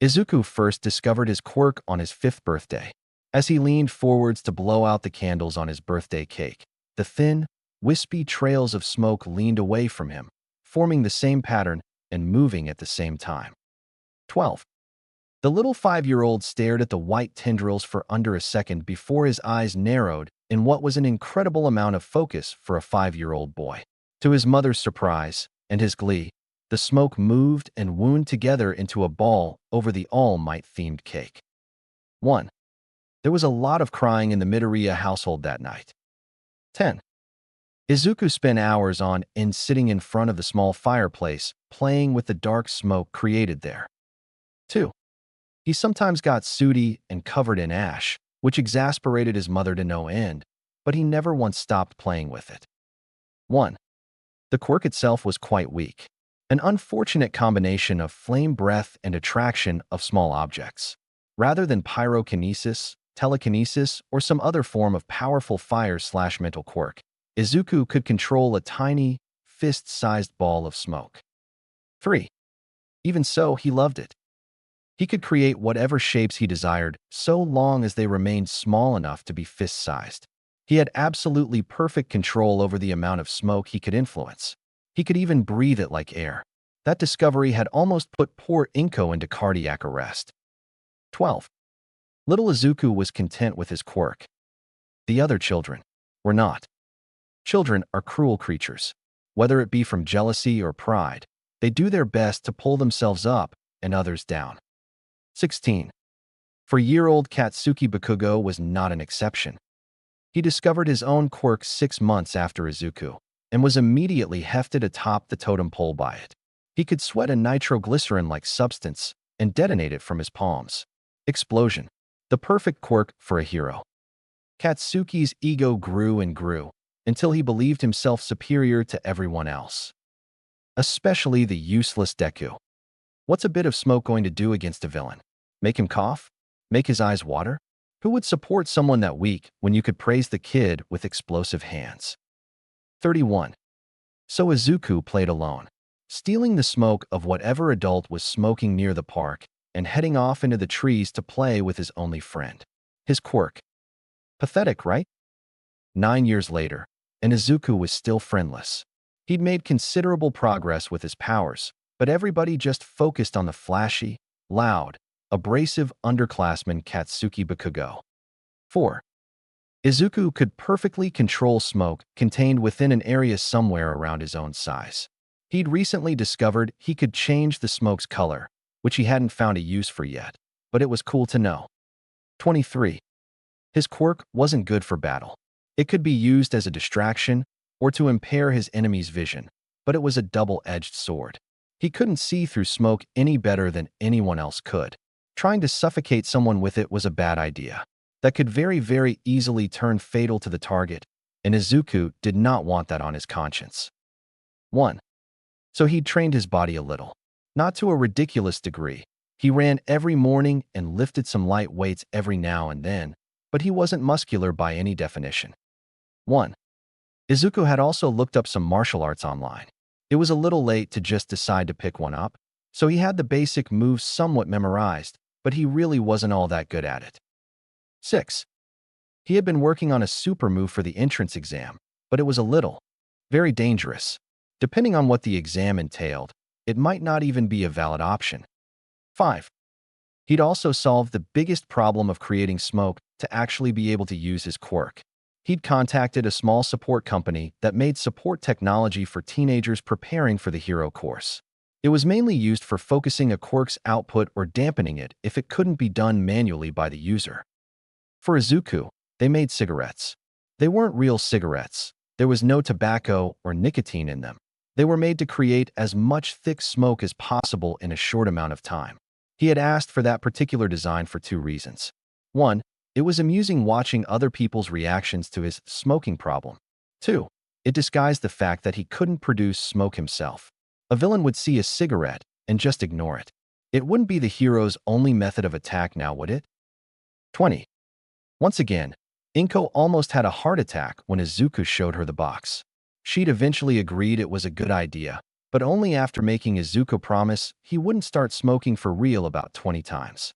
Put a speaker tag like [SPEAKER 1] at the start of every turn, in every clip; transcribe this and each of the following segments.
[SPEAKER 1] Izuku first discovered his quirk on his 5th birthday. As he leaned forwards to blow out the candles on his birthday cake, the thin, wispy trails of smoke leaned away from him, forming the same pattern and moving at the same time. 12. The little 5-year-old stared at the white tendrils for under a second before his eyes narrowed in what was an incredible amount of focus for a 5-year-old boy. To his mother's surprise and his glee, the smoke moved and wound together into a ball over the All Might-themed cake. 1. There was a lot of crying in the Midoriya household that night. 10. Izuku spent hours on end sitting in front of the small fireplace, playing with the dark smoke created there. 2. He sometimes got sooty and covered in ash, which exasperated his mother to no end, but he never once stopped playing with it. 1. The quirk itself was quite weak. An unfortunate combination of flame breath and attraction of small objects. Rather than pyrokinesis, telekinesis, or some other form of powerful fire/mental quirk, Izuku could control a tiny, fist-sized ball of smoke. 3. Even so, he loved it. He could create whatever shapes he desired, so long as they remained small enough to be fist-sized. He had absolutely perfect control over the amount of smoke he could influence. He could even breathe it like air. That discovery had almost put poor Inko into cardiac arrest. 12. Little Izuku was content with his quirk. The other children were not. Children are cruel creatures. Whether it be from jealousy or pride, they do their best to pull themselves up and others down. 16. 4-year-old Katsuki Bakugo was not an exception. He discovered his own quirk 6 months after Izuku, and was immediately hefted atop the totem pole by it. He could sweat a nitroglycerin-like substance and detonate it from his palms. Explosion. The perfect quirk for a hero. Katsuki's ego grew and grew, until he believed himself superior to everyone else. Especially the useless Deku. What's a bit of smoke going to do against a villain? Make him cough? Make his eyes water? Who would support someone that weak when you could praise the kid with explosive hands? 31. So Izuku played alone, stealing the smoke of whatever adult was smoking near the park and heading off into the trees to play with his only friend. His quirk. Pathetic, right? 9 years later, and Izuku was still friendless. He'd made considerable progress with his powers, but everybody just focused on the flashy, loud, abrasive underclassman Katsuki Bakugo. 4. Izuku could perfectly control smoke contained within an area somewhere around his own size. He'd recently discovered he could change the smoke's color, which he hadn't found a use for yet, but it was cool to know. 23. His quirk wasn't good for battle. It could be used as a distraction or to impair his enemy's vision, but it was a double-edged sword. He couldn't see through smoke any better than anyone else could. Trying to suffocate someone with it was a bad idea. That could very, very easily turn fatal to the target, and Izuku did not want that on his conscience. 1. So he trained his body a little. Not to a ridiculous degree. He ran every morning and lifted some light weights every now and then, but he wasn't muscular by any definition. 1. Izuku had also looked up some martial arts online. It was a little late to just decide to pick one up, so he had the basic moves somewhat memorized, but he really wasn't all that good at it. 6. He had been working on a super move for the entrance exam, but it was a little, very dangerous. Depending on what the exam entailed, it might not even be a valid option. 5. He'd also solved the biggest problem of creating smoke to actually be able to use his quirk. He'd contacted a small support company that made support technology for teenagers preparing for the hero course. It was mainly used for focusing a quirk's output or dampening it if it couldn't be done manually by the user. For Izuku, they made cigarettes. They weren't real cigarettes. There was no tobacco or nicotine in them. They were made to create as much thick smoke as possible in a short amount of time. He had asked for that particular design for 2 reasons. 1. It was amusing watching other people's reactions to his smoking problem. 2. It disguised the fact that he couldn't produce smoke himself. A villain would see a cigarette and just ignore it. It wouldn't be the hero's only method of attack now, would it? 20. Once again, Inko almost had a heart attack when Izuku showed her the box. She'd eventually agreed it was a good idea, but only after making Izuku promise he wouldn't start smoking for real about 20 times.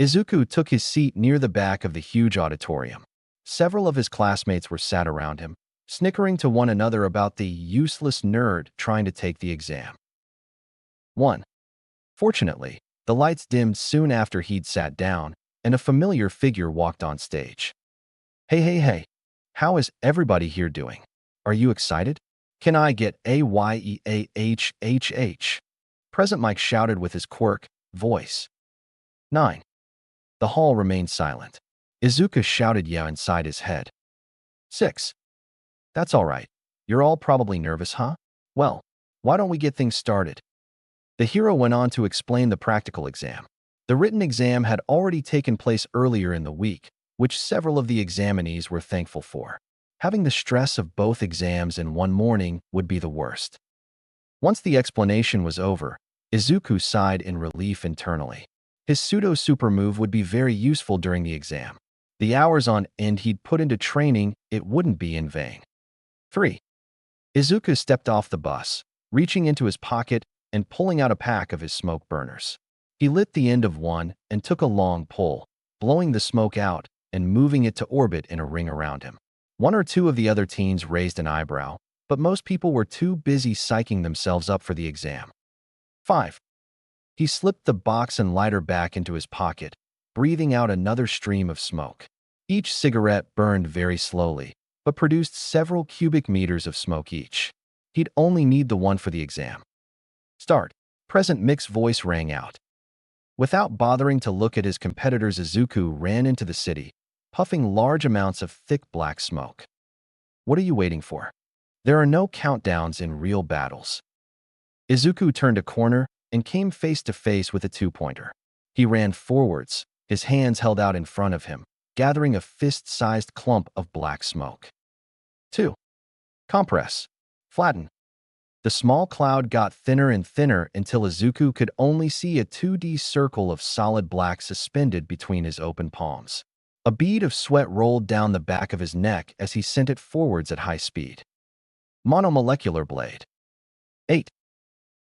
[SPEAKER 1] Izuku took his seat near the back of the huge auditorium. Several of his classmates were sat around him, snickering to one another about the useless nerd trying to take the exam. 1. Fortunately, the lights dimmed soon after he'd sat down, and a familiar figure walked on stage. Hey, how is everybody here doing? Are you excited? Can I get a yeahhh? Present Mike shouted with his Quirk voice. 9. The hall remained silent. Izuku shouted yeah inside his head. 6. That's all right. You're all probably nervous, huh? Well, why don't we get things started? The hero went on to explain the practical exam. The written exam had already taken place earlier in the week, which several of the examinees were thankful for. Having the stress of both exams in one morning would be the worst. Once the explanation was over, Izuku sighed in relief internally. His pseudo-super move would be very useful during the exam. The hours on end he'd put into training, it wouldn't be in vain. 3. Izuku stepped off the bus, reaching into his pocket and pulling out a pack of his smoke burners. He lit the end of one and took a long pull, blowing the smoke out and moving it to orbit in a ring around him. One or two of the other teens raised an eyebrow, but most people were too busy psyching themselves up for the exam. 5. He slipped the box and lighter back into his pocket, breathing out another stream of smoke. Each cigarette burned very slowly, but produced several cubic meters of smoke each. He'd only need the one for the exam. Start. Present Mick's voice rang out. Without bothering to look at his competitors, Izuku ran into the city, puffing large amounts of thick black smoke. What are you waiting for? There are no countdowns in real battles. Izuku turned a corner and came face to face with a two-pointer. He ran forwards, his hands held out in front of him, gathering a fist-sized clump of black smoke. 2. Compress. Flatten. The small cloud got thinner and thinner until Izuku could only see a 2D circle of solid black suspended between his open palms. A bead of sweat rolled down the back of his neck as he sent it forwards at high speed. Monomolecular blade. 8.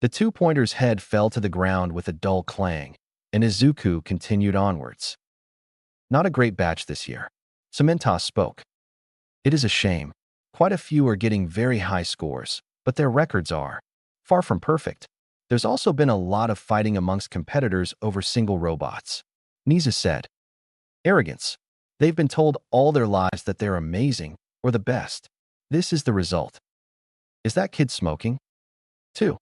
[SPEAKER 1] The two-pointer's head fell to the ground with a dull clang, and Izuku continued onwards. Not a great batch this year. Cementos spoke. It is a shame. Quite a few are getting very high scores, but their records are far from perfect. There's also been a lot of fighting amongst competitors over single robots. Nisa said. Arrogance. They've been told all their lives that they're amazing or the best. This is the result. Is that kid smoking? 2.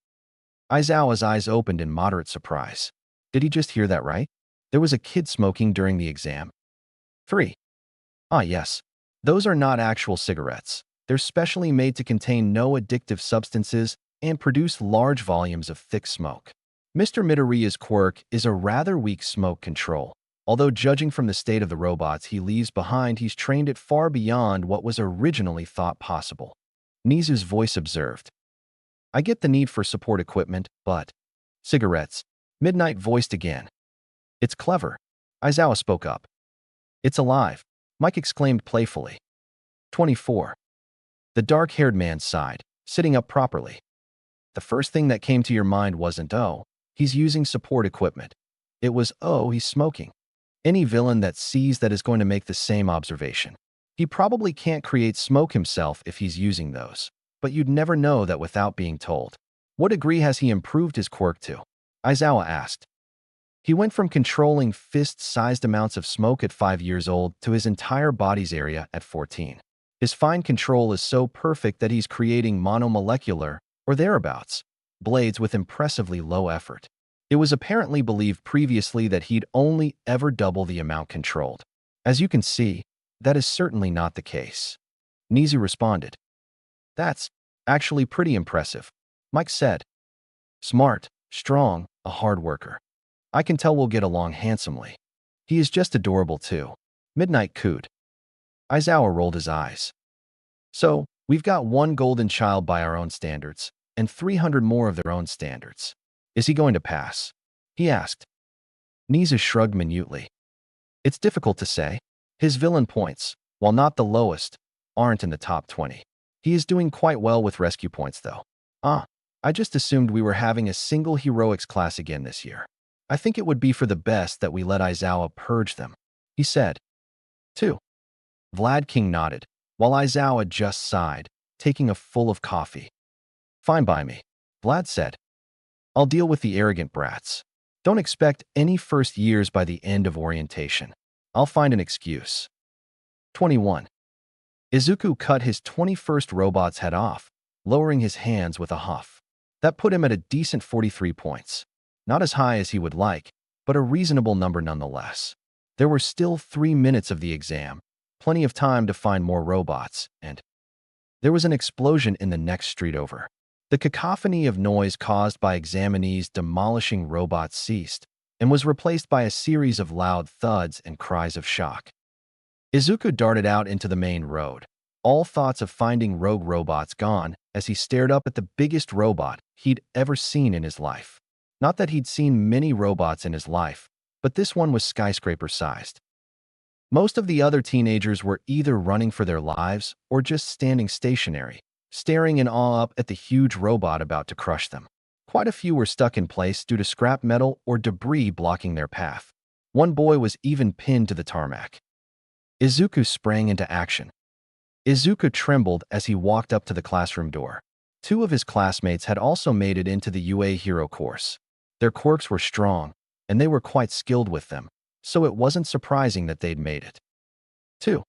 [SPEAKER 1] Aizawa's eyes opened in moderate surprise. Did he just hear that right? There was a kid smoking during the exam? 3. Ah, yes. Those are not actual cigarettes. They're specially made to contain no addictive substances and produce large volumes of thick smoke. Mr. Midoriya's Quirk is a rather weak smoke control. Although judging from the state of the robots he leaves behind, he's trained it far beyond what was originally thought possible. Nizu's voice observed. I get the need for support equipment, but… Cigarettes. Midnight voiced again. It's clever. Aizawa spoke up. It's alive, Mike exclaimed playfully. 24. The dark-haired man sighed, sitting up properly. The first thing that came to your mind wasn't, oh, he's using support equipment. It was, oh, he's smoking. Any villain that sees that is going to make the same observation. He probably can't create smoke himself if he's using those, but you'd never know that without being told. What degree has he improved his Quirk to? Aizawa asked. He went from controlling fist-sized amounts of smoke at 5 years old to his entire body's area at 14. His fine control is so perfect that he's creating monomolecular, or thereabouts, blades with impressively low effort. It was apparently believed previously that he'd only ever double the amount controlled. As you can see, that is certainly not the case. Nizu responded. That's actually pretty impressive, Mike said. Smart, strong, a hard worker. I can tell we'll get along handsomely. He is just adorable too. Midnight cooed. Aizawa rolled his eyes. So, we've got one golden child by our own standards, and 300 more of their own standards. Is he going to pass? He asked. Nizu shrugged minutely. It's difficult to say. His villain points, while not the lowest, aren't in the top 20. He is doing quite well with rescue points though. Ah, I just assumed we were having a single heroics class again this year. I think it would be for the best that we let Aizawa purge them, he said. 2. Vlad King nodded, while Aizawa just sighed, taking a full of coffee. Fine by me, Vlad said. I'll deal with the arrogant brats. Don't expect any first years by the end of orientation. I'll find an excuse. 21. Izuku cut his 21st robot's head off, lowering his hands with a huff. That put him at a decent 43 points. Not as high as he would like, but a reasonable number nonetheless. There were still 3 minutes of the exam, plenty of time to find more robots, and there was an explosion in the next street over. The cacophony of noise caused by examinees demolishing robots ceased and was replaced by a series of loud thuds and cries of shock. Izuku darted out into the main road, all thoughts of finding rogue robots gone as he stared up at the biggest robot he'd ever seen in his life. Not that he'd seen many robots in his life, but this one was skyscraper-sized. Most of the other teenagers were either running for their lives or just standing stationary, staring in awe up at the huge robot about to crush them. Quite a few were stuck in place due to scrap metal or debris blocking their path. One boy was even pinned to the tarmac. Izuku sprang into action. Izuku trembled as he walked up to the classroom door. 2 of his classmates had also made it into the UA Hero course. Their quirks were strong, and they were quite skilled with them, so it wasn't surprising that they'd made it. 2.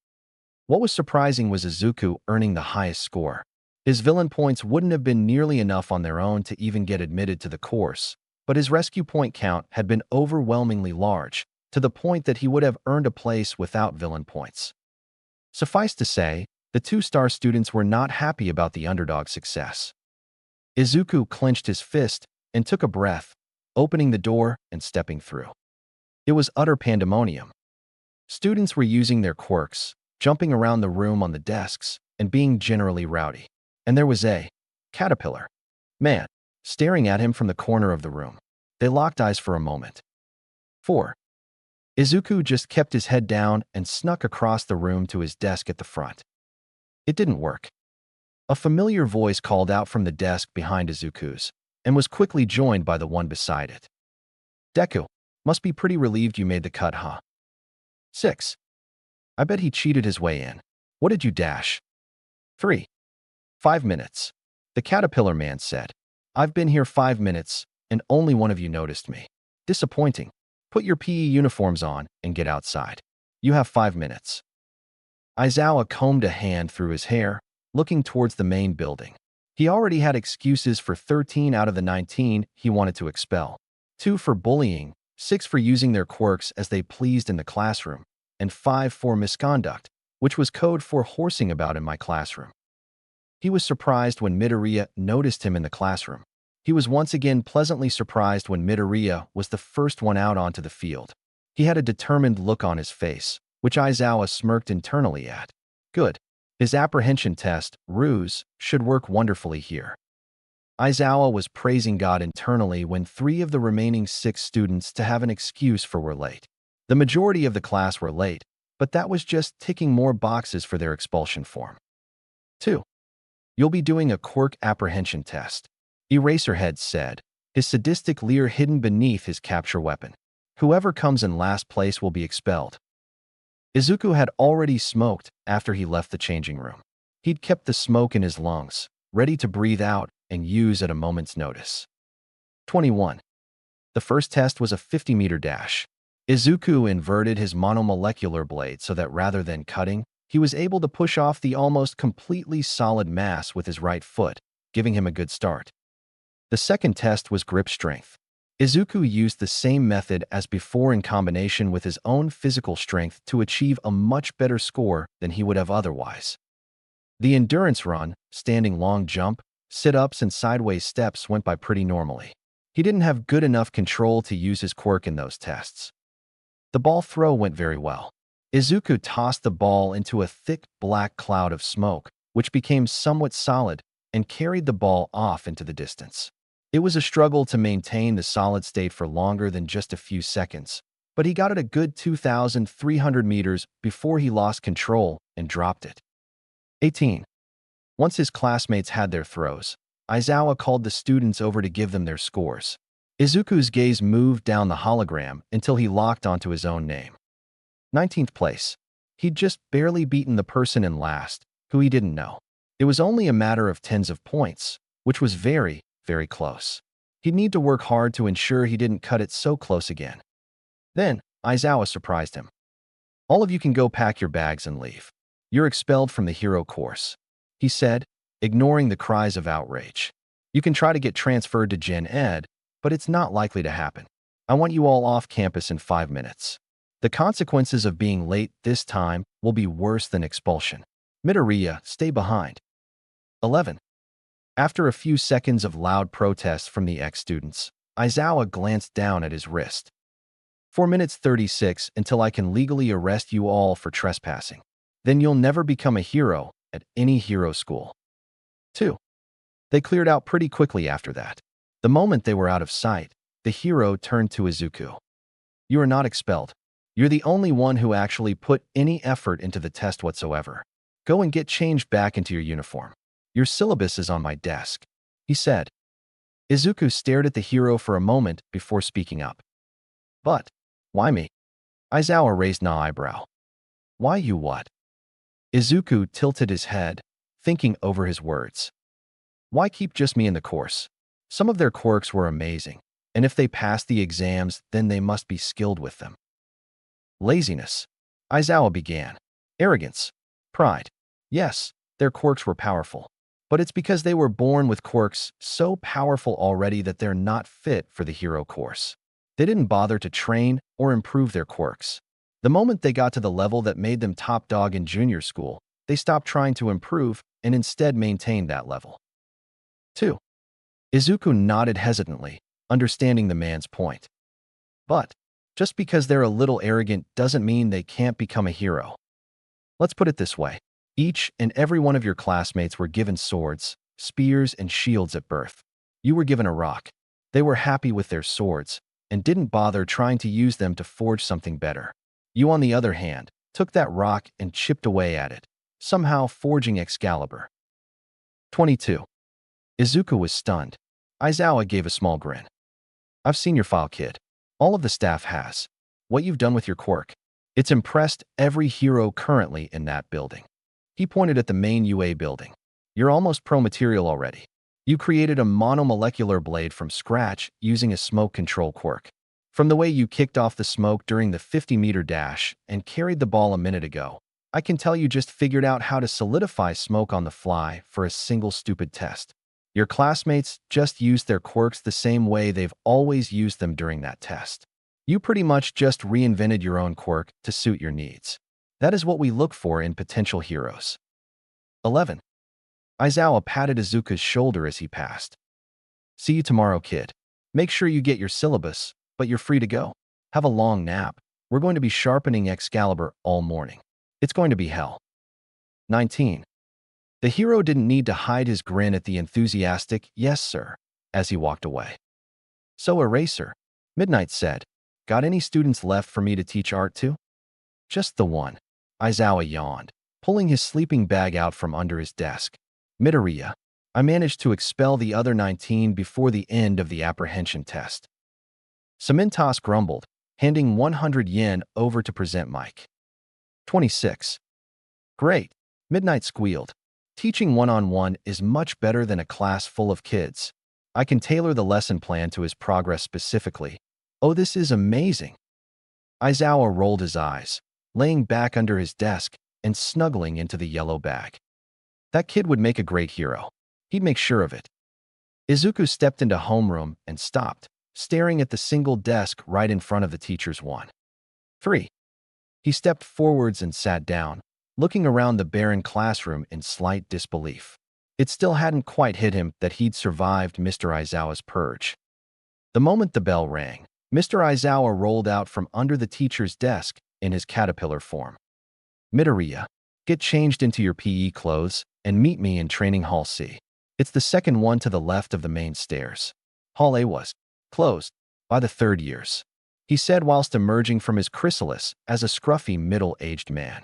[SPEAKER 1] What was surprising was Izuku earning the highest score. His villain points wouldn't have been nearly enough on their own to even get admitted to the course, but his rescue point count had been overwhelmingly large, to the point that he would have earned a place without villain points. Suffice to say, the 2-star students were not happy about the underdog's success. Izuku clenched his fist and took a breath, opening the door and stepping through. It was utter pandemonium. Students were using their quirks, jumping around the room on the desks, and being generally rowdy. And there was a caterpillar man staring at him from the corner of the room. They locked eyes for a moment. 4. Izuku just kept his head down and snuck across the room to his desk at the front. It didn't work. A familiar voice called out from the desk behind Izuku's and was quickly joined by the one beside it. Deku, must be pretty relieved you made the cut, huh? 6. I bet he cheated his way in. What did you dash? 3. 5 minutes. The caterpillar man said. I've been here 5 minutes, and only one of you noticed me. Disappointing. Put your PE uniforms on and get outside. You have 5 minutes. Aizawa combed a hand through his hair, looking towards the main building. He already had excuses for 13 out of the 19 he wanted to expel. 2 for bullying, 6 for using their quirks as they pleased in the classroom, and 5 for misconduct, which was code for horsing about in my classroom. He was surprised when Midoriya noticed him in the classroom. He was once again pleasantly surprised when Midoriya was the first one out onto the field. He had a determined look on his face, which Aizawa smirked internally at. Good. His apprehension test, ruse, should work wonderfully here. Aizawa was praising God internally when 3 of the remaining 6 students to have an excuse for were late. The majority of the class were late, but that was just ticking more boxes for their expulsion form. 2. You'll be doing a quirk apprehension test, Eraserhead said, his sadistic leer hidden beneath his capture weapon. Whoever comes in last place will be expelled. Izuku had already smoked after he left the changing room. He'd kept the smoke in his lungs, ready to breathe out and use at a moment's notice. 21. The first test was a 50-meter dash. Izuku inverted his monomolecular blade so that rather than cutting, he was able to push off the almost completely solid mass with his right foot, giving him a good start. The second test was grip strength. Izuku used the same method as before in combination with his own physical strength to achieve a much better score than he would have otherwise. The endurance run, standing long jump, sit-ups and sideways steps went by pretty normally. He didn't have good enough control to use his quirk in those tests. The ball throw went very well. Izuku tossed the ball into a thick black cloud of smoke, which became somewhat solid, and carried the ball off into the distance. It was a struggle to maintain the solid state for longer than just a few seconds, but he got it a good 2,300 meters before he lost control and dropped it. 18. Once his classmates had their throws, Aizawa called the students over to give them their scores. Izuku's gaze moved down the hologram until he locked onto his own name. 19th place. He'd just barely beaten the person in last, who he didn't know. It was only a matter of tens of points, which was very, very close. He'd need to work hard to ensure he didn't cut it so close again. Then, Aizawa surprised him. All of you can go pack your bags and leave. You're expelled from the hero course, he said, ignoring the cries of outrage. You can try to get transferred to Gen Ed, but it's not likely to happen. I want you all off campus in 5 minutes. The consequences of being late this time will be worse than expulsion. Midoriya, stay behind. 11. After a few seconds of loud protests from the ex-students, Aizawa glanced down at his wrist. 4 minutes 36 until I can legally arrest you all for trespassing. Then you'll never become a hero at any hero school. 2. They cleared out pretty quickly after that. The moment they were out of sight, the hero turned to Izuku. You are not expelled. You're the only one who actually put any effort into the test whatsoever. Go and get changed back into your uniform. Your syllabus is on my desk, he said. Izuku stared at the hero for a moment before speaking up. But, why me? Aizawa raised an eyebrow. Why you what? Izuku tilted his head, thinking over his words. Why keep just me in the course? Some of their quirks were amazing, and if they passed the exams, then they must be skilled with them. Laziness, Aizawa began. Arrogance. Pride. Yes, their quirks were powerful, but it's because they were born with quirks so powerful already that they're not fit for the hero course. They didn't bother to train or improve their quirks. The moment they got to the level that made them top dog in junior school, they stopped trying to improve and instead maintained that level. 2. Izuku nodded hesitantly, understanding the man's point. But, just because they're a little arrogant doesn't mean they can't become a hero. Let's put it this way. Each and every one of your classmates were given swords, spears, and shields at birth. You were given a rock. They were happy with their swords and didn't bother trying to use them to forge something better. You, on the other hand, took that rock and chipped away at it, somehow forging Excalibur. 22. Izuku was stunned. Aizawa gave a small grin. I've seen your file, kid. All of the staff has. What you've done with your quirk. It's impressed every hero currently in that building. He pointed at the main UA building. You're almost pro material already. You created a monomolecular blade from scratch using a smoke control quirk. From the way you kicked off the smoke during the 50-meter dash and carried the ball a minute ago, I can tell you just figured out how to solidify smoke on the fly for a single stupid test. Your classmates just used their quirks the same way they've always used them during that test. You pretty much just reinvented your own quirk to suit your needs. That is what we look for in potential heroes. 11. Aizawa patted Izuku's shoulder as he passed. See you tomorrow, kid. Make sure you get your syllabus, but you're free to go. Have a long nap. We're going to be sharpening Excalibur all morning. It's going to be hell. 19. The hero didn't need to hide his grin at the enthusiastic "yes, sir" as he walked away. So, Eraser, Midnight said, got any students left for me to teach art to? Just the one. Aizawa yawned, pulling his sleeping bag out from under his desk. Midoriya, I managed to expel the other 19 before the end of the apprehension test. Cementos grumbled, handing 100 yen over to present Mike. 26. Great, Midnight squealed. Teaching one-on-one is much better than a class full of kids. I can tailor the lesson plan to his progress specifically. Oh, this is amazing. Aizawa rolled his eyes, laying back under his desk and snuggling into the yellow bag. That kid would make a great hero. He'd make sure of it. Izuku stepped into homeroom and stopped, staring at the single desk right in front of the teacher's one. 3. He stepped forwards and sat down, looking around the barren classroom in slight disbelief. It still hadn't quite hit him that he'd survived Mr. Aizawa's purge. The moment the bell rang, Mr. Aizawa rolled out from under the teacher's desk in his caterpillar form. Midoriya, get changed into your PE clothes and meet me in Training Hall C. It's the second one to the left of the main stairs. Hall A was closed by the third years, he said whilst emerging from his chrysalis as a scruffy middle-aged man.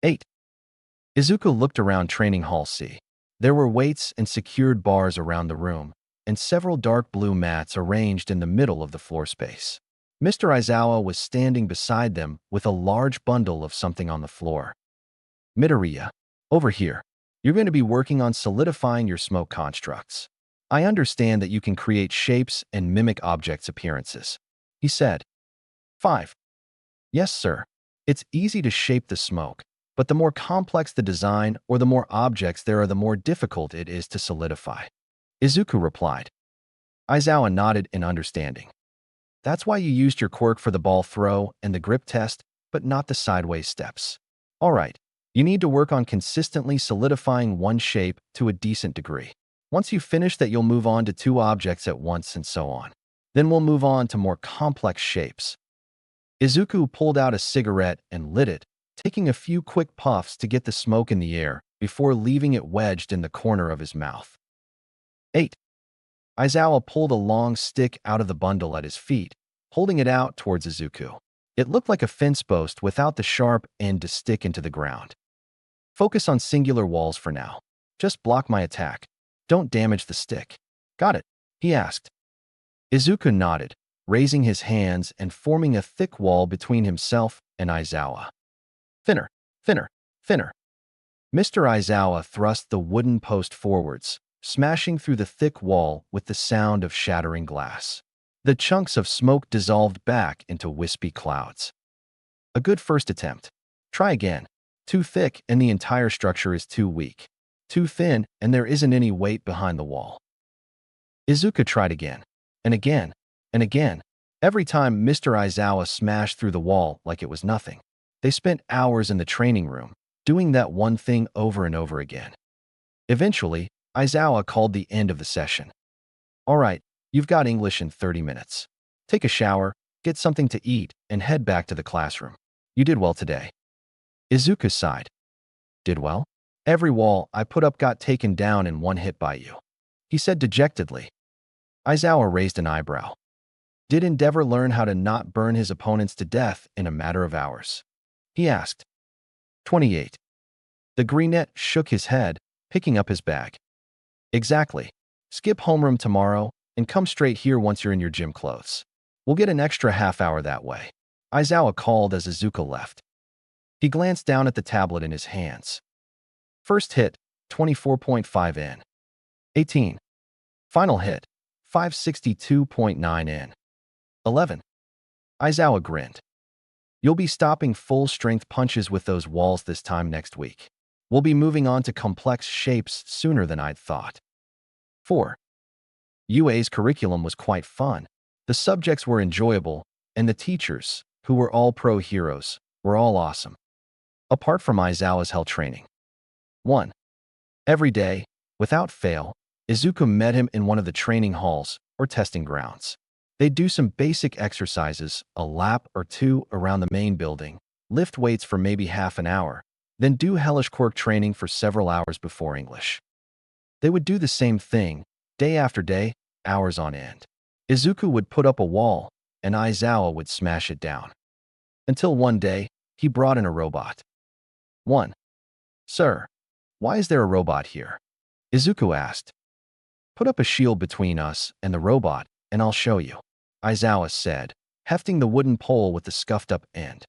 [SPEAKER 1] 8. Izuku looked around Training Hall C. There were weights and secured bars around the room, and several dark blue mats arranged in the middle of the floor space. Mr. Aizawa was standing beside them with a large bundle of something on the floor. Midoriya, over here. You're going to be working on solidifying your smoke constructs. I understand that you can create shapes and mimic objects' appearances, he said. 5. Yes, sir. It's easy to shape the smoke, but the more complex the design or the more objects there are, the more difficult it is to solidify. Izuku replied. Aizawa nodded in understanding. That's why you used your quirk for the ball throw and the grip test, but not the sideways steps. All right, you need to work on consistently solidifying one shape to a decent degree. Once you finish that, you'll move on to 2 objects at once and so on. Then we'll move on to more complex shapes. Izuku pulled out a cigarette and lit it, taking a few quick puffs to get the smoke in the air before leaving it wedged in the corner of his mouth. 8. Aizawa pulled a long stick out of the bundle at his feet, holding it out towards Izuku. It looked like a fence post without the sharp end to stick into the ground. Focus on singular walls for now. Just block my attack. Don't damage the stick. Got it? He asked. Izuku nodded, raising his hands and forming a thick wall between himself and Aizawa. Thinner, thinner, thinner. Mr. Aizawa thrust the wooden post forwards, smashing through the thick wall with the sound of shattering glass. The chunks of smoke dissolved back into wispy clouds. A good first attempt. Try again. Too thick and the entire structure is too weak. Too thin and there isn't any weight behind the wall. Izuku tried again, and again, and again. Every time Mr. Aizawa smashed through the wall like it was nothing. They spent hours in the training room, doing that one thing over and over again. Eventually, Aizawa called the end of the session. All right, you've got English in 30 minutes. Take a shower, get something to eat, and head back to the classroom. You did well today. Izuku sighed. Did well? Every wall I put up got taken down in one hit by you, he said dejectedly. Aizawa raised an eyebrow. Did Endeavor learn how to not burn his opponents to death in a matter of hours? He asked. 28. The greenette shook his head, picking up his bag. Exactly. Skip homeroom tomorrow and come straight here once you're in your gym clothes. We'll get an extra half hour that way, Aizawa called as Izuku left. He glanced down at the tablet in his hands. First hit, 24.5 N. 18. Final hit, 562.9 N. 11. Aizawa grinned. You'll be stopping full-strength punches with those walls this time next week. We'll be moving on to complex shapes sooner than I'd thought. 4. UA's curriculum was quite fun. The subjects were enjoyable, and the teachers, who were all pro heroes, were all awesome. Apart from Aizawa's hell training. 1. Every day, without fail, Izuku met him in one of the training halls or testing grounds. They'd do some basic exercises, a lap or 2 around the main building, lift weights for maybe half an hour, then do hellish quirk training for several hours before English. They would do the same thing, day after day, hours on end. Izuku would put up a wall, and Aizawa would smash it down. Until one day, he brought in a robot. 1. Sir, why is there a robot here? Izuku asked. Put up a shield between us and the robot, and I'll show you, Aizawa said, hefting the wooden pole with the scuffed-up end.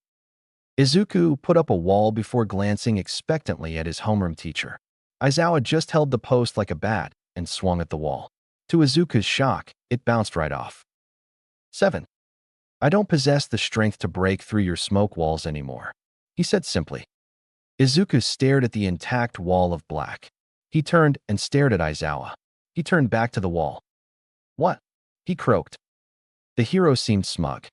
[SPEAKER 1] Izuku put up a wall before glancing expectantly at his homeroom teacher. Aizawa just held the post like a bat and swung at the wall. To Izuku's shock, it bounced right off. 7. I don't possess the strength to break through your smoke walls anymore, he said simply. Izuku stared at the intact wall of black. He turned and stared at Aizawa. He turned back to the wall. What? He croaked. The hero seemed smug.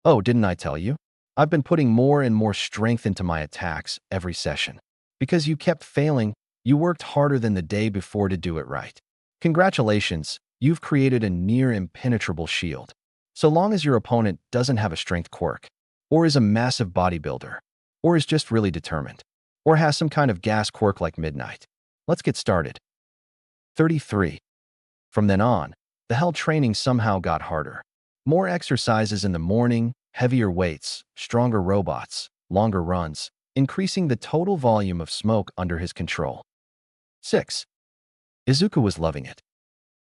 [SPEAKER 1] Oh, didn't I tell you? I've been putting more and more strength into my attacks every session. Because you kept failing, you worked harder than the day before to do it right. Congratulations, you've created a near impenetrable shield. So long as your opponent doesn't have a strength quirk, or is a massive bodybuilder, or is just really determined, or has some kind of gas quirk like Midnight. Let's get started. 33. From then on, the hell training somehow got harder. More exercises in the morning, heavier weights, stronger robots, longer runs, increasing the total volume of smoke under his control. 6. Izuku was loving it.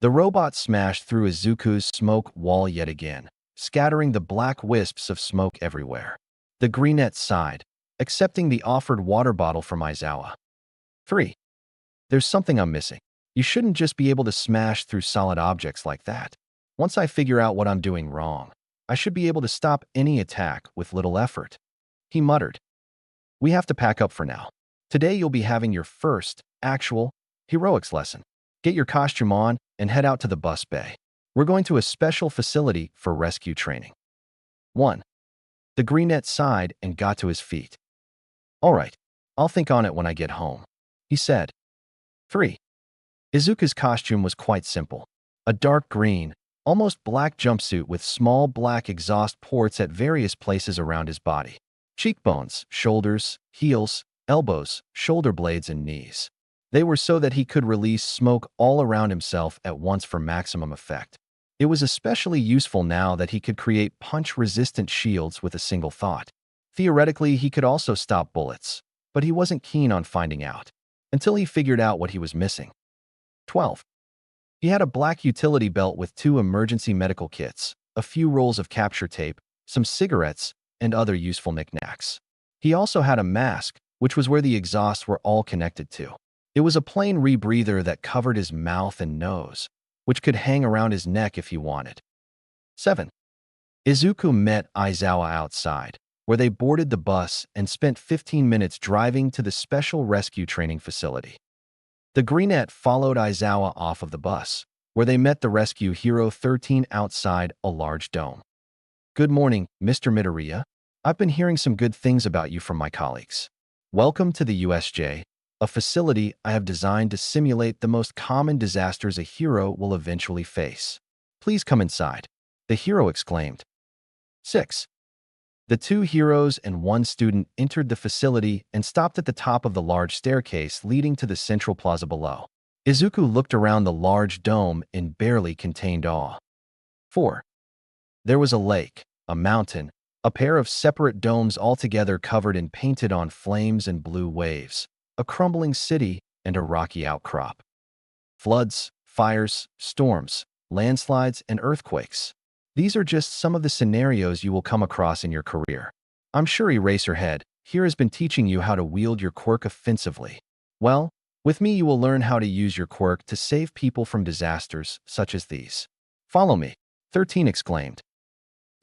[SPEAKER 1] The robot smashed through Izuku's smoke wall yet again, scattering the black wisps of smoke everywhere. The greenette sighed, accepting the offered water bottle from Aizawa. 3. There's something I'm missing. You shouldn't just be able to smash through solid objects like that. Once I figure out what I'm doing wrong, I should be able to stop any attack with little effort. He muttered. We have to pack up for now. Today you'll be having your first, actual, heroics lesson. Get your costume on and head out to the bus bay. We're going to a special facility for rescue training. 1. The greenette sighed and got to his feet. All right, I'll think on it when I get home, he said. 3. Izuku's costume was quite simple. A dark green, almost black jumpsuit with small black exhaust ports at various places around his body. Cheekbones, shoulders, heels, elbows, shoulder blades, and knees. They were so that he could release smoke all around himself at once for maximum effect. It was especially useful now that he could create punch-resistant shields with a single thought. Theoretically, he could also stop bullets, but he wasn't keen on finding out, until he figured out what he was missing. 12. He had a black utility belt with 2 emergency medical kits, a few rolls of capture tape, some cigarettes, and other useful knickknacks. He also had a mask, which was where the exhausts were all connected to. It was a plain rebreather that covered his mouth and nose, which could hang around his neck if he wanted. 7. Izuku met Aizawa outside, where they boarded the bus and spent 15 minutes driving to the special rescue training facility. The greenette followed Aizawa off of the bus, where they met the rescue hero 13 outside a large dome. Good morning, Mr. Midoriya. I've been hearing some good things about you from my colleagues. Welcome to the USJ, a facility I have designed to simulate the most common disasters a hero will eventually face. Please come inside, the hero exclaimed. 6. The 2 heroes and 1 student entered the facility and stopped at the top of the large staircase leading to the central plaza below. Izuku looked around the large dome in barely contained awe. 4. There was a lake, a mountain, a pair of separate domes altogether covered in painted-on flames and blue waves, a crumbling city, and a rocky outcrop. Floods, fires, storms, landslides, and earthquakes. These are just some of the scenarios you will come across in your career. I'm sure Eraserhead here has been teaching you how to wield your quirk offensively. Well, with me you will learn how to use your quirk to save people from disasters such as these. Follow me, 13 exclaimed.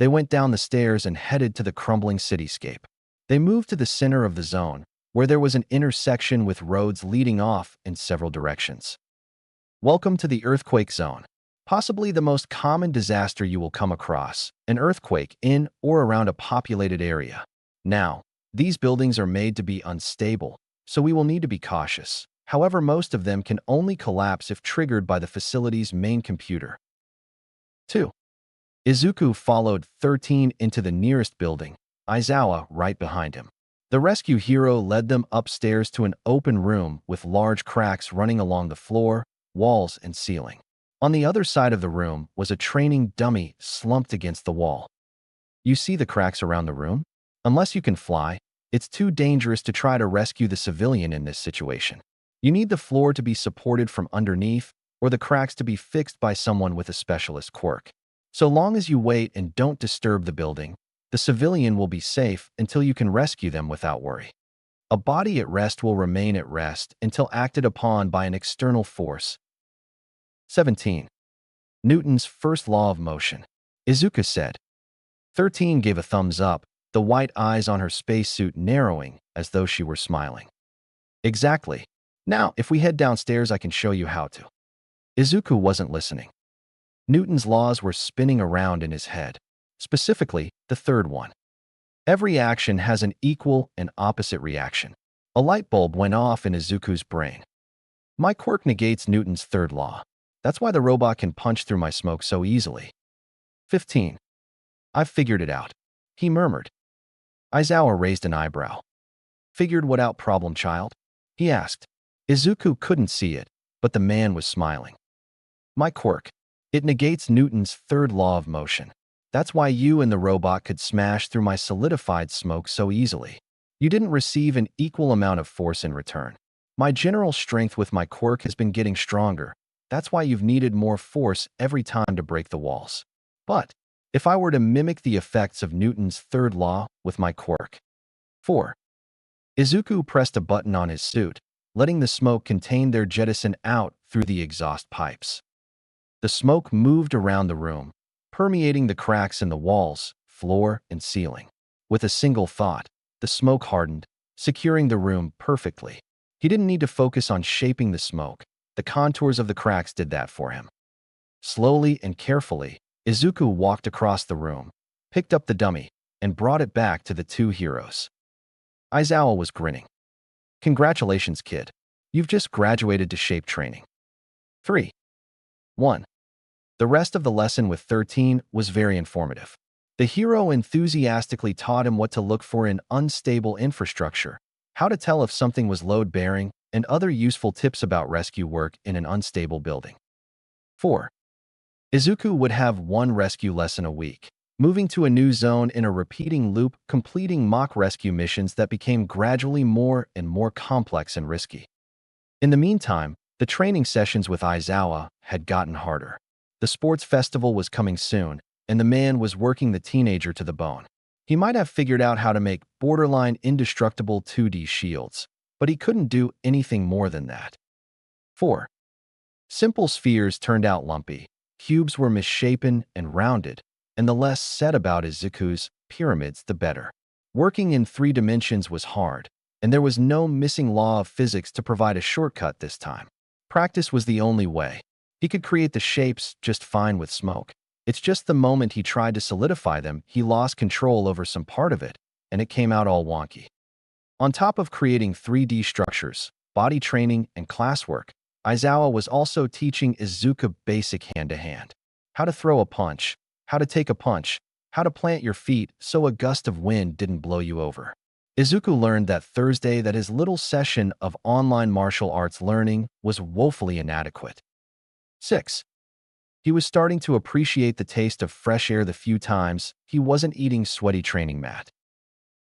[SPEAKER 1] They went down the stairs and headed to the crumbling cityscape. They moved to the center of the zone, where there was an intersection with roads leading off in several directions. Welcome to the earthquake zone. Possibly the most common disaster you will come across, an earthquake in or around a populated area. Now, these buildings are made to be unstable, so we will need to be cautious. However, most of them can only collapse if triggered by the facility's main computer. 2. Izuku followed 13 into the nearest building, Aizawa right behind him. The rescue hero led them upstairs to an open room with large cracks running along the floor, walls, and ceiling. On the other side of the room was a training dummy slumped against the wall. You see the cracks around the room? Unless you can fly, it's too dangerous to try to rescue the civilian in this situation. You need the floor to be supported from underneath or the cracks to be fixed by someone with a specialist quirk. So long as you wait and don't disturb the building, the civilian will be safe until you can rescue them without worry. A body at rest will remain at rest until acted upon by an external force. 17. Newton's first law of motion. Izuku said. 13 gave a thumbs up, the white eyes on her spacesuit narrowing as though she were smiling. Exactly. Now, if we head downstairs, I can show you how to. Izuku wasn't listening. Newton's laws were spinning around in his head, specifically the third one. Every action has an equal and opposite reaction. A light bulb went off in Izuku's brain. My quirk negates Newton's third law. That's why the robot can punch through my smoke so easily. 15. I've figured it out, he murmured. Aizawa raised an eyebrow. Figured what out, problem child? He asked. Izuku couldn't see it, but the man was smiling. My quirk. It negates Newton's third law of motion. That's why you and the robot could smash through my solidified smoke so easily. You didn't receive an equal amount of force in return. My general strength with my quirk has been getting stronger. That's why you've needed more force every time to break the walls. But if I were to mimic the effects of Newton's third law with my quirk. 4. Izuku pressed a button on his suit, letting the smoke contain their jettison out through the exhaust pipes. The smoke moved around the room, permeating the cracks in the walls, floor, and ceiling. With a single thought, the smoke hardened, securing the room perfectly. He didn't need to focus on shaping the smoke. The contours of the cracks did that for him. Slowly and carefully, Izuku walked across the room, picked up the dummy, and brought it back to the two heroes. Aizawa was grinning. Congratulations, kid. You've just graduated to shape training. 3. 1. The rest of the lesson with 13 was very informative. The hero enthusiastically taught him what to look for in unstable infrastructure, how to tell if something was load-bearing, and other useful tips about rescue work in an unstable building. 4. Izuku would have one rescue lesson a week, moving to a new zone in a repeating loop, completing mock rescue missions that became gradually more and more complex and risky. In the meantime, the training sessions with Aizawa had gotten harder. The sports festival was coming soon, and the man was working the teenager to the bone. He might have figured out how to make borderline indestructible 2D shields, but he couldn't do anything more than that. 4. Simple spheres turned out lumpy, cubes were misshapen and rounded, and the less said about Izuku's pyramids, the better. Working in 3 dimensions was hard, and there was no missing law of physics to provide a shortcut this time. Practice was the only way. He could create the shapes just fine with smoke. It's just the moment he tried to solidify them, he lost control over some part of it, and it came out all wonky. On top of creating 3D structures, body training, and classwork, Aizawa was also teaching Izuku basic hand-to-hand. How to throw a punch, how to take a punch, how to plant your feet so a gust of wind didn't blow you over. Izuku learned that Thursday that his little session of online martial arts learning was woefully inadequate. 6. He was starting to appreciate the taste of fresh air the few times he wasn't eating sweaty training mat.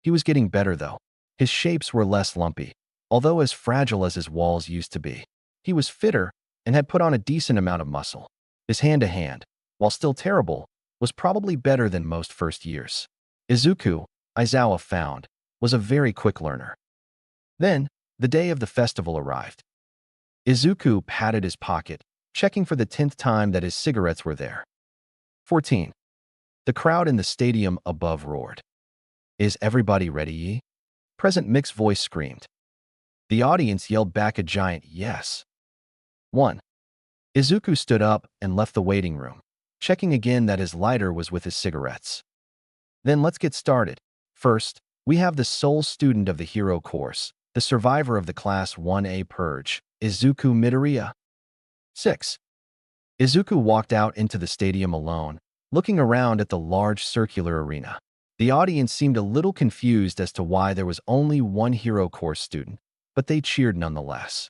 [SPEAKER 1] He was getting better, though. His shapes were less lumpy, although as fragile as his walls used to be. He was fitter and had put on a decent amount of muscle. His hand-to-hand, while still terrible, was probably better than most first years. Izuku, Aizawa found, was a very quick learner. Then, the day of the festival arrived. Izuku patted his pocket, checking for the 10th time that his cigarettes were there. 14. The crowd in the stadium above roared. Is everybody ready, ye? Present mixed voice screamed. The audience yelled back a giant yes. 1. Izuku stood up and left the waiting room, checking again that his lighter was with his cigarettes. Then let's get started. First, we have the sole student of the hero course, the survivor of the Class 1A purge, Izuku Midoriya. 6. Izuku walked out into the stadium alone, looking around at the large circular arena. The audience seemed a little confused as to why there was only one hero course student, but they cheered nonetheless.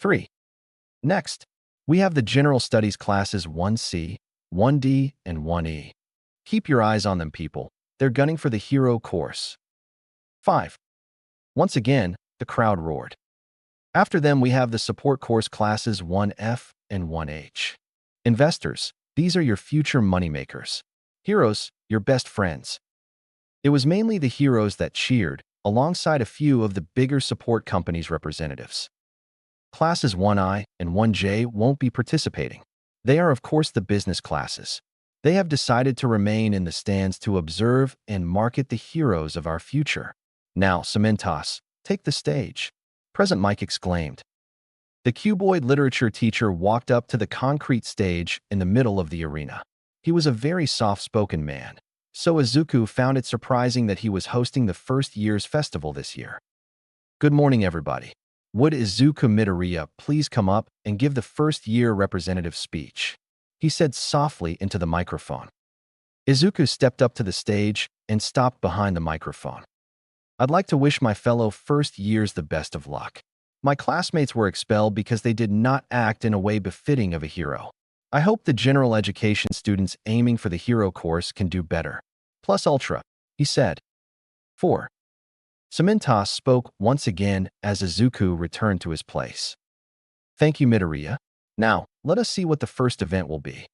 [SPEAKER 1] 3. Next, we have the General Studies classes 1C, 1D, and 1E. Keep your eyes on them, people. They're gunning for the hero course. 5. Once again, the crowd roared. After them, we have the support course classes 1F and 1H. Investors, these are your future moneymakers. Heroes, your best friends. It was mainly the heroes that cheered, alongside a few of the bigger support companies' representatives. Classes 1I and 1J won't be participating. They are, of course, the business classes. They have decided to remain in the stands to observe and market the heroes of our future. Now, Cementos, take the stage. Present Mike exclaimed. The cuboid literature teacher walked up to the concrete stage in the middle of the arena. He was a very soft-spoken man, so Izuku found it surprising that he was hosting the first year's festival this year. Good morning, everybody. Would Izuku Midoriya please come up and give the first-year representative speech? He said softly into the microphone. Izuku stepped up to the stage and stopped behind the microphone. I'd like to wish my fellow first years the best of luck. My classmates were expelled because they did not act in a way befitting of a hero. I hope the general education students aiming for the hero course can do better. Plus ultra, he said. 4. Cementos spoke once again as Izuku returned to his place. Thank you, Midoriya. Now, let us see what the first event will be.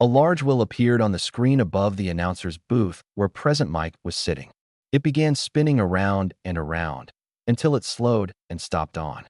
[SPEAKER 1] A large wheel appeared on the screen above the announcer's booth where Present Mike was sitting. It began spinning around and around until it slowed and stopped on.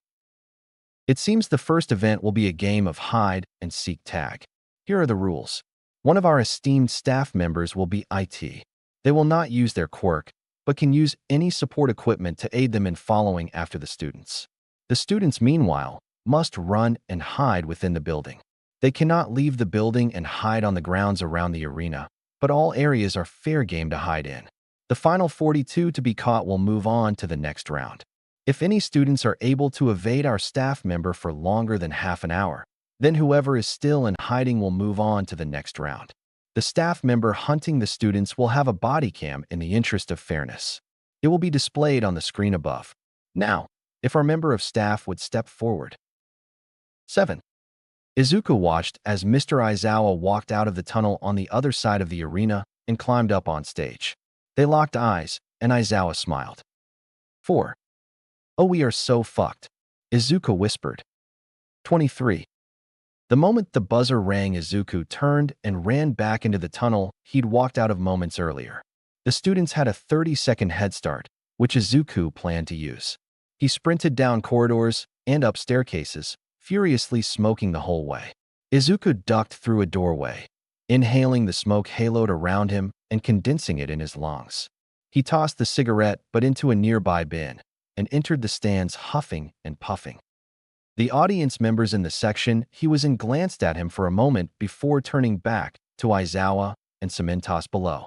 [SPEAKER 1] It seems the first event will be a game of hide and seek tag. Here are the rules. One of our esteemed staff members will be IT. They will not use their quirk, but can use any support equipment to aid them in following after the students. The students, meanwhile, must run and hide within the building. They cannot leave the building and hide on the grounds around the arena, but all areas are fair game to hide in. The final 42 to be caught will move on to the next round. If any students are able to evade our staff member for longer than half an hour, then whoever is still in hiding will move on to the next round. The staff member hunting the students will have a body cam in the interest of fairness. It will be displayed on the screen above. Now, if our member of staff would step forward. 7. Izuku watched as Mr. Aizawa walked out of the tunnel on the other side of the arena and climbed up on stage. They locked eyes, and Aizawa smiled. 4. Oh, we are so fucked, Izuku whispered. 23. The moment the buzzer rang, Izuku turned and ran back into the tunnel he'd walked out of moments earlier. The students had a 30-second head start, which Izuku planned to use. He sprinted down corridors and up staircases, furiously smoking the whole way. Izuku ducked through a doorway, inhaling the smoke haloed around him and condensing it in his lungs. He tossed the cigarette but into a nearby bin and entered the stands huffing and puffing. The audience members in the section he was in glanced at him for a moment before turning back to Aizawa and Cementos below.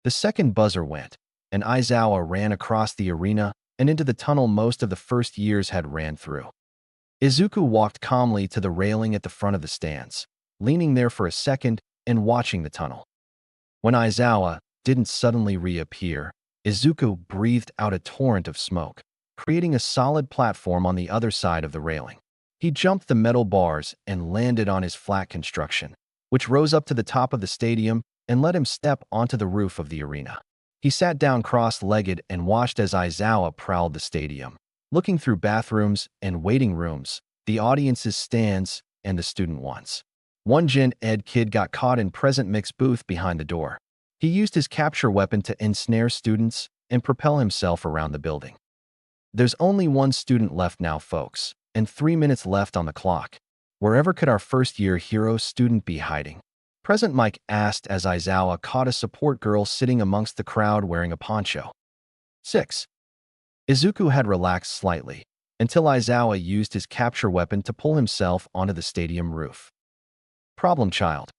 [SPEAKER 1] The second buzzer went, and Aizawa ran across the arena and into the tunnel most of the first years had ran through. Izuku walked calmly to the railing at the front of the stands, leaning there for a second and watching the tunnel. When Aizawa didn't suddenly reappear, Izuku breathed out a torrent of smoke, creating a solid platform on the other side of the railing. He jumped the metal bars and landed on his flat construction, which rose up to the top of the stadium and let him step onto the roof of the arena. He sat down cross-legged and watched as Aizawa prowled the stadium, looking through bathrooms and waiting rooms, the audience's stands, and the student ones. One Gen Ed kid got caught in Present Mic's booth behind the door. He used his capture weapon to ensnare students and propel himself around the building. There's only one student left now, folks, and 3 minutes left on the clock. Wherever could our first-year hero student be hiding? Present Mike asked as Aizawa caught a support girl sitting amongst the crowd wearing a poncho. 6. Izuku had relaxed slightly, until Aizawa used his capture weapon to pull himself onto the stadium roof. Problem child.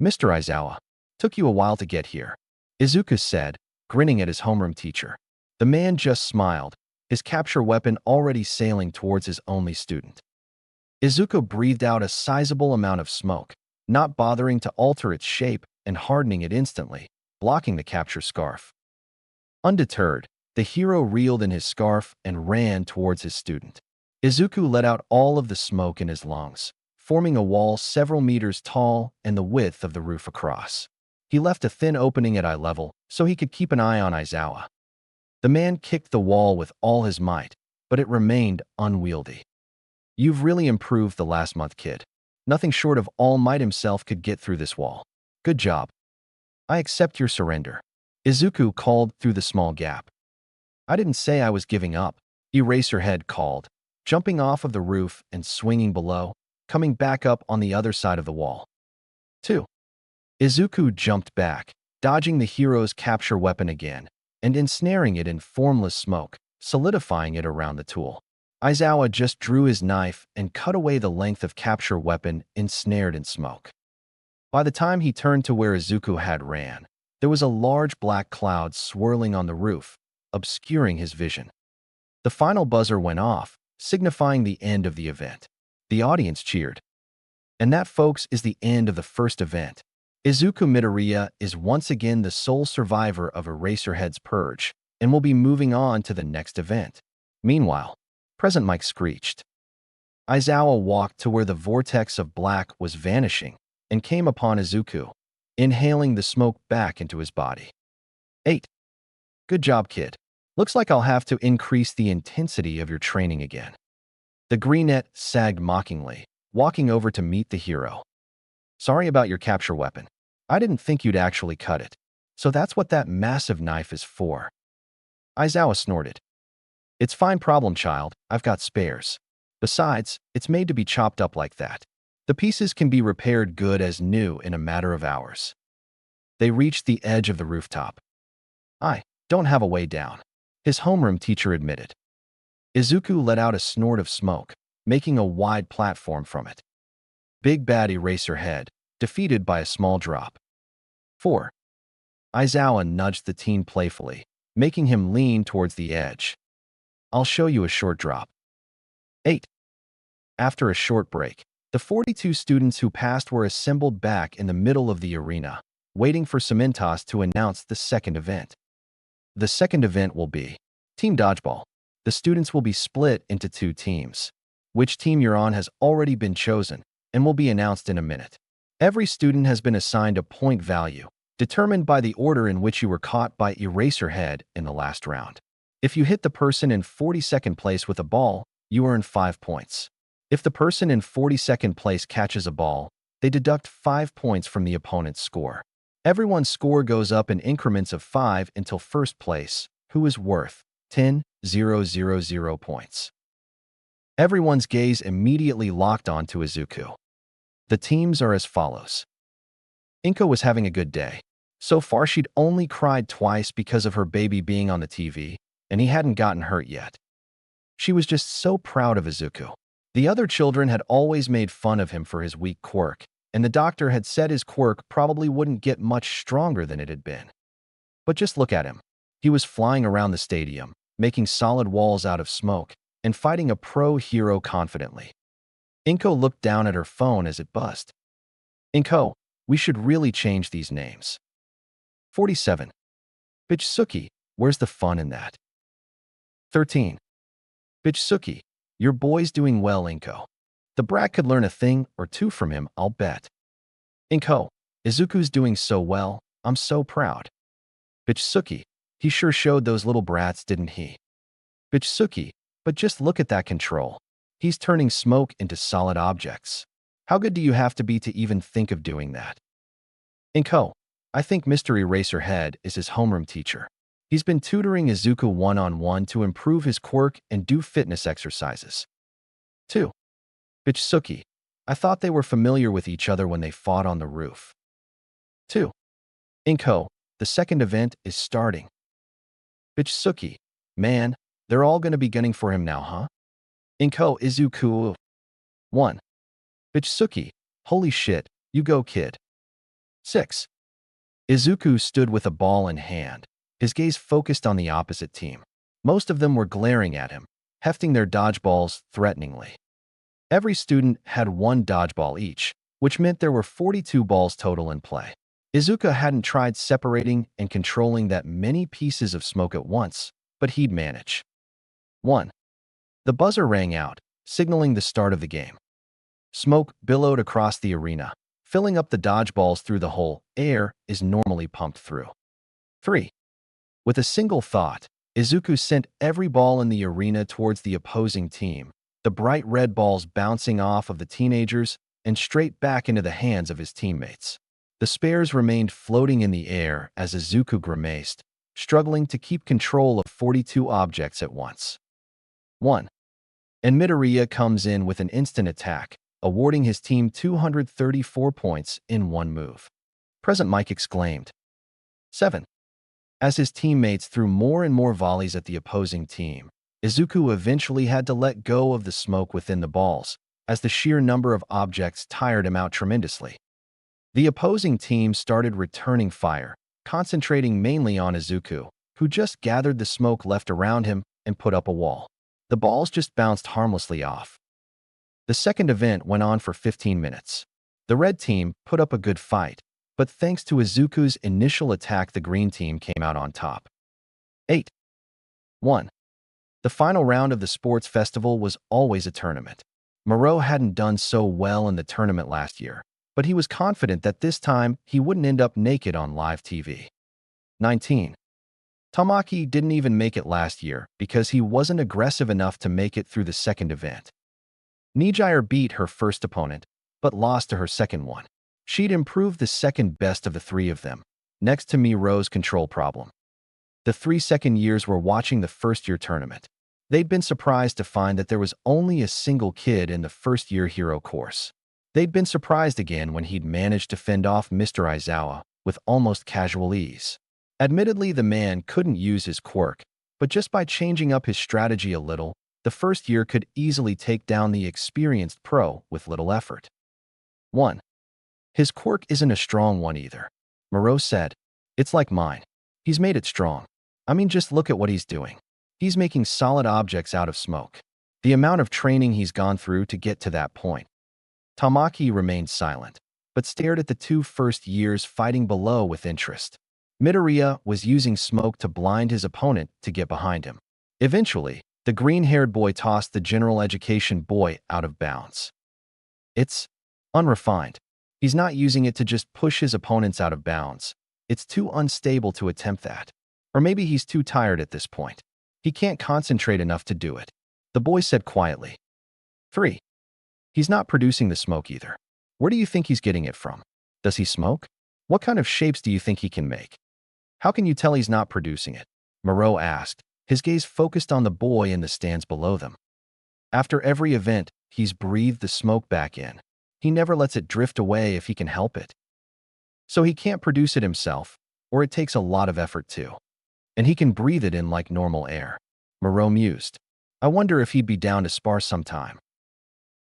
[SPEAKER 1] Mr. Aizawa, took you a while to get here, Izuku said, grinning at his homeroom teacher. The man just smiled, his capture weapon already sailing towards his only student. Izuku breathed out a sizable amount of smoke, not bothering to alter its shape and hardening it instantly, blocking the capture scarf. Undeterred, the hero reeled in his scarf and ran towards his student. Izuku let out all of the smoke in his lungs, forming a wall several meters tall and the width of the roof across. He left a thin opening at eye level so he could keep an eye on Aizawa. The man kicked the wall with all his might, but it remained unwieldy. You've really improved the last month, kid. Nothing short of All Might himself could get through this wall. Good job. I accept your surrender, Izuku called through the small gap. I didn't say I was giving up, Eraserhead called, jumping off of the roof and swinging below, coming back up on the other side of the wall. 2. Izuku jumped back, dodging the hero's capture weapon again, and ensnaring it in formless smoke, solidifying it around the tool. Aizawa just drew his knife and cut away the length of capture weapon ensnared in smoke. By the time he turned to where Izuku had ran, there was a large black cloud swirling on the roof, obscuring his vision. The final buzzer went off, signifying the end of the event. The audience cheered. And that, folks, is the end of the first event. Izuku Midoriya is once again the sole survivor of Eraserhead's purge and will be moving on to the next event. Meanwhile, Present Mike screeched. Aizawa walked to where the vortex of black was vanishing and came upon Izuku, inhaling the smoke back into his body. 8. Good job, kid. Looks like I'll have to increase the intensity of your training again. The greenette sagged mockingly, walking over to meet the hero. Sorry about your capture weapon. I didn't think you'd actually cut it. So that's what that massive knife is for. Aizawa snorted. It's fine problem, child. I've got spares. Besides, it's made to be chopped up like that. The pieces can be repaired good as new in a matter of hours. They reached the edge of the rooftop. I don't have a way down, his homeroom teacher admitted. Izuku let out a snort of smoke, making a wide platform from it. Big Bad Eraserhead, defeated by a small drop. 4. Aizawa nudged the teen playfully, making him lean towards the edge. I'll show you a short drop. 8. After a short break, the 42 students who passed were assembled back in the middle of the arena, waiting for Cementos to announce the second event. The second event will be Team Dodgeball. The students will be split into 2 teams. Which team you're on has already been chosen and will be announced in a minute. Every student has been assigned a point value, determined by the order in which you were caught by Eraserhead in the last round. If you hit the person in 42nd place with a ball, you earn 5 points. If the person in 42nd place catches a ball, they deduct 5 points from the opponent's score. Everyone's score goes up in increments of 5 until first place, who is worth 10,000 points. Everyone's gaze immediately locked onto Izuku. The teams are as follows. Inko was having a good day. So far, she'd only cried twice because of her baby being on the TV, and he hadn't gotten hurt yet. She was just so proud of Izuku. The other children had always made fun of him for his weak quirk, and the doctor had said his quirk probably wouldn't get much stronger than it had been. But just look at him. He was flying around the stadium, making solid walls out of smoke, and fighting a pro hero confidently. Inko looked down at her phone as it buzzed. Inko, we should really change these names. 47. Bitsuki, where's the fun in that? 13. Bitsuki, your boy's doing well, Inko. The brat could learn a thing or two from him, I'll bet. Inko, Izuku's doing so well, I'm so proud. Bitsuki, he sure showed those little brats, didn't he? Bitsuki, but just look at that control. He's turning smoke into solid objects. How good do you have to be to even think of doing that? Inko, I think Mr. Eraserhead is his homeroom teacher. He's been tutoring Izuku one-on-one to improve his quirk and do fitness exercises. 2. Bitsuki, I thought they were familiar with each other when they fought on the roof. 2. Inko, the second event is starting. Bitsuki, man, they're all going to be gunning for him now, huh? Inko, Izuku. 1. Bitsuki, holy shit, you go, kid. 6. Izuku stood with a ball in hand, his gaze focused on the opposite team. Most of them were glaring at him, hefting their dodgeballs threateningly. Every student had 1 dodgeball each, which meant there were 42 balls total in play. Izuku hadn't tried separating and controlling that many pieces of smoke at once, but he'd manage. 1. The buzzer rang out, signaling the start of the game. Smoke billowed across the arena, filling up the dodgeballs through the hole air is normally pumped through. 3. With a single thought, Izuku sent every ball in the arena towards the opposing team, the bright red balls bouncing off of the teenagers and straight back into the hands of his teammates. The spares remained floating in the air as Izuku grimaced, struggling to keep control of 42 objects at once. 1. And Midoriya comes in with an instant attack, awarding his team 234 points in 1 move. Present Mike exclaimed. 7. As his teammates threw more and more volleys at the opposing team, Izuku eventually had to let go of the smoke within the balls, as the sheer number of objects tired him out tremendously. The opposing team started returning fire, concentrating mainly on Izuku, who just gathered the smoke left around him and put up a wall. The balls just bounced harmlessly off. The second event went on for 15 minutes. The red team put up a good fight, but thanks to Izuku's initial attack, the green team came out on top. 8. 1. The final round of the sports festival was always a tournament. Moreau hadn't done so well in the tournament last year, but he was confident that this time he wouldn't end up naked on live TV. 19. Tamaki didn't even make it last year because he wasn't aggressive enough to make it through the second event. Nijire beat her first opponent, but lost to her second one. She'd improved the second best of the three of them, next to Miro's control problem. The 3 second years were watching the first-year tournament. They'd been surprised to find that there was only a single kid in the first-year hero course. They'd been surprised again when he'd managed to fend off Mr. Aizawa with almost casual ease. Admittedly, the man couldn't use his quirk, but just by changing up his strategy a little, the first year could easily take down the experienced pro with little effort. 1. His quirk isn't a strong one either. Miro said, "It's like mine. He's made it strong. I mean, just look at what he's doing. He's making solid objects out of smoke. The amount of training he's gone through to get to that point." Tamaki remained silent, but stared at the two first years fighting below with interest. Midoriya was using smoke to blind his opponent to get behind him. Eventually, the green-haired boy tossed the general education boy out of bounds. It's unrefined. He's not using it to just push his opponents out of bounds. It's too unstable to attempt that. Or maybe he's too tired at this point. He can't concentrate enough to do it. The boy said quietly. 3. He's not producing the smoke either. Where do you think he's getting it from? Does he smoke? What kind of shapes do you think he can make? How can you tell he's not producing it? Miro asked, his gaze focused on the boy in the stands below them. After every event, he's breathed the smoke back in. He never lets it drift away if he can help it. So he can't produce it himself, or it takes a lot of effort too. And he can breathe it in like normal air. Miro mused. I wonder if he'd be down to spar sometime.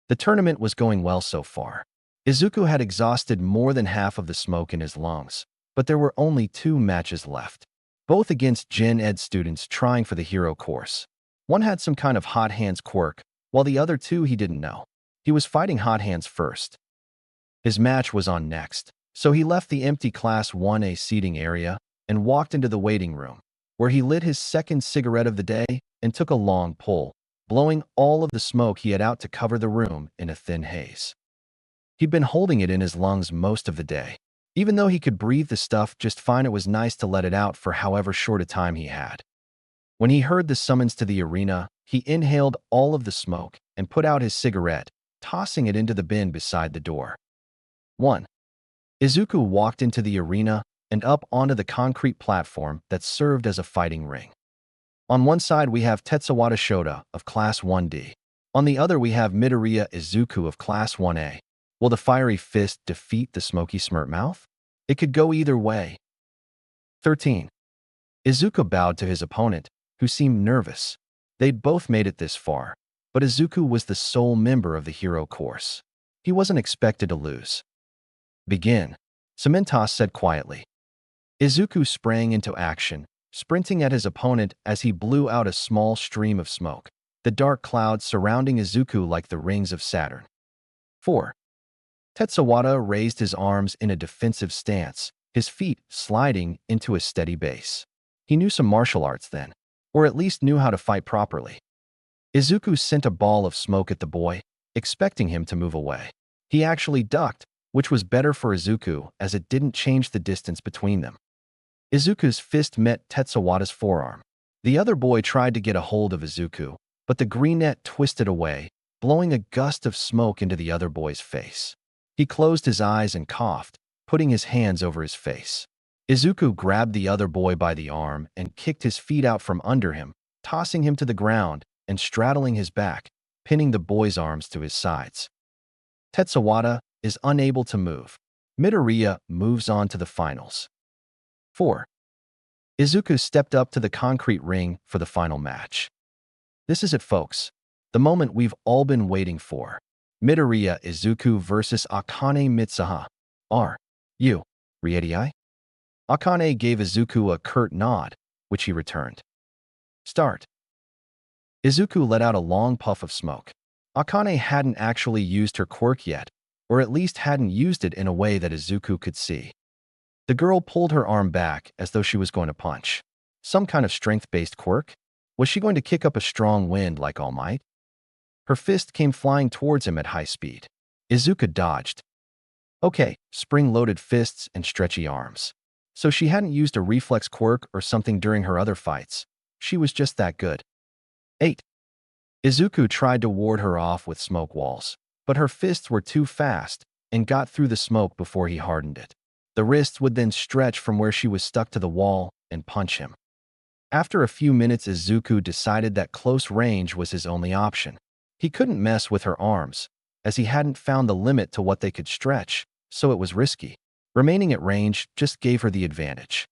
[SPEAKER 1] The tournament was going well so far. Izuku had exhausted more than half of the smoke in his lungs, but there were only 2 matches left, both against Gen Ed students trying for the hero course. One had some kind of hot hands quirk, while the other 2 he didn't know. He was fighting hot hands first. His match was on next, so he left the empty Class 1A seating area and walked into the waiting room, where he lit his second cigarette of the day and took a long pull, blowing all of the smoke he had out to cover the room in a thin haze. He'd been holding it in his lungs most of the day. Even though he could breathe the stuff just fine, it was nice to let it out for however short a time he had. When he heard the summons to the arena, he inhaled all of the smoke and put out his cigarette, tossing it into the bin beside the door. 1. Izuku walked into the arena and up onto the concrete platform that served as a fighting ring. On one side we have Tetsawada Shota of Class 1D. On the other we have Midoriya Izuku of Class 1A. Will the fiery fist defeat the smoky smirk mouth? It could go either way. 13. Izuku bowed to his opponent, who seemed nervous. They'd both made it this far, but Izuku was the sole member of the hero course. He wasn't expected to lose. Begin, Cementos said quietly. Izuku sprang into action, sprinting at his opponent as he blew out a small stream of smoke, the dark clouds surrounding Izuku like the rings of Saturn. 4. Tetsawada raised his arms in a defensive stance, his feet sliding into a steady base. He knew some martial arts then, or at least knew how to fight properly. Izuku sent a ball of smoke at the boy, expecting him to move away. He actually ducked, which was better for Izuku as it didn't change the distance between them. Izuku's fist met Tetsawada's forearm. The other boy tried to get a hold of Izuku, but the green net twisted away, blowing a gust of smoke into the other boy's face. He closed his eyes and coughed, putting his hands over his face. Izuku grabbed the other boy by the arm and kicked his feet out from under him, tossing him to the ground and straddling his back, pinning the boy's arms to his sides. Tetsawada is unable to move. Midoriya moves on to the finals. 4. Izuku stepped up to the concrete ring for the final match. This is it, folks. The moment we've all been waiting for. Midoriya Izuku vs Akane Mitsuha. Are you ready? Akane gave Izuku a curt nod, which he returned. Start. Izuku let out a long puff of smoke. Akane hadn't actually used her quirk yet, or at least hadn't used it in a way that Izuku could see. The girl pulled her arm back as though she was going to punch. Some kind of strength-based quirk? Was she going to kick up a strong wind like All Might? Her fist came flying towards him at high speed. Izuku dodged. Okay, spring-loaded fists and stretchy arms. So she hadn't used a reflex quirk or something during her other fights. She was just that good. 8. Izuku tried to ward her off with smoke walls, but her fists were too fast and got through the smoke before he hardened it. The wrists would then stretch from where she was stuck to the wall and punch him. After a few minutes, Izuku decided that close range was his only option. He couldn't mess with her arms, as he hadn't found the limit to what they could stretch, so it was risky. Remaining at range just gave her the advantage.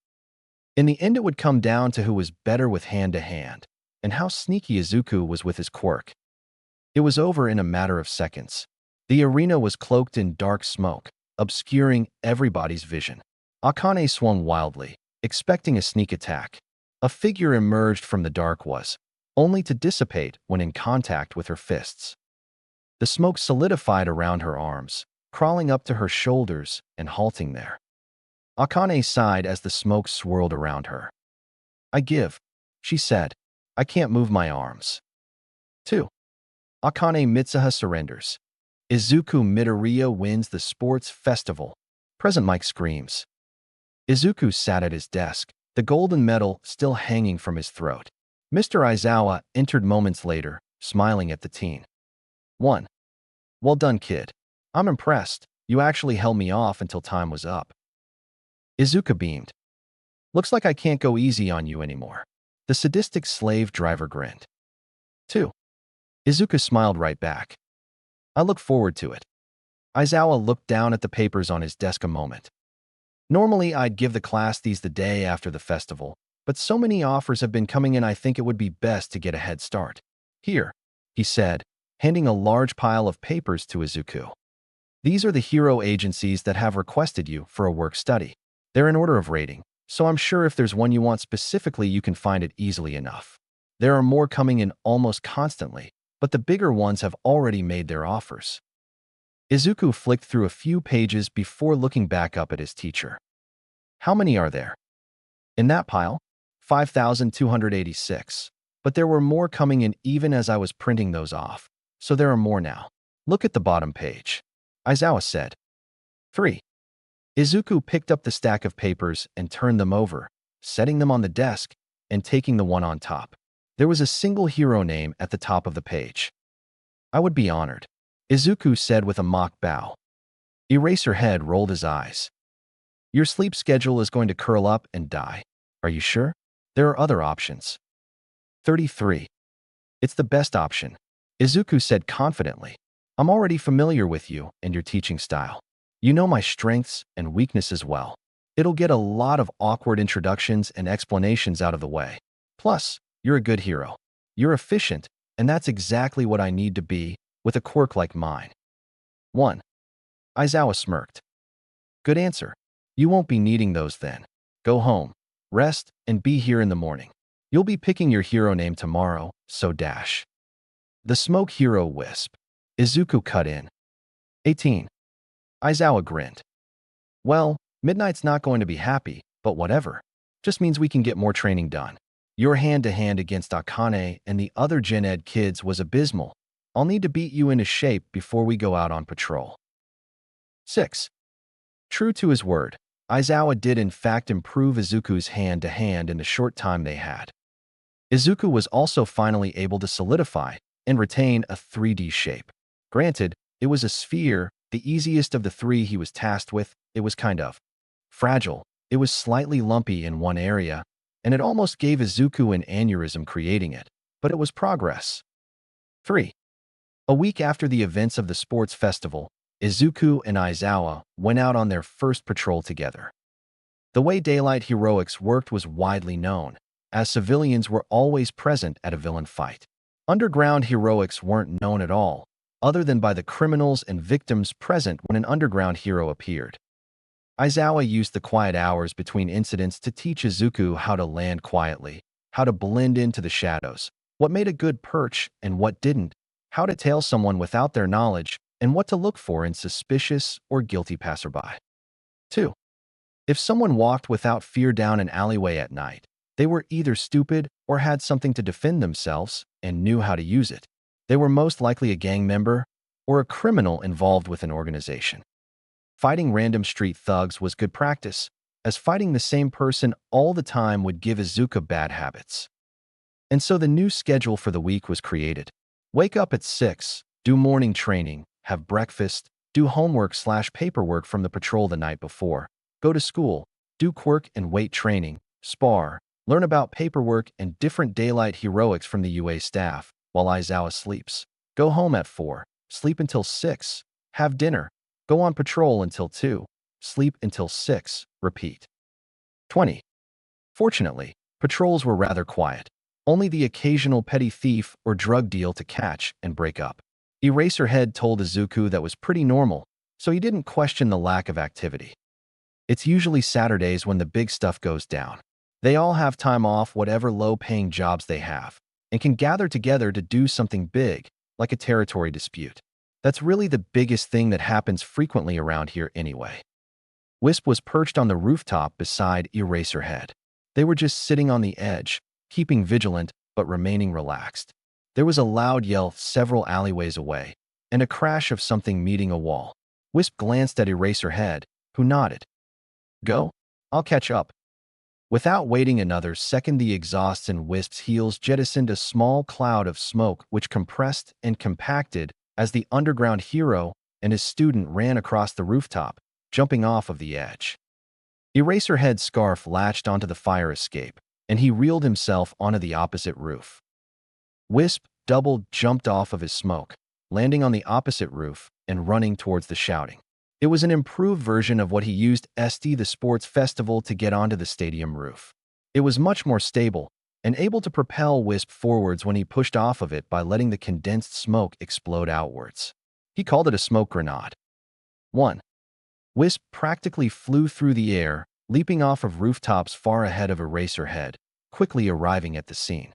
[SPEAKER 1] In the end, it would come down to who was better with hand-to-hand, and how sneaky Izuku was with his quirk. It was over in a matter of seconds. The arena was cloaked in dark smoke, obscuring everybody's vision. Akane swung wildly, expecting a sneak attack. A figure emerged from the dark only to dissipate when in contact with her fists. The smoke solidified around her arms, crawling up to her shoulders and halting there. Akane sighed as the smoke swirled around her. "I give," she said. "I can't move my arms." 2. Akane Mitsuha surrenders. Izuku Midoriya wins the sports festival. Present Mike screams. Izuku sat at his desk, the golden medal still hanging from his throat. Mr. Aizawa entered moments later, smiling at the teen. 1. "Well done, kid. I'm impressed. You actually held me off until time was up." Izuku beamed. "Looks like I can't go easy on you anymore." The sadistic slave driver grinned. 2. Izuku smiled right back. "I look forward to it." Aizawa looked down at the papers on his desk a moment. "Normally, I'd give the class these the day after the festival, but so many offers have been coming in I think it would be best to get a head start. Here," he said, handing a large pile of papers to Izuku. "These are the hero agencies that have requested you for a work study. They're in order of rating, so I'm sure if there's one you want specifically, you can find it easily enough. There are more coming in almost constantly, but the bigger ones have already made their offers." Izuku flicked through a few pages before looking back up at his teacher. "How many are there?" "In that pile? 5,286. But there were more coming in even as I was printing those off, so there are more now. Look at the bottom page," Aizawa said. 3. Izuku picked up the stack of papers and turned them over, setting them on the desk and taking the one on top. There was a single hero name at the top of the page. "I would be honored," Izuku said with a mock bow. Eraserhead rolled his eyes. "Your sleep schedule is going to curl up and die. Are you sure? There are other options." 33. "It's the best option," Izuku said confidently. "I'm already familiar with you and your teaching style. You know my strengths and weaknesses well. It'll get a lot of awkward introductions and explanations out of the way. Plus, you're a good hero. You're efficient, and that's exactly what I need to be with a quirk like mine." 1. Aizawa smirked. "Good answer. You won't be needing those then. Go home, rest, and be here in the morning. You'll be picking your hero name tomorrow, so dash." The smoke hero wisp. Izuku cut in. 18. Aizawa grinned. "Well, Midnight's not going to be happy, but whatever. Just means we can get more training done. Your hand-to-hand against Akane and the other Gen Ed kids was abysmal. I'll need to beat you into shape before we go out on patrol." 6. True to his word, Aizawa did in fact improve Izuku's hand-to-hand in the short time they had. Izuku was also finally able to solidify and retain a 3D shape. Granted, it was a sphere, the easiest of the three he was tasked with. It was kind of fragile. It was slightly lumpy in one area, and it almost gave Izuku an aneurysm creating it, but it was progress. 3. A week after the events of the sports festival, Izuku and Aizawa went out on their first patrol together. The way daylight heroics worked was widely known, as civilians were always present at a villain fight. Underground heroics weren't known at all, other than by the criminals and victims present when an underground hero appeared. Aizawa used the quiet hours between incidents to teach Izuku how to land quietly, how to blend into the shadows, what made a good perch and what didn't, how to tail someone without their knowledge, and what to look for in suspicious or guilty passerby. 2. If someone walked without fear down an alleyway at night, they were either stupid or had something to defend themselves and knew how to use it. They were most likely a gang member or a criminal involved with an organization. Fighting random street thugs was good practice, as fighting the same person all the time would give Izuku bad habits. And so the new schedule for the week was created. Wake up at 6, do morning training, have breakfast, do homework/paperwork from the patrol the night before, go to school, do quirk and weight training, spar, learn about paperwork and different daylight heroics from the UA staff while Aizawa sleeps, go home at 4, sleep until 6, have dinner, go on patrol until 2, sleep until 6, repeat. 20. Fortunately, patrols were rather quiet. Only the occasional petty thief or drug deal to catch and break up. Eraserhead told Izuku that was pretty normal, so he didn't question the lack of activity. It's usually Saturdays when the big stuff goes down. They all have time off whatever low-paying jobs they have, and can gather together to do something big, like a territory dispute. That's really the biggest thing that happens frequently around here anyway. Wisp was perched on the rooftop beside Eraserhead. They were just sitting on the edge, keeping vigilant but remaining relaxed. There was a loud yell several alleyways away, and a crash of something meeting a wall. Wisp glanced at Eraserhead, who nodded. Go? I'll catch up. Without waiting another second, the exhausts in Wisp's heels jettisoned a small cloud of smoke which compressed and compacted as the underground hero and his student ran across the rooftop, jumping off of the edge. Eraserhead's scarf latched onto the fire escape, and he reeled himself onto the opposite roof. Wisp jumped off of his smoke, landing on the opposite roof and running towards the shouting. It was an improved version of what he used the sports festival to get onto the stadium roof. It was much more stable and able to propel Wisp forwards when he pushed off of it by letting the condensed smoke explode outwards. He called it a smoke grenade. 1. Wisp practically flew through the air, leaping off of rooftops far ahead of Eraserhead, quickly arriving at the scene.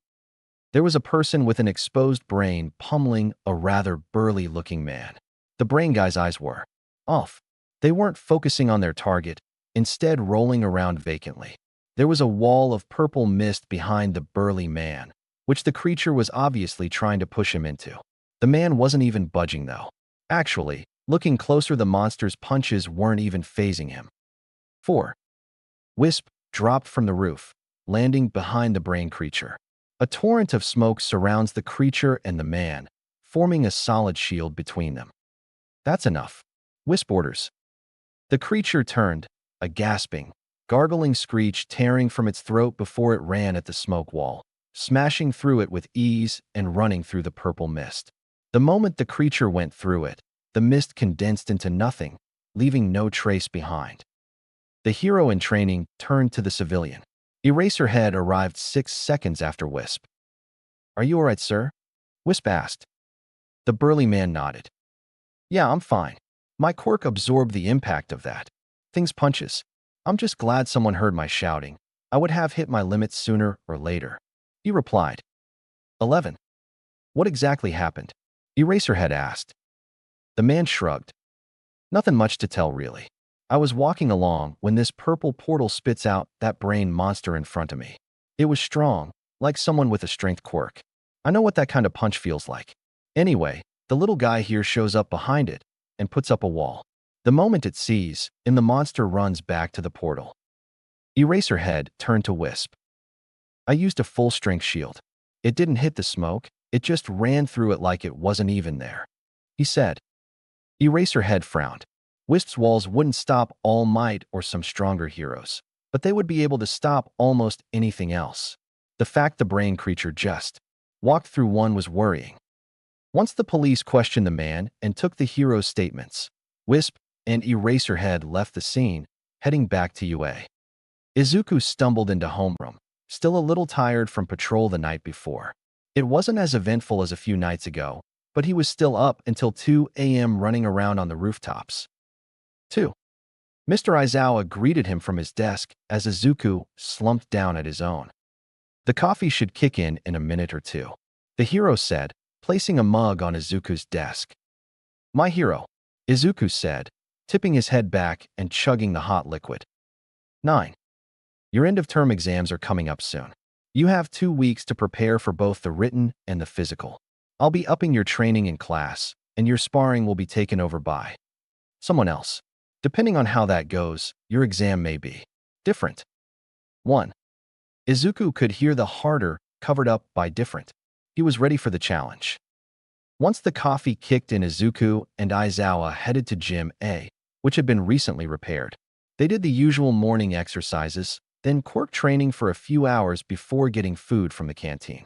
[SPEAKER 1] There was a person with an exposed brain pummeling a rather burly-looking man. The brain guy's eyes were off. They weren't focusing on their target, instead rolling around vacantly. There was a wall of purple mist behind the burly man, which the creature was obviously trying to push him into. The man wasn't even budging, though. Actually, looking closer, the monster's punches weren't even phasing him. 4. Wisp dropped from the roof, landing behind the brain creature. A torrent of smoke surrounds the creature and the man, forming a solid shield between them. That's enough. Wisp orders. The creature turned, a gasping, gargling screech tearing from its throat before it ran at the smoke wall, smashing through it with ease and running through the purple mist. The moment the creature went through it, the mist condensed into nothing, leaving no trace behind. The hero in training turned to the civilian. Eraserhead arrived 6 seconds after Wisp. Are you all right, sir? Wisp asked. The burly man nodded. Yeah, I'm fine. My quirk absorbed the impact of that thing's punches. I'm just glad someone heard my shouting. I would have hit my limits sooner or later. He replied. 11. What exactly happened? Eraserhead asked. The man shrugged. Nothing much to tell, really. I was walking along when this purple portal spits out that brain monster in front of me. It was strong, like someone with a strength quirk. I know what that kind of punch feels like. Anyway, the little guy here shows up behind it and puts up a wall. The moment it sees, and the monster runs back to the portal. Eraserhead turned to Wisp. I used a full-strength shield. It didn't hit the smoke, it just ran through it like it wasn't even there, he said. Eraserhead frowned. Wisp's walls wouldn't stop All Might or some stronger heroes, but they would be able to stop almost anything else. The fact the brain creature just walked through one was worrying. Once the police questioned the man and took the hero's statements, Wisp and Eraserhead left the scene, heading back to UA. Izuku stumbled into homeroom, still a little tired from patrol the night before. It wasn't as eventful as a few nights ago, but he was still up until 2 a.m. running around on the rooftops. 2. Mr. Aizawa greeted him from his desk as Izuku slumped down at his own. The coffee should kick in a minute or two, the hero said, placing a mug on Izuku's desk. My hero, Izuku said, tipping his head back and chugging the hot liquid. 9. Your end-of-term exams are coming up soon. You have 2 weeks to prepare for both the written and the physical. I'll be upping your training in class, and your sparring will be taken over by someone else. Depending on how that goes, your exam may be Different. 1. Izuku could hear the harder, covered up by different. He was ready for the challenge. Once the coffee kicked in, Izuku and Aizawa headed to Gym A, which had been recently repaired. They did the usual morning exercises, then Quirk training for a few hours before getting food from the canteen.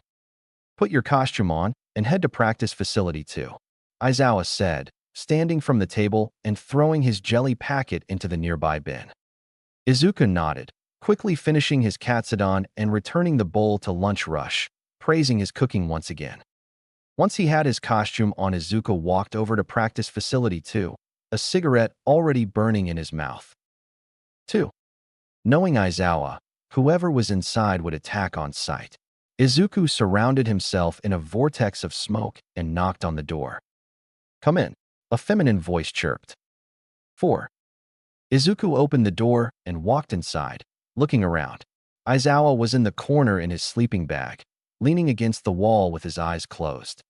[SPEAKER 1] Put your costume on and head to practice facility 2, Aizawa said, standing from the table and throwing his jelly packet into the nearby bin. Izuku nodded, quickly finishing his katsudon and returning the bowl to Lunch Rush, praising his cooking once again. Once he had his costume on, Izuku walked over to practice facility 2, a cigarette already burning in his mouth. 2. Knowing Aizawa, whoever was inside would attack on sight. Izuku surrounded himself in a vortex of smoke and knocked on the door. "Come in," a feminine voice chirped. 4. Izuku opened the door and walked inside, looking around. Aizawa was in the corner in his sleeping bag, leaning against the wall with his eyes closed.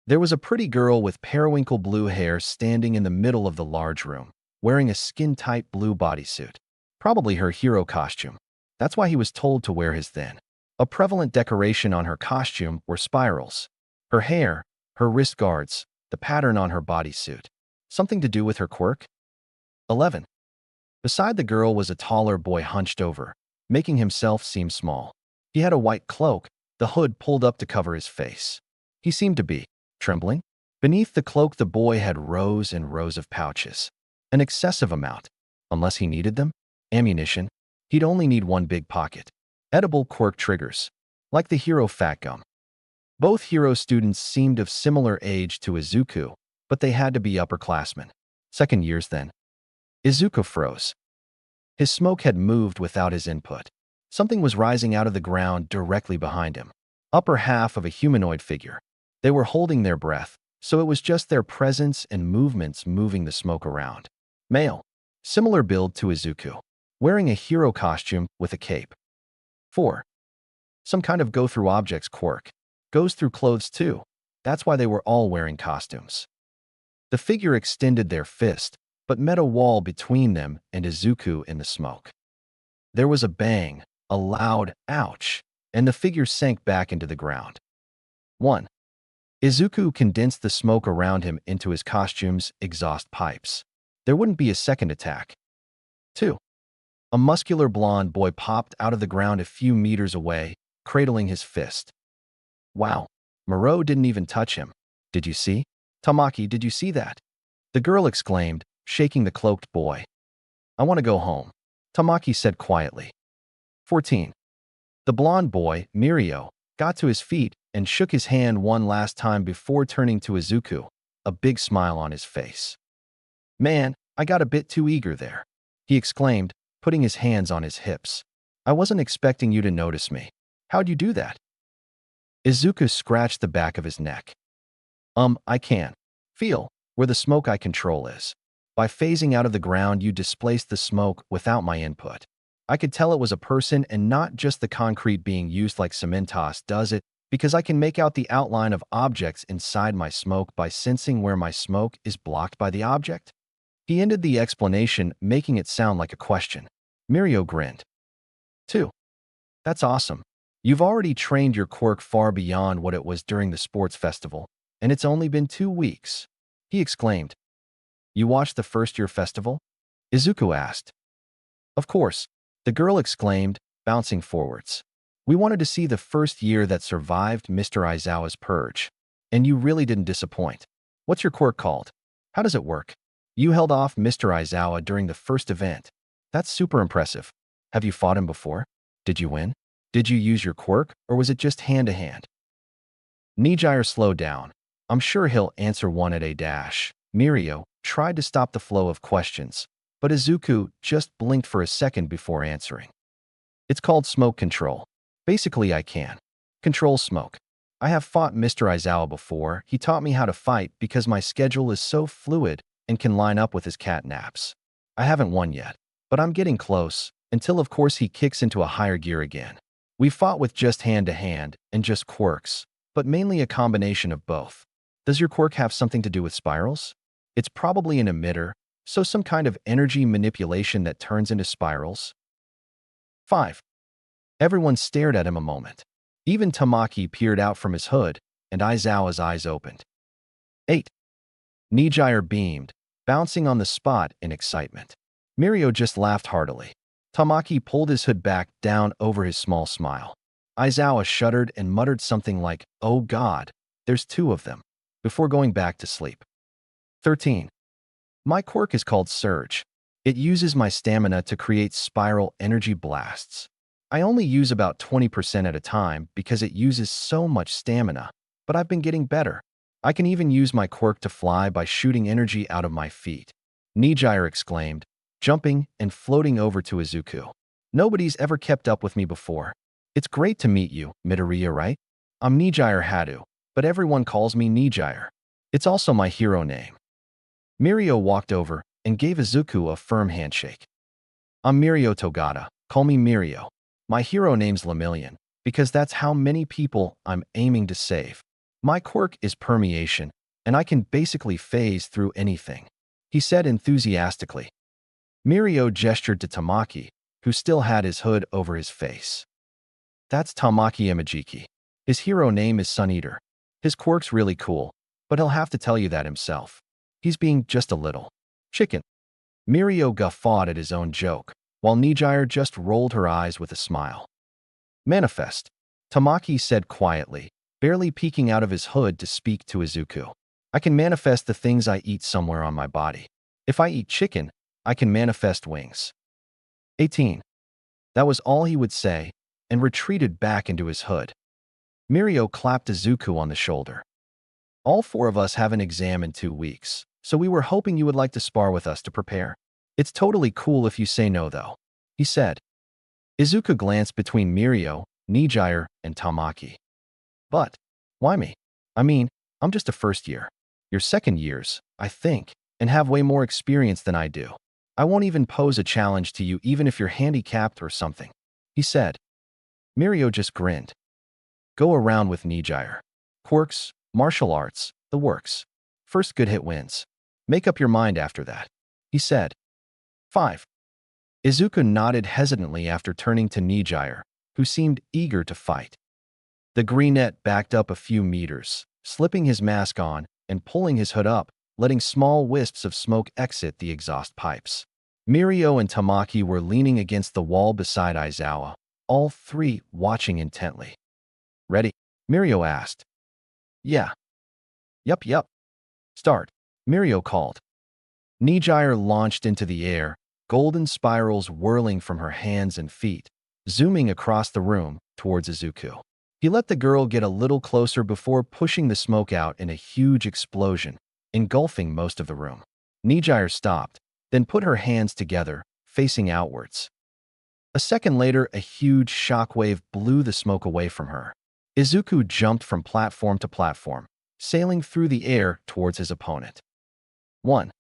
[SPEAKER 1] There was a pretty girl with periwinkle blue hair standing in the middle of the large room, wearing a skin-tight blue bodysuit. Probably her hero costume. That's why he was told to wear his then. A prevalent decoration on her costume were spirals. Her hair, her wrist guards, the pattern on her bodysuit. Something to do with her quirk? 11. Beside the girl was a taller boy hunched over, making himself seem small. He had a white cloak, the hood pulled up to cover his face. He seemed to be trembling. Beneath the cloak, the boy had rows and rows of pouches. An excessive amount. Unless he needed them? Ammunition. He'd only need one big pocket. Edible quirk triggers. Like the hero fat gum. Both hero students seemed of similar age to Izuku, but they had to be upperclassmen. Second years then. Izuku froze. His smoke had moved without his input. Something was rising out of the ground directly behind him. Upper half of a humanoid figure. They were holding their breath, so it was just their presence and movements moving the smoke around. Male. Similar build to Izuku. Wearing a hero costume with a cape. 4. Some kind of go-through objects quirk. Goes through clothes too. That's why they were all wearing costumes. The figure extended their fist, but met a wall between them and Izuku in the smoke. There was a bang, a loud ouch, and the figure sank back into the ground. 1. Izuku condensed the smoke around him into his costume's exhaust pipes. There wouldn't be a second attack. 2. A muscular blonde boy popped out of the ground a few meters away, cradling his fist. Wow, Moreau didn't even touch him. Did you see? Tamaki, did you see that? The girl exclaimed, shaking the cloaked boy. I want to go home, Tamaki said quietly. 14. The blonde boy, Mirio, got to his feet and shook his hand one last time before turning to Izuku, a big smile on his face. Man, I got a bit too eager there, he exclaimed, putting his hands on his hips. I wasn't expecting you to notice me. How'd you do that? Izuku scratched the back of his neck. I can feel where the smoke I control is. By phasing out of the ground, you displaced the smoke without my input. I could tell it was a person and not just the concrete being used like Cementos does it, because I can make out the outline of objects inside my smoke by sensing where my smoke is blocked by the object. He ended the explanation, making it sound like a question. Mirio grinned. 2. That's awesome. You've already trained your quirk far beyond what it was during the sports festival, and it's only been 2 weeks, he exclaimed. You watched the first-year festival? Izuku asked. Of course, the girl exclaimed, bouncing forwards. We wanted to see the first year that survived Mr. Aizawa's purge, and you really didn't disappoint. What's your quirk called? How does it work? You held off Mr. Aizawa during the first event. That's super impressive. Have you fought him before? Did you win? Did you use your quirk, or was it just hand-to-hand? Nijire slowed down. I'm sure he'll answer one at a dash. Mirio tried to stop the flow of questions, but Izuku just blinked for a second before answering. It's called smoke control. Basically, I can control smoke. I have fought Mr. Aizawa before. He taught me how to fight because my schedule is so fluid and can line up with his cat naps. I haven't won yet, but I'm getting close, until of course he kicks into a higher gear again. We fought with just hand-to-hand and just quirks, but mainly a combination of both. Does your quirk have something to do with spirals? It's probably an emitter, so some kind of energy manipulation that turns into spirals. 5. Everyone stared at him a moment. Even Tamaki peered out from his hood, and Aizawa's eyes opened. 8. Nijire beamed, bouncing on the spot in excitement. Mirio just laughed heartily. Tamaki pulled his hood back down over his small smile. Aizawa shuddered and muttered something like, "Oh God, there's 2 of them," before going back to sleep. 13. My quirk is called Surge. It uses my stamina to create spiral energy blasts. I only use about 20% at a time because it uses so much stamina, but I've been getting better. I can even use my quirk to fly by shooting energy out of my feet. Nijire exclaimed, jumping and floating over to Izuku. Nobody's ever kept up with me before. It's great to meet you, Midoriya, right? I'm Nijire Hadu, but everyone calls me Nijire. It's also my hero name. Mirio walked over and gave Izuku a firm handshake. I'm Mirio Togata. Call me Mirio. My hero name's Lemillion, because that's how many people I'm aiming to save. My quirk is permeation, and I can basically phase through anything, he said enthusiastically. Mirio gestured to Tamaki, who still had his hood over his face. That's Tamaki Imajiki. His hero name is Sun Eater. His quirk's really cool, but he'll have to tell you that himself. He's being just a little chicken. Mirio guffawed at his own joke, while Nijire just rolled her eyes with a smile. Manifest, Tamaki said quietly, barely peeking out of his hood to speak to Izuku. I can manifest the things I eat somewhere on my body. If I eat chicken, I can manifest wings. 18. That was all he would say, and retreated back into his hood. Mirio clapped Izuku on the shoulder. All 4 of us have an exam in 2 weeks, so we were hoping you would like to spar with us to prepare. It's totally cool if you say no, though, he said. Izuku glanced between Mirio, Nijire, and Tamaki. But why me? I mean, I'm just a first year. You're second years, I think, and have way more experience than I do. I won't even pose a challenge to you even if you're handicapped or something, he said. Mirio just grinned. Go around with Nijire. Quirks, martial arts, the works. First good hit wins. Make up your mind after that, he said. 5. Izuku nodded hesitantly after turning to Nijire, who seemed eager to fight. The greenette backed up a few meters, slipping his mask on and pulling his hood up, letting small wisps of smoke exit the exhaust pipes. Mirio and Tamaki were leaning against the wall beside Aizawa, all 3 watching intently. Ready? Mirio asked. Yeah. Yup. Start, Mirio called. Nijire launched into the air, golden spirals whirling from her hands and feet, zooming across the room towards Izuku. He let the girl get a little closer before pushing the smoke out in a huge explosion, engulfing most of the room. Nijire stopped, then put her hands together, facing outwards. A second later, a huge shockwave blew the smoke away from her. Izuku jumped from platform to platform, sailing through the air towards his opponent. 1.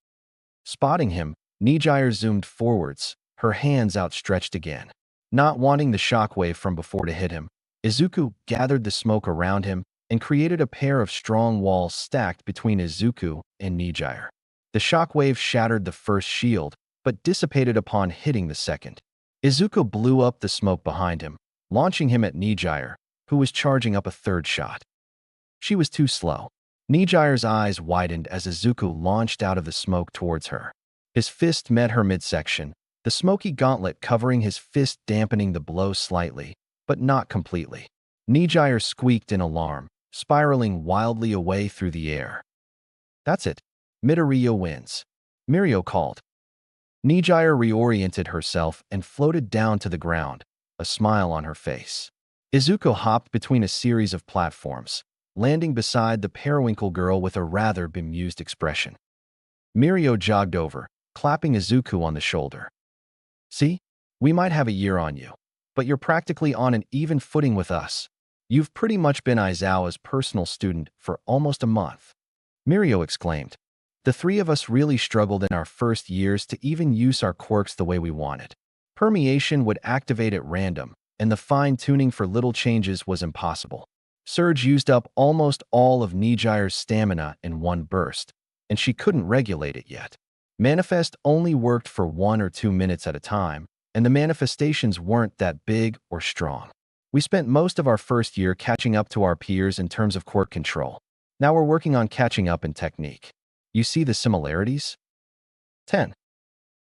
[SPEAKER 1] Spotting him, Nijire zoomed forwards, her hands outstretched again. Not wanting the shockwave from before to hit him, Izuku gathered the smoke around him and created a pair of strong walls stacked between Izuku and Nijire. The shockwave shattered the first shield, but dissipated upon hitting the second. Izuku blew up the smoke behind him, launching him at Nijire, who was charging up a third shot. She was too slow. Nijire's eyes widened as Izuku launched out of the smoke towards her. His fist met her midsection, the smoky gauntlet covering his fist dampening the blow slightly, but not completely. Nijire squeaked in alarm, spiraling wildly away through the air. That's it. Midoriya wins, Mirio called. Nijire reoriented herself and floated down to the ground, a smile on her face. Izuku hopped between a series of platforms, landing beside the periwinkle girl with a rather bemused expression. Mirio jogged over, clapping Izuku on the shoulder. See? We might have a year on you, but you're practically on an even footing with us. You've pretty much been Aizawa's personal student for almost a month, Mirio exclaimed. The 3 of us really struggled in our first years to even use our quirks the way we wanted. Permeation would activate at random, and the fine-tuning for little changes was impossible. Surge used up almost all of Nijire's stamina in one burst, and she couldn't regulate it yet. Manifest only worked for 1 or 2 minutes at a time, and the manifestations weren't that big or strong. We spent most of our first year catching up to our peers in terms of quirk control. Now we're working on catching up in technique. You see the similarities? 10.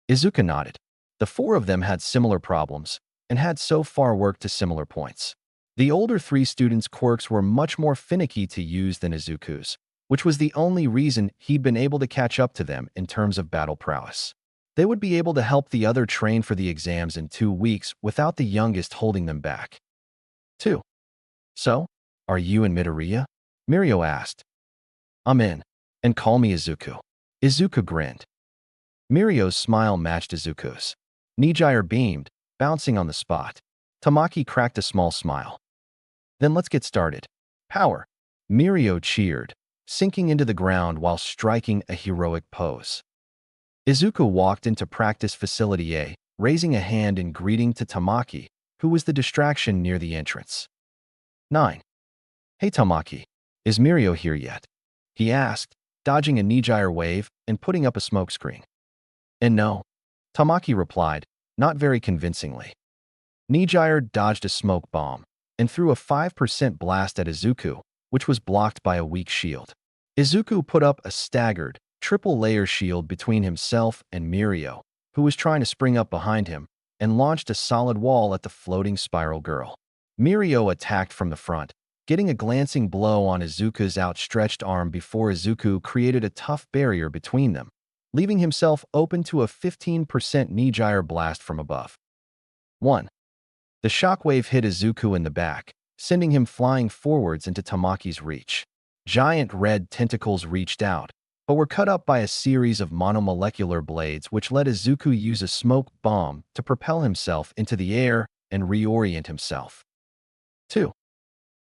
[SPEAKER 1] Izuku nodded. The four of them had similar problems and had so far worked to similar points. The older three students' quirks were much more finicky to use than Izuku's, which was the only reason he'd been able to catch up to them in terms of battle prowess. They would be able to help the other train for the exams in 2 weeks without the youngest holding them back. 2. So, are you in Midoriya? Mirio asked. I'm in, and call me Izuku. Izuku grinned. Mirio's smile matched Izuku's. Nijire beamed, bouncing on the spot. Tamaki cracked a small smile. Then let's get started. Power! Mirio cheered, sinking into the ground while striking a heroic pose. Izuku walked into practice facility A, raising a hand in greeting to Tamaki, who was the distraction near the entrance. 9. Hey Tamaki, is Mirio here yet? He asked, dodging a Nijire wave and putting up a smokescreen. And no, Tamaki replied, not very convincingly. Nijire dodged a smoke bomb and threw a 5% blast at Izuku, which was blocked by a weak shield. Izuku put up a staggered, triple-layer shield between himself and Mirio, who was trying to spring up behind him, and launched a solid wall at the floating spiral girl. Mirio attacked from the front, getting a glancing blow on Izuku's outstretched arm before Izuku created a tough barrier between them, leaving himself open to a 15% Nijire blast from above. 1. The shockwave hit Izuku in the back, sending him flying forwards into Tamaki's reach. Giant red tentacles reached out, but were cut up by a series of monomolecular blades which let Izuku use a smoke bomb to propel himself into the air and reorient himself. 2.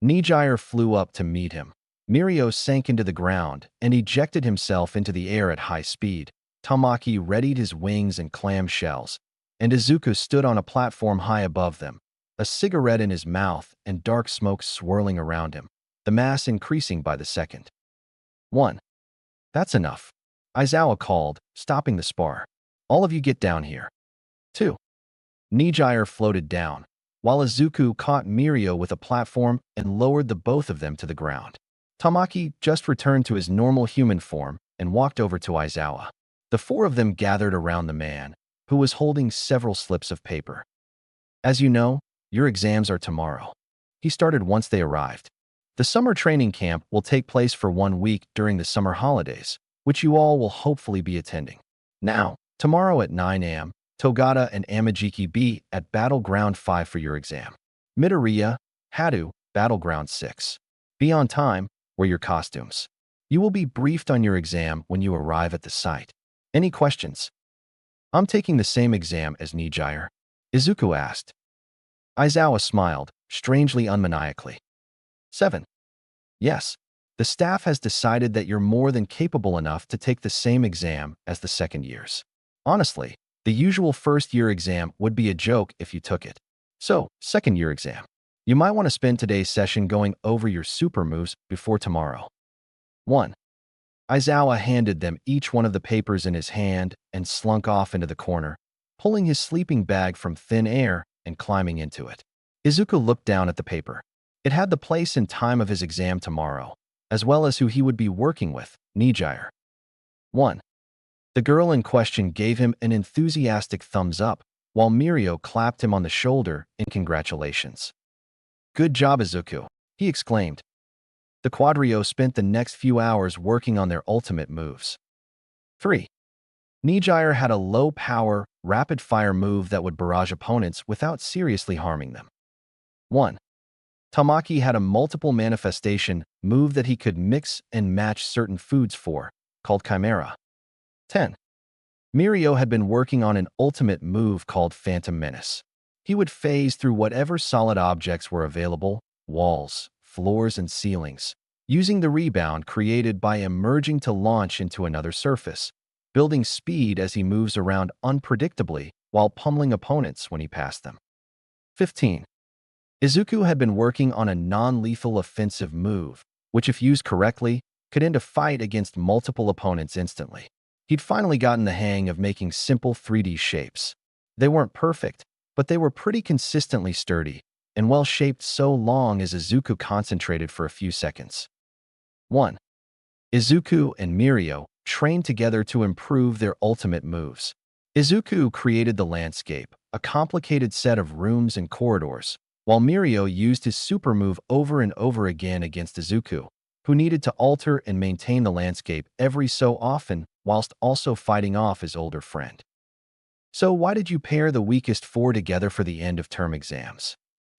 [SPEAKER 1] Nijire flew up to meet him. Mirio sank into the ground and ejected himself into the air at high speed. Tamaki readied his wings and clamshells, and Izuku stood on a platform high above them, a cigarette in his mouth and dark smoke swirling around him, the mass increasing by the second. 1. That's enough, Aizawa called, stopping the spar. All of you get down here. 2. Nijire floated down, while Izuku caught Mirio with a platform and lowered the both of them to the ground. Tamaki just returned to his normal human form and walked over to Aizawa. The four of them gathered around the man, who was holding several slips of paper. As you know, your exams are tomorrow. He started once they arrived. The summer training camp will take place for 1 week during the summer holidays, which you all will hopefully be attending. Now, tomorrow at 9 a.m., Togata and Amajiki be at Battleground 5 for your exam. Midoriya, Hadu, Battleground 6. Be on time, wear your costumes. You will be briefed on your exam when you arrive at the site. Any questions? I'm taking the same exam as Nijire, Izuku asked. Aizawa smiled, strangely unmaniacally. 7. Yes, the staff has decided that you're more than capable enough to take the same exam as the second years. Honestly, the usual first-year exam would be a joke if you took it. So, second-year exam. You might want to spend today's session going over your super moves before tomorrow. 1. Aizawa handed them each one of the papers in his hand and slunk off into the corner, pulling his sleeping bag from thin air and climbing into it. Izuku looked down at the paper. It had the place and time of his exam tomorrow, as well as who he would be working with, Nijire. 1. The girl in question gave him an enthusiastic thumbs up, while Mirio clapped him on the shoulder in congratulations. Good job, Izuku, he exclaimed. The quadrio spent the next few hours working on their ultimate moves. 3. Nijire had a low-power, rapid-fire move that would barrage opponents without seriously harming them. 1. Tamaki had a multiple manifestation move that he could mix and match certain foods for, called Chimera. 10. Mirio had been working on an ultimate move called Phantom Menace. He would phase through whatever solid objects were available, walls, floors, and ceilings, using the rebound created by emerging to launch into another surface, building speed as he moves around unpredictably while pummeling opponents when he passed them. 15. Izuku had been working on a non-lethal offensive move, which if used correctly, could end a fight against multiple opponents instantly. He'd finally gotten the hang of making simple 3D shapes. They weren't perfect, but they were pretty consistently sturdy and well-shaped so long as Izuku concentrated for a few seconds. 1. Izuku and Mirio trained together to improve their ultimate moves. Izuku created the landscape, a complicated set of rooms and corridors, while Mirio used his super move over and over again against Izuku, who needed to alter and maintain the landscape every so often whilst also fighting off his older friend. So why did you pair the weakest four together for the end-of-term exams?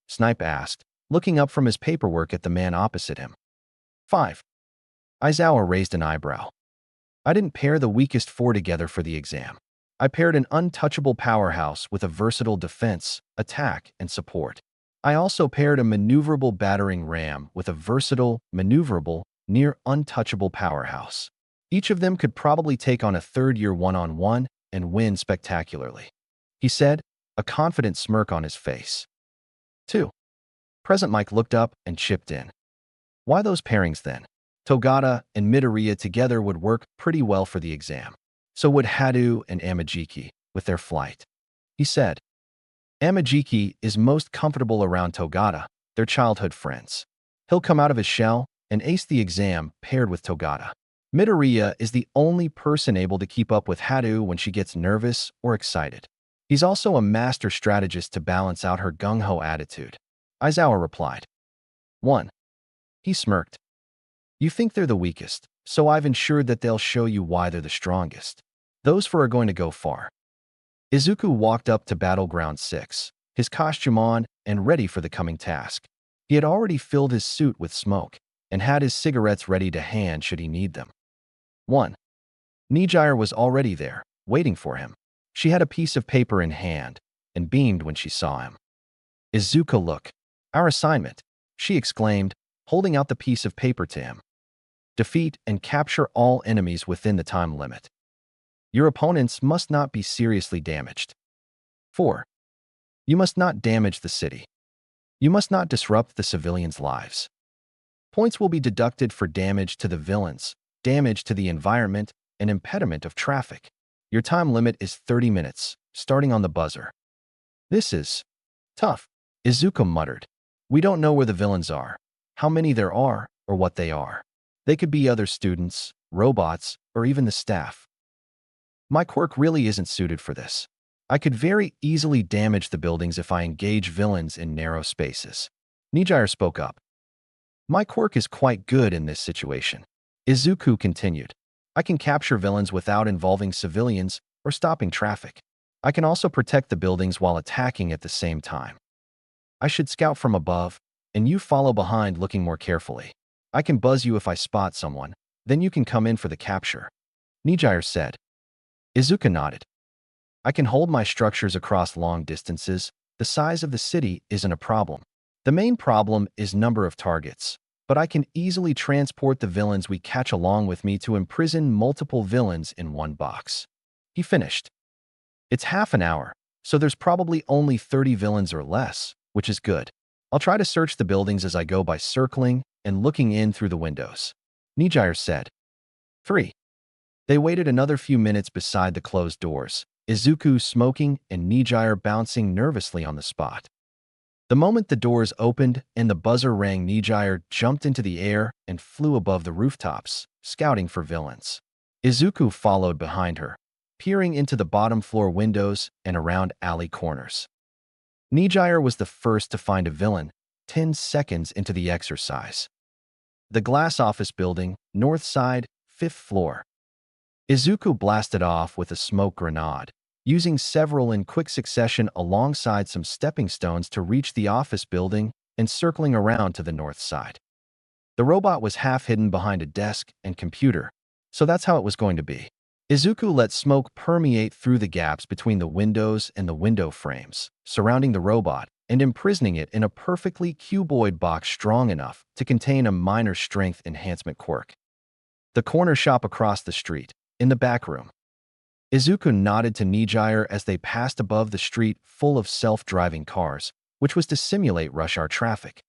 [SPEAKER 1] Snipe asked, looking up from his paperwork at the man opposite him. 5. Aizawa raised an eyebrow. I didn't pair the weakest four together for the exam. I paired an untouchable powerhouse with a versatile defense, attack, and support. I also paired a maneuverable battering ram with a versatile, maneuverable, near-untouchable powerhouse. Each of them could probably take on a third-year one-on-one and win spectacularly, he said, a confident smirk on his face. 2. Present Mike looked up and chipped in. Why those pairings then? Togata and Midoriya together would work pretty well for the exam. So would Hadu and Amajiki with their flight, he said. Amajiki is most comfortable around Togata, their childhood friends. He'll come out of his shell and ace the exam paired with Togata. Midoriya is the only person able to keep up with Hadu when she gets nervous or excited. He's also a master strategist to balance out her gung-ho attitude. Aizawa replied. 1. He smirked. You think they're the weakest, so I've ensured that they'll show you why they're the strongest. Those four are going to go far. Izuku walked up to Battleground 6, his costume on and ready for the coming task. He had already filled his suit with smoke and had his cigarettes ready to hand should he need them. 1. Nijire was already there, waiting for him. She had a piece of paper in hand and beamed when she saw him. Izuku, look. Our assignment, she exclaimed, holding out the piece of paper to him. Defeat and capture all enemies within the time limit. Your opponents must not be seriously damaged. 4. You must not damage the city. You must not disrupt the civilians' lives. Points will be deducted for damage to the villains, damage to the environment, and impediment of traffic. Your time limit is 30 minutes, starting on the buzzer. This is tough, Izuku muttered. We don't know where the villains are, how many there are, or what they are. They could be other students, robots, or even the staff. My quirk really isn't suited for this. I could very easily damage the buildings if I engage villains in narrow spaces. Nijire spoke up. My quirk is quite good in this situation. Izuku continued. I can capture villains without involving civilians or stopping traffic. I can also protect the buildings while attacking at the same time. I should scout from above, and you follow behind looking more carefully. I can buzz you if I spot someone, then you can come in for the capture. Nijire said. Izuku nodded. I can hold my structures across long distances. The size of the city isn't a problem. The main problem is number of targets, but I can easily transport the villains we catch along with me to imprison multiple villains in one box. He finished. It's half an hour, so there's probably only 30 villains or less, which is good. I'll try to search the buildings as I go by circling and looking in through the windows. Nijire said. 3. They waited another few minutes beside the closed doors, Izuku smoking and Nijire bouncing nervously on the spot. The moment the doors opened and the buzzer rang, Nijire jumped into the air and flew above the rooftops, scouting for villains. Izuku followed behind her, peering into the bottom floor windows and around alley corners. Nijire was the first to find a villain, 10 seconds into the exercise. The glass office building, north side, 5th floor. Izuku blasted off with a smoke grenade, using several in quick succession alongside some stepping stones to reach the office building and circling around to the north side. The robot was half hidden behind a desk and computer, so that's how it was going to be. Izuku let smoke permeate through the gaps between the windows and the window frames, surrounding the robot and imprisoning it in a perfectly cuboid box strong enough to contain a minor strength enhancement quirk. The corner shop across the street, in the back room. Izuku nodded to Nijire as they passed above the street full of self-driving cars, which was to simulate rush hour traffic.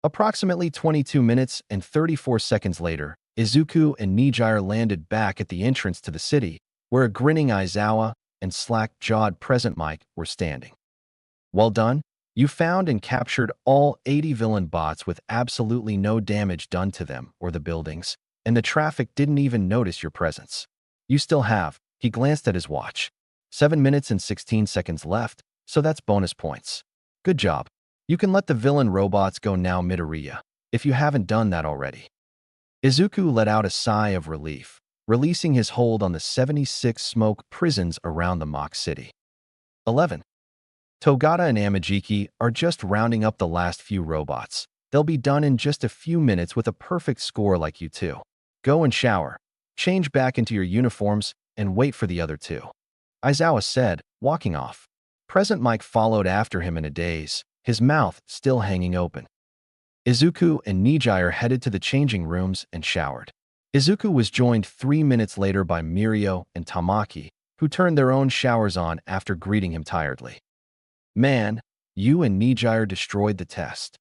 [SPEAKER 1] Approximately 22 minutes and 34 seconds later, Izuku and Nijire landed back at the entrance to the city, where a grinning Aizawa and slack-jawed Present Mike were standing. Well done. You found and captured all 80 villain bots with absolutely no damage done to them or the buildings, and the traffic didn't even notice your presence. You still have, he glanced at his watch, 7 minutes and 16 seconds left, so that's bonus points. Good job. You can let the villain robots go now, Midoriya, if you haven't done that already. Izuku let out a sigh of relief, releasing his hold on the 76 smoke prisons around the mock city. 11. Togata and Amajiki are just rounding up the last few robots. They'll be done in just a few minutes with a perfect score like you two. Go and shower, change back into your uniforms, and wait for the other two. Aizawa said, walking off. Present Mike followed after him in a daze, his mouth still hanging open. Izuku and Nijire headed to the changing rooms and showered. Izuku was joined 3 minutes later by Mirio and Tamaki, who turned their own showers on after greeting him tiredly. Man, you and Nijire destroyed the test.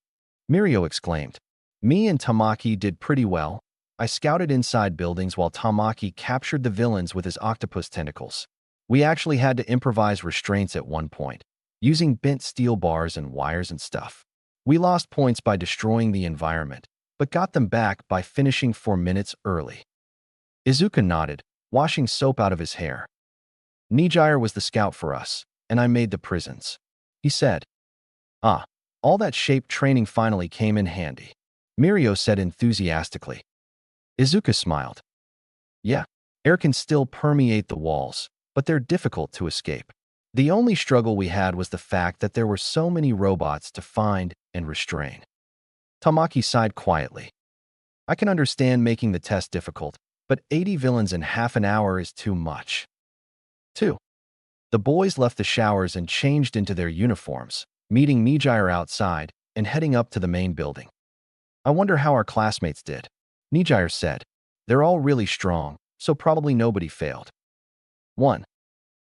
[SPEAKER 1] Mirio exclaimed. Me and Tamaki did pretty well. I scouted inside buildings while Tamaki captured the villains with his octopus tentacles. We actually had to improvise restraints at one point, using bent steel bars and wires and stuff. We lost points by destroying the environment, but got them back by finishing 4 minutes early. Izuku nodded, washing soap out of his hair. Nijire was the scout for us, and I made the prisons. He said. Ah, all that shape training finally came in handy. Mirio said enthusiastically. Izuku smiled. Yeah, air can still permeate the walls, but they're difficult to escape. The only struggle we had was the fact that there were so many robots to find and restrain. Tamaki sighed quietly. I can understand making the test difficult, but 80 villains in half an hour is too much. 2. The boys left the showers and changed into their uniforms, meeting Nijire outside and heading up to the main building. I wonder how our classmates did. Nijire said. They're all really strong, so probably nobody failed. 1.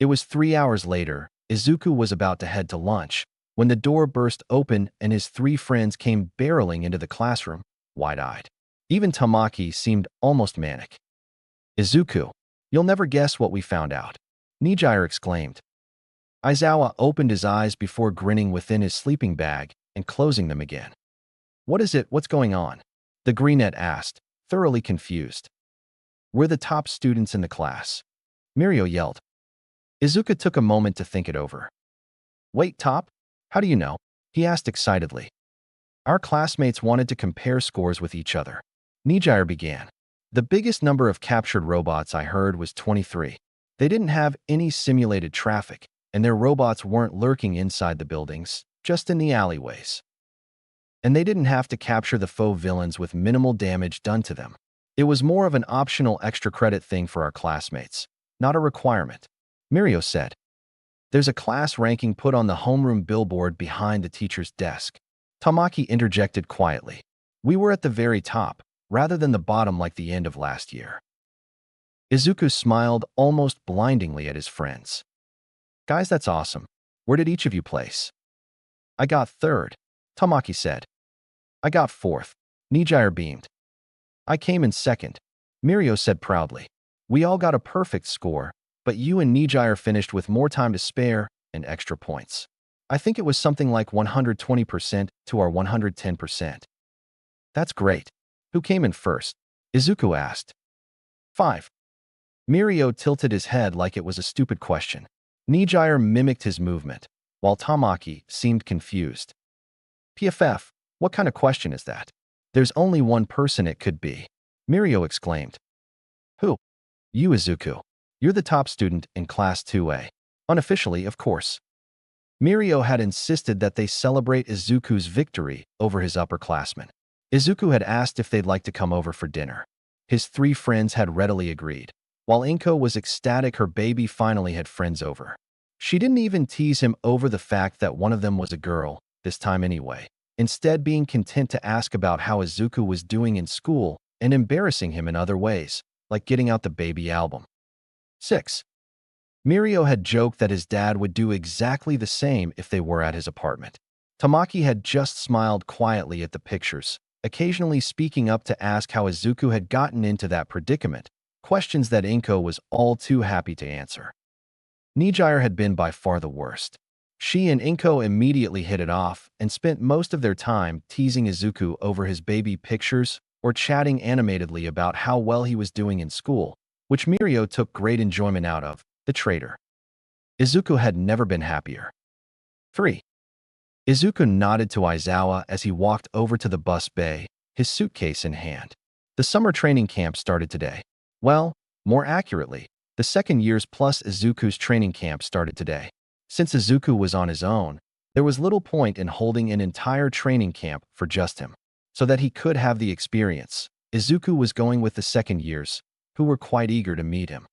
[SPEAKER 1] It was 3 hours later. Izuku was about to head to lunch when the door burst open and his 3 friends came barreling into the classroom, wide-eyed. Even Tamaki seemed almost manic. Izuku, you'll never guess what we found out. Nijire exclaimed. Aizawa opened his eyes before grinning within his sleeping bag and closing them again. What is it? What's going on? The greenette asked, thoroughly confused. We're the top students in the class. Mirio yelled. Izuku took a moment to think it over. Wait, top? How do you know? He asked excitedly. Our classmates wanted to compare scores with each other. Nijire began. The biggest number of captured robots I heard was 23. They didn't have any simulated traffic, and their robots weren't lurking inside the buildings, just in the alleyways. And they didn't have to capture the faux villains with minimal damage done to them. It was more of an optional extra credit thing for our classmates, not a requirement. Mirio said. There's a class ranking put on the homeroom billboard behind the teacher's desk. Tamaki interjected quietly. We were at the very top, rather than the bottom like the end of last year. Izuku smiled almost blindingly at his friends. Guys, that's awesome. Where did each of you place? I got 3rd, Tamaki said. I got 4th. Nijire beamed. I came in 2nd, Mirio said proudly. We all got a perfect score, but you and Nijire finished with more time to spare and extra points. I think it was something like 120% to our 110%. That's great. Who came in first? Izuku asked. 5. Mirio tilted his head like it was a stupid question. Nijire mimicked his movement, while Tamaki seemed confused. PFF, what kind of question is that? There's only one person it could be, Mirio exclaimed. Who? You, Izuku. You're the top student in Class 2A. Unofficially, of course. Mirio had insisted that they celebrate Izuku's victory over his upperclassmen. Izuku had asked if they'd like to come over for dinner. His 3 friends had readily agreed, while Inko was ecstatic her baby finally had friends over. She didn't even tease him over the fact that one of them was a girl, this time anyway, instead being content to ask about how Izuku was doing in school and embarrassing him in other ways, like getting out the baby album. 6. Mirio had joked that his dad would do exactly the same if they were at his apartment. Tamaki had just smiled quietly at the pictures, occasionally speaking up to ask how Izuku had gotten into that predicament, questions that Inko was all too happy to answer. Nijire had been by far the worst. She and Inko immediately hit it off and spent most of their time teasing Izuku over his baby pictures or chatting animatedly about how well he was doing in school, which Mirio took great enjoyment out of, the traitor. Izuku had never been happier. 3. Izuku nodded to Aizawa as he walked over to the bus bay, his suitcase in hand. The summer training camp started today. Well, more accurately, the second years plus Izuku's training camp started today. Since Izuku was on his own, there was little point in holding an entire training camp for just him. So that he could have the experience, Izuku was going with the second years, who were quite eager to meet him.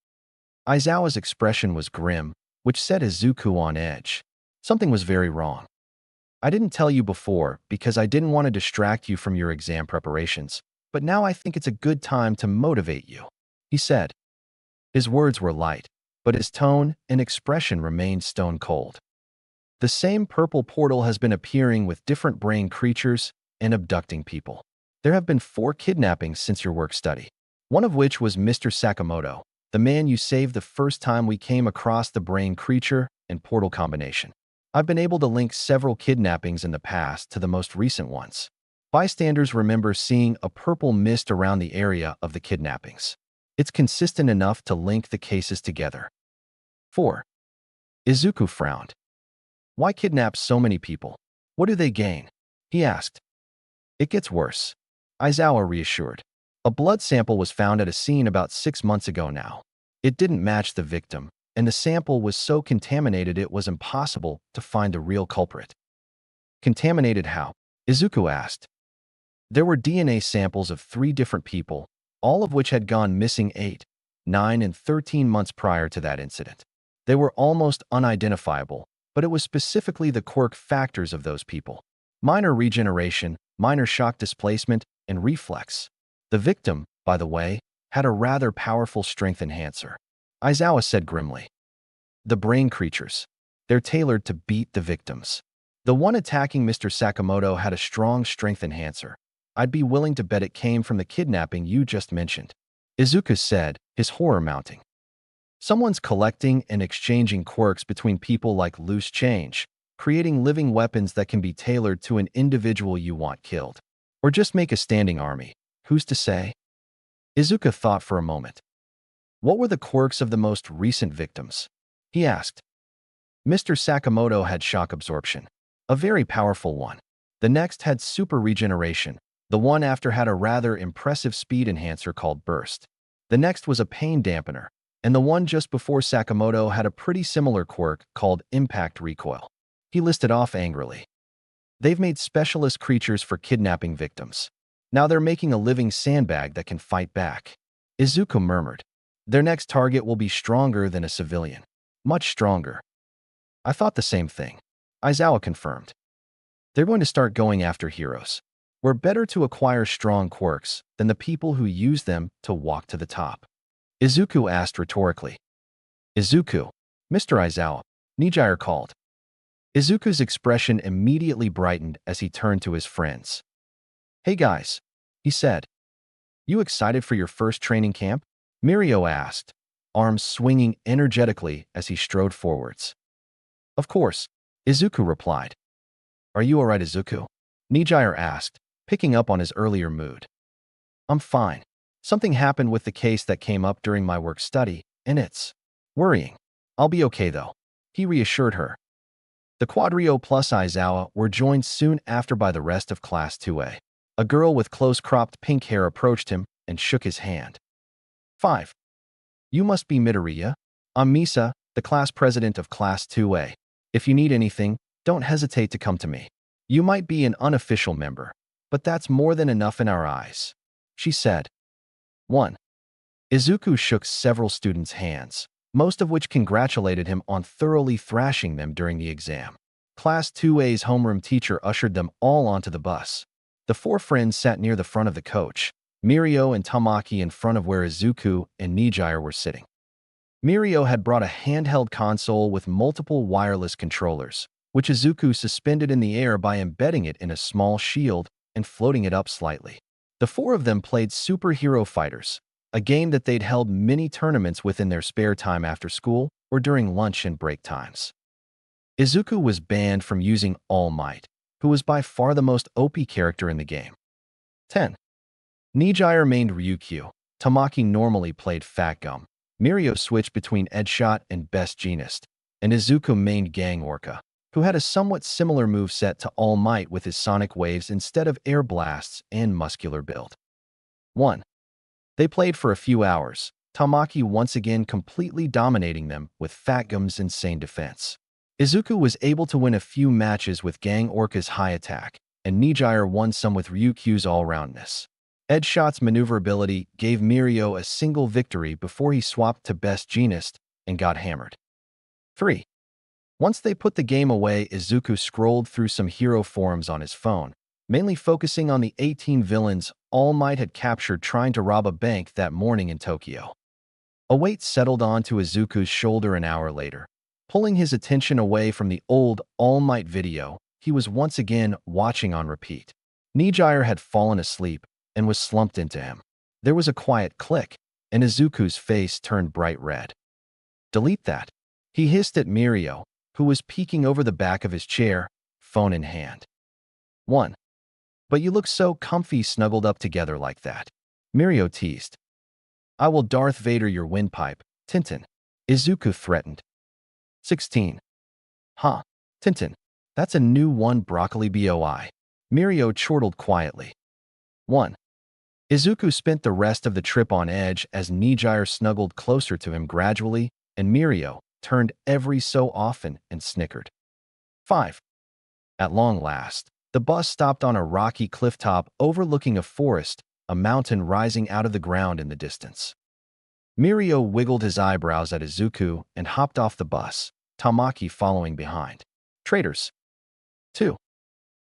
[SPEAKER 1] Aizawa's expression was grim, which set Izuku on edge. Something was very wrong. I didn't tell you before because I didn't want to distract you from your exam preparations, but now I think it's a good time to motivate you, he said. His words were light, but his tone and expression remained stone cold. The same purple portal has been appearing with different brain creatures and abducting people. There have been 4 kidnappings since your work study, one of which was Mr. Sakamoto, the man you saved the first time we came across the brain creature and portal combination. I've been able to link several kidnappings in the past to the most recent ones. Bystanders remember seeing a purple mist around the area of the kidnappings. It's consistent enough to link the cases together. 4. Izuku frowned. Why kidnap so many people? What do they gain? He asked. It gets worse, Aizawa reassured. A blood sample was found at a scene about 6 months ago now. It didn't match the victim, and the sample was so contaminated it was impossible to find the real culprit. Contaminated how? Izuku asked. There were DNA samples of 3 different people, all of which had gone missing 8, 9, and 13 months prior to that incident. They were almost unidentifiable, but it was specifically the quirk factors of those people. Minor regeneration, minor shock displacement, and reflex. The victim, by the way, had a rather powerful strength enhancer, Aizawa said grimly. The brain creatures. They're tailored to beat the victims. The one attacking Mr. Sakamoto had a strong strength enhancer. I'd be willing to bet it came from the kidnapping you just mentioned, Izuku said, his horror mounting. Someone's collecting and exchanging quirks between people like loose change, creating living weapons that can be tailored to an individual you want killed. Or just make a standing army. Who's to say? Izuku thought for a moment. What were the quirks of the most recent victims? He asked. Mr. Sakamoto had shock absorption, a very powerful one. The next had super regeneration. The one after had a rather impressive speed enhancer called burst. The next was a pain dampener, and the one just before Sakamoto had a pretty similar quirk called impact recoil. He listed off angrily. They've made specialist creatures for kidnapping victims. Now they're making a living sandbag that can fight back. Izuku murmured. Their next target will be stronger than a civilian. Much stronger. I thought the same thing, Aizawa confirmed. They're going to start going after heroes. We're better to acquire strong quirks than the people who use them to walk to the top. Izuku asked rhetorically. Izuku, Mr. Aizawa, Nijire called. Izuku's expression immediately brightened as he turned to his friends. Hey guys, he said. You excited for your first training camp? Mirio asked, arms swinging energetically as he strode forwards. Of course, Izuku replied. Are you alright, Izuku? Nijire asked, picking up on his earlier mood. I'm fine. Something happened with the case that came up during my work study, and it's worrying. I'll be okay though, he reassured her. The Quadrio plus Aizawa were joined soon after by the rest of Class 2A. A girl with close-cropped pink hair approached him and shook his hand. 5. You must be Midoriya. I'm Misa, the class president of Class 2A. If you need anything, don't hesitate to come to me. You might be an unofficial member, but that's more than enough in our eyes, she said. 1. Izuku shook several students' hands, most of which congratulated him on thoroughly thrashing them during the exam. Class 2A's homeroom teacher ushered them all onto the bus. The 4 friends sat near the front of the coach, Mirio and Tamaki in front of where Izuku and Nijire were sitting. Mirio had brought a handheld console with multiple wireless controllers, which Izuku suspended in the air by embedding it in a small shield and floating it up slightly. The 4 of them played Superhero Fighters, a game that they'd held many tournaments with in their spare time after school or during lunch and break times. Izuku was banned from using All Might, who was by far the most OP character in the game. 10. Nijire mained Ryukyu. Tamaki normally played Fat Gum. Mirio switched between Edgeshot and Best Jeanist, and Izuku mained Gang Orca, who had a somewhat similar moveset to All Might with his sonic waves instead of air blasts and muscular build. 1. They played for a few hours, Tamaki once again completely dominating them with Fat Gum's insane defense. Izuku was able to win a few matches with Gang Orca's high attack, and Nijire won some with Ryukyu's all-roundness. Edgeshot's maneuverability gave Mirio a single victory before he swapped to Best Jeanist and got hammered. 3. Once they put the game away, Izuku scrolled through some hero forums on his phone, mainly focusing on the 18 villains All Might had captured trying to rob a bank that morning in Tokyo. A weight settled onto Izuku's shoulder an hour later. Pulling his attention away from the old All Might video, he was once again watching on repeat. Nijire had fallen asleep and was slumped into him. There was a quiet click, and Izuku's face turned bright red. "Delete that," he hissed at Mirio, who was peeking over the back of his chair, phone in hand. 1. "But you look so comfy snuggled up together like that," Mirio teased. "I will Darth Vader your windpipe, Tintin," Izuku threatened. 16. "Huh, Tintin, that's a new one broccoli boi," Mirio chortled quietly. 1. Izuku spent the rest of the trip on edge as Nijire snuggled closer to him gradually, and Mirio turned every so often and snickered. 5. At long last, the bus stopped on a rocky clifftop overlooking a forest, a mountain rising out of the ground in the distance. Mirio wiggled his eyebrows at Izuku and hopped off the bus, Tamaki following behind. Traitors. 2.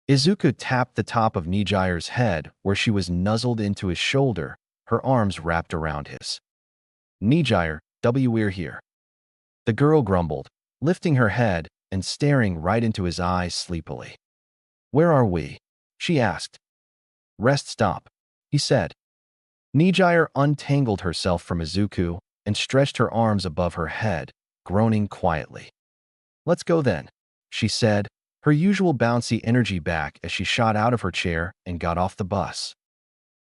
[SPEAKER 1] Izuku tapped the top of Nijire's head where she was nuzzled into his shoulder, her arms wrapped around his. "Nijire, we're here." The girl grumbled, lifting her head and staring right into his eyes sleepily. "Where are we?" she asked. "Rest stop," he said. Nijire untangled herself from Izuku and stretched her arms above her head, groaning quietly. "Let's go then," she said, her usual bouncy energy back as she shot out of her chair and got off the bus.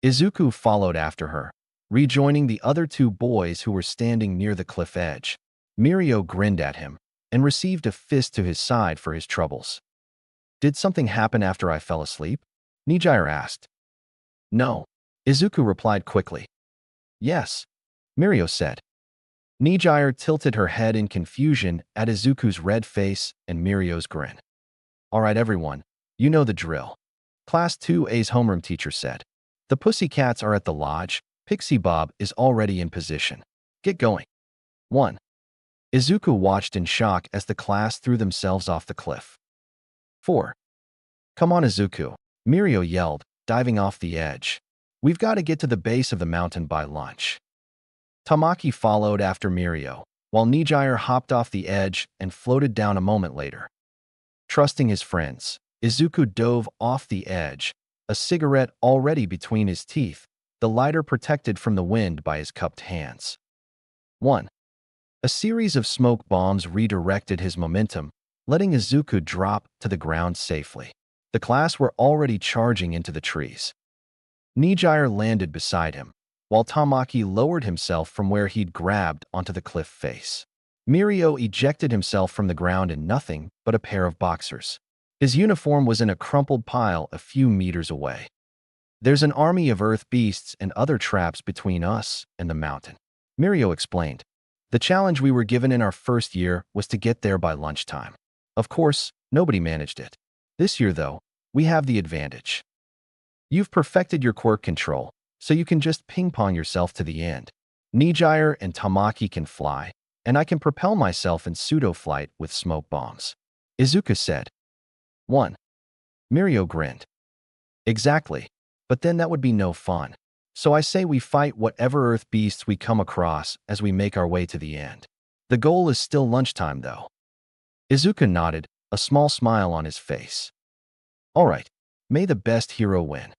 [SPEAKER 1] Izuku followed after her, rejoining the other two boys who were standing near the cliff edge. Mirio grinned at him and received a fist to his side for his troubles. "Did something happen after I fell asleep?" Nijire asked. "No," Izuku replied quickly. "Yes," Mirio said. Nijire tilted her head in confusion at Izuku's red face and Mirio's grin. "All right, everyone, you know the drill," Class 2A's homeroom teacher said. "The pussycats are at the lodge. Pixie Bob is already in position. Get going." 1. Izuku watched in shock as the class threw themselves off the cliff. 4. "Come on, Izuku," Mirio yelled, diving off the edge. "We've got to get to the base of the mountain by lunch." Tamaki followed after Mirio, while Nijire hopped off the edge and floated down a moment later. Trusting his friends, Izuku dove off the edge, a cigarette already between his teeth, the lighter protected from the wind by his cupped hands. 1. A series of smoke bombs redirected his momentum, letting Izuku drop to the ground safely. The class were already charging into the trees. Nijire landed beside him, while Tamaki lowered himself from where he'd grabbed onto the cliff face. Mirio ejected himself from the ground in nothing but a pair of boxers. His uniform was in a crumpled pile a few meters away. "There's an army of earth beasts and other traps between us and the mountain," Mirio explained. "The challenge we were given in our first year was to get there by lunchtime. Of course, nobody managed it. This year, though, we have the advantage. You've perfected your quirk control, so you can just ping-pong yourself to the end. Nijire and Tamaki can fly, and I can propel myself in pseudo-flight with smoke bombs," Izuku said. 1. Mirio grinned. "Exactly, but then that would be no fun. So I say we fight whatever earth beasts we come across as we make our way to the end. The goal is still lunchtime, though." Izuku nodded, a small smile on his face. "All right, may the best hero win."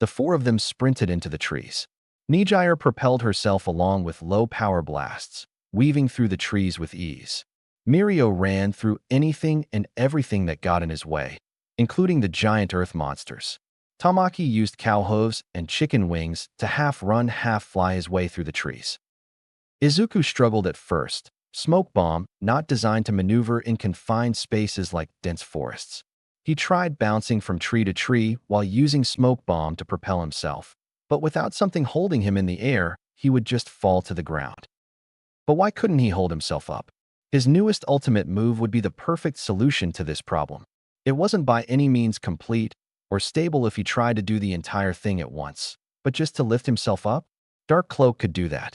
[SPEAKER 1] The four of them sprinted into the trees. Nijire propelled herself along with low-power blasts, weaving through the trees with ease. Mirio ran through anything and everything that got in his way, including the giant earth monsters. Tamaki used cow hooves and chicken wings to half-run, half-fly his way through the trees. Izuku struggled at first, smoke bomb not designed to maneuver in confined spaces like dense forests. He tried bouncing from tree to tree while using smoke bomb to propel himself, but without something holding him in the air, he would just fall to the ground. But why couldn't he hold himself up? His newest ultimate move would be the perfect solution to this problem. It wasn't by any means complete or stable if he tried to do the entire thing at once, but just to lift himself up? Dark Cloak could do that.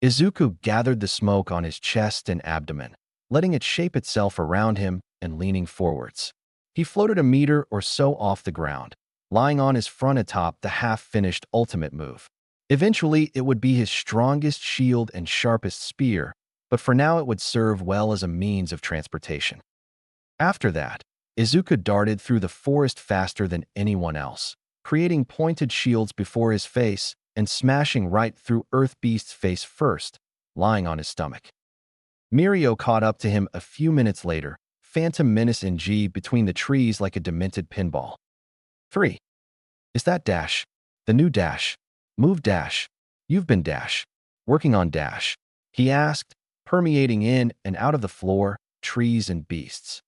[SPEAKER 1] Izuku gathered the smoke on his chest and abdomen, letting it shape itself around him and leaning forwards. He floated a meter or so off the ground, lying on his front atop the half-finished ultimate move. Eventually, it would be his strongest shield and sharpest spear, but for now it would serve well as a means of transportation. After that, Izuku darted through the forest faster than anyone else, creating pointed shields before his face and smashing right through Earth Beast's face first, lying on his stomach. Mirio caught up to him a few minutes later, Phantom Menace in G between the trees like a demented pinball. 3. Is that Dash? The new Dash? Move Dash. You've been Dash. Working on Dash, he asked, permeating in and out of the floor, trees and beasts.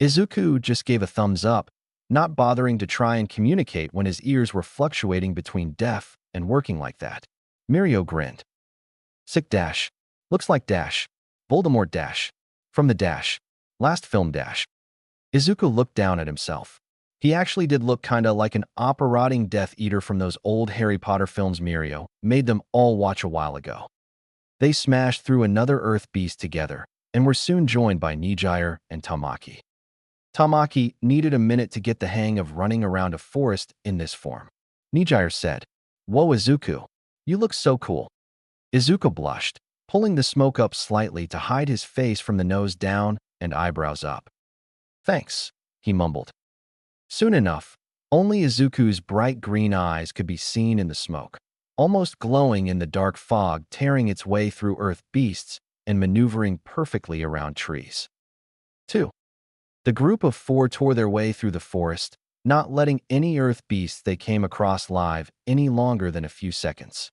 [SPEAKER 1] Izuku just gave a thumbs up, not bothering to try and communicate when his ears were fluctuating between deaf and working like that. Mirio grinned. Sick Dash. Looks like Dash. Voldemort Dash. From the Dash. Last film Dash. Izuku looked down at himself. He actually did look kinda like an operating Death Eater from those old Harry Potter films Mirio made them all watch a while ago. They smashed through another Earth Beast together and were soon joined by Nijire and Tamaki. Tamaki needed a minute to get the hang of running around a forest in this form. Nijire said, "Whoa Izuku, you look so cool." Izuku blushed, pulling the smoke up slightly to hide his face from the nose down and eyebrows up. "Thanks," he mumbled. Soon enough, only Izuku's bright green eyes could be seen in the smoke, almost glowing in the dark fog, tearing its way through Earth Beasts and maneuvering perfectly around trees. 2. The group of 4 tore their way through the forest, not letting any Earth Beasts they came across live any longer than a few seconds.